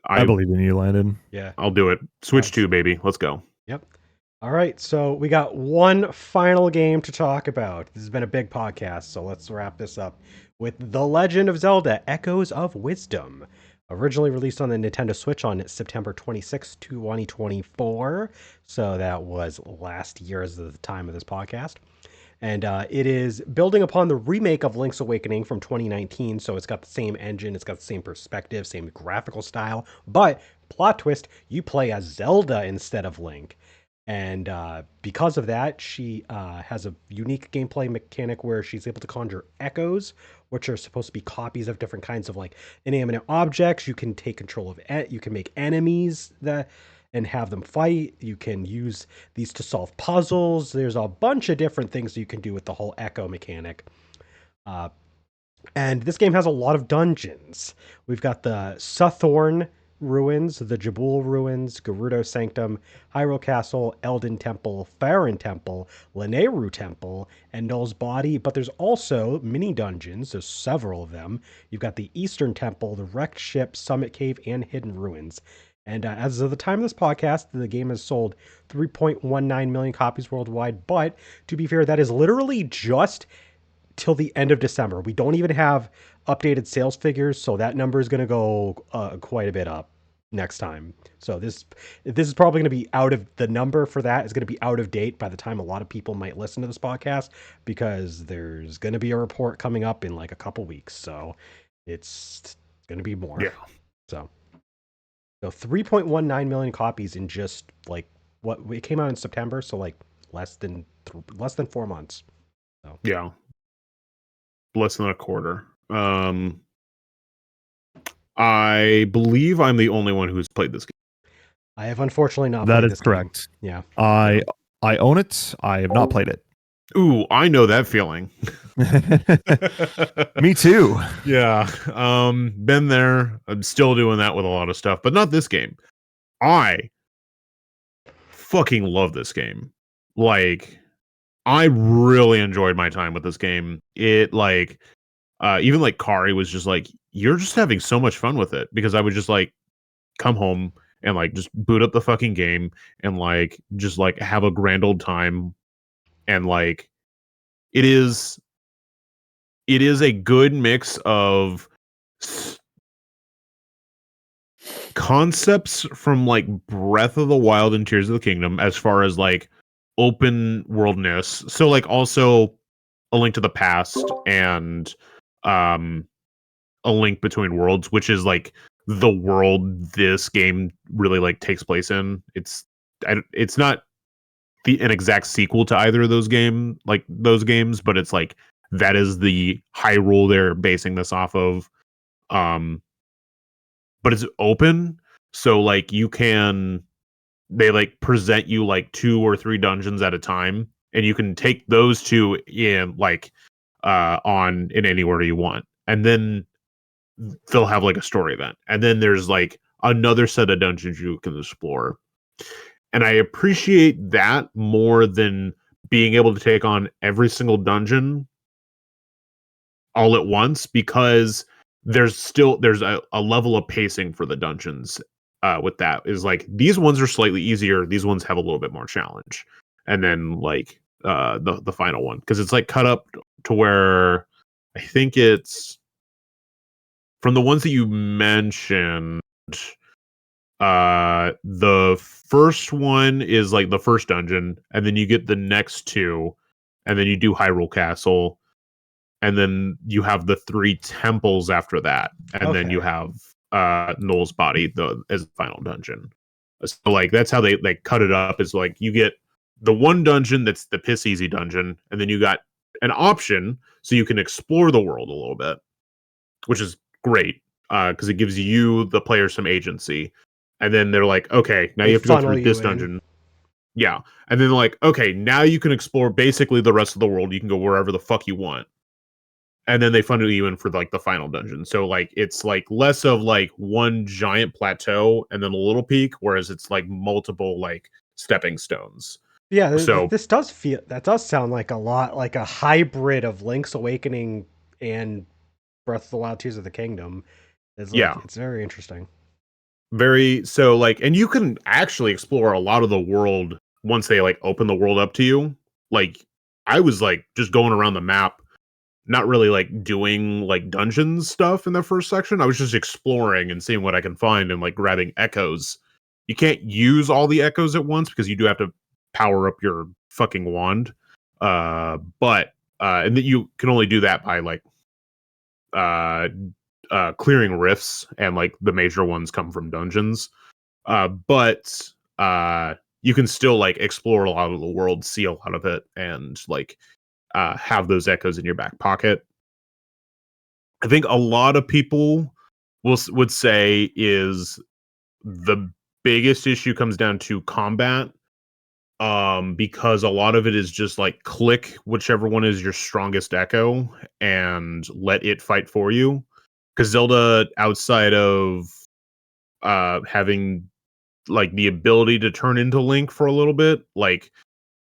believe in you, Landon. Yeah. I'll do it. Switch 2, baby. Let's go. Yep. All right, so we got one final game to talk about. This has been a big podcast, so let's wrap this up with The Legend of Zelda: Echoes of Wisdom. Originally released on the Nintendo Switch on September 26, 2024. So that was last year as of the time of this podcast. And it is building upon the remake of Link's Awakening from 2019. So it's got the same engine, it's got the same perspective, same graphical style. But plot twist, you play as Zelda instead of Link. And because of that, she has a unique gameplay mechanic where she's able to conjure echoes, which are supposed to be copies of different kinds of like inanimate objects. You can take control of it. You can make enemies and have them fight. You can use these to solve puzzles. There's a bunch of different things you can do with the whole echo mechanic. And this game has a lot of dungeons. We've got the Suthorn Ruins, the Jabul Ruins, Gerudo Sanctum, Hyrule Castle, Elden Temple, Faron Temple, Lanayru Temple, and Null's Body. But there's also mini dungeons. There's several of them. You've got the Eastern Temple, the Wrecked Ship, Summit Cave, and Hidden Ruins. And as of the time of this podcast, the game has sold 3.19 million copies worldwide. But to be fair, that is literally just till the end of December. We don't even have updated sales figures, so that number is going to go quite a bit up next time. So this is probably going to be out of the number for that is going to be out of date by the time a lot of people might listen to this podcast, because there's going to be a report coming up in like a couple weeks. So it's going to be more. Yeah. So 3.19 million copies in just like what it came out in September, so like less than 4 months. So. Yeah. Less than a quarter. I believe I'm the only one who's played this game. I have unfortunately not played played this this correct. Game. Yeah. I own it. I have not played it. Ooh, I know that feeling. Me too. Yeah. Been there. I'm still doing that with a lot of stuff, but not this game. I fucking love this game. like I really enjoyed my time with this game. It like even like Kari was just like, you're just having so much fun with it, because I would just like come home and like just boot up the fucking game and like just like have a grand old time. And like it is a good mix of concepts from like Breath of the Wild and Tears of the Kingdom, as far as like open worldness. So like also A Link to the Past and um A Link Between Worlds, which is like the world this game really like takes place in. It's not an exact sequel to either of those games, but it's like that is the Hyrule they're basing this off of. Um, but it's open, so like they like present you like 2 or 3 dungeons at a time, and you can take those two in like on in any order you want, and then they'll have like a story event, and then there's like another set of dungeons you can explore. And I appreciate that more than being able to take on every single dungeon all at once, because there's a level of pacing for the dungeons. With that is like, these ones are slightly easier, these ones have a little bit more challenge, and then like the final one, because it's like cut up to where I think it's from the ones that you mentioned. The first one is like the first dungeon, and then you get the next two, and then you do Hyrule Castle, and then you have the 3 temples after that, and then you have Noel's Body as the final dungeon. So like that's how they cut it up, is like you get the one dungeon that's the piss easy dungeon, and then you got an option so you can explore the world a little bit, which is great, because it gives you the player some agency. And then they're like, okay, now They you have to go funnel through you this in. dungeon. Yeah. And then they're like, okay, now you can explore basically the rest of the world. You can go wherever the fuck you want. And then they funnel you in for like the final dungeon. So like it's like less of like one giant plateau and then a little peak, whereas it's like multiple like stepping stones. Yeah, So that does sound like a lot like a hybrid of Link's Awakening and Breath of the Wild Tears of the Kingdom. It's like yeah, it's very interesting. so like, and you can actually explore a lot of the world once they like open the world up to you. Like I was like just going around the map, not really like doing like dungeons stuff in the first section. I was just exploring and seeing what I can find and like grabbing echoes. You can't use all the echoes at once because you do have to power up your fucking wand. But and then you can only do that by like uh clearing rifts, and like the major ones come from dungeons. But you can still like explore a lot of the world, see a lot of it, and like have those echoes in your back pocket. I think a lot of people would say is the biggest issue comes down to combat, because a lot of it is just like click whichever one is your strongest echo and let it fight for you, because Zelda, outside of having like the ability to turn into Link for a little bit, like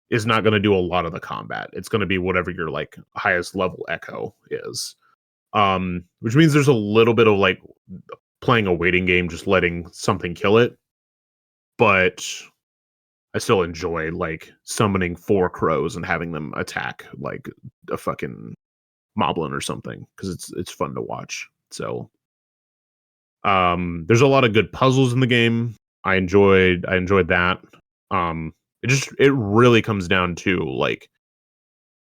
is not going to do a lot of the combat. It's going to be whatever your like highest level echo is. Which means there's a little bit of like playing a waiting game, just letting something kill it. But I still enjoy like summoning 4 crows and having them attack like a fucking moblin or something, because it's fun to watch. So there's a lot of good puzzles in the game. I enjoyed that. It really comes down to like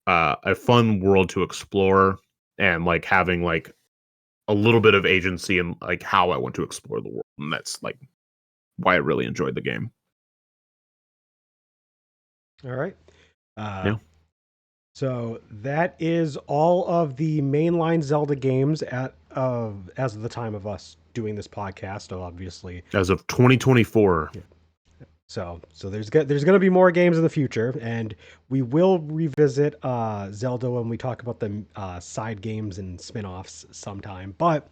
a fun world to explore, and like having like a little bit of agency in like how I want to explore the world. And that's like why I really enjoyed the game. All right. Yeah. So that is all of the mainline Zelda games as of the time of us doing this podcast. So obviously, As of 2024. yeah. So there's going to be more games in the future, and we will revisit Zelda when we talk about the side games and spin-offs sometime. But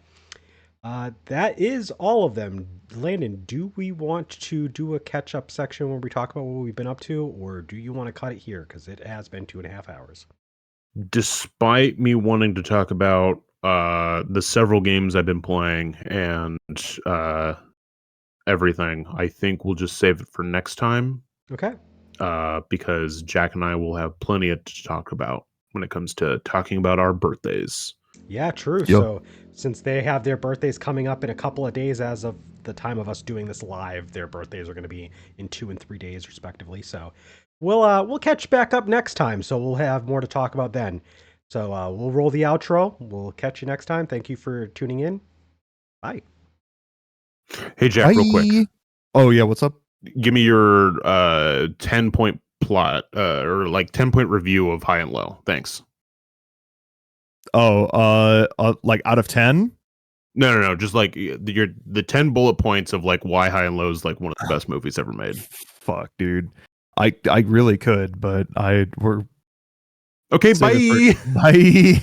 That is all of them. Landon, do we want to do a catch-up section where we talk about what we've been up to, or do you want to cut it here? Because it has been 2.5 hours. Despite me wanting to talk about the several games I've been playing and everything, I think we'll just save it for next time. Okay. Because Jack and I will have plenty to talk about when it comes to talking about our birthdays. Yeah, true. Yep. So since they have their birthdays coming up in a couple of days as of the time of us doing this live, their birthdays are going to be in 2 and 3 days respectively. So we'll catch back up next time. So we'll have more to talk about then. So we'll roll the outro. We'll catch you next time. Thank you for tuning in. Bye. Hey Jack, real quick. Oh yeah, what's up? Give me your 10-point plot or like 10-point review of High and Low. Thanks. Oh, like out of 10? No. Just like the 10 bullet points of like why High and Low is like one of the best movies ever made. Fuck, dude. I really could, but we're okay. Bye. Bye.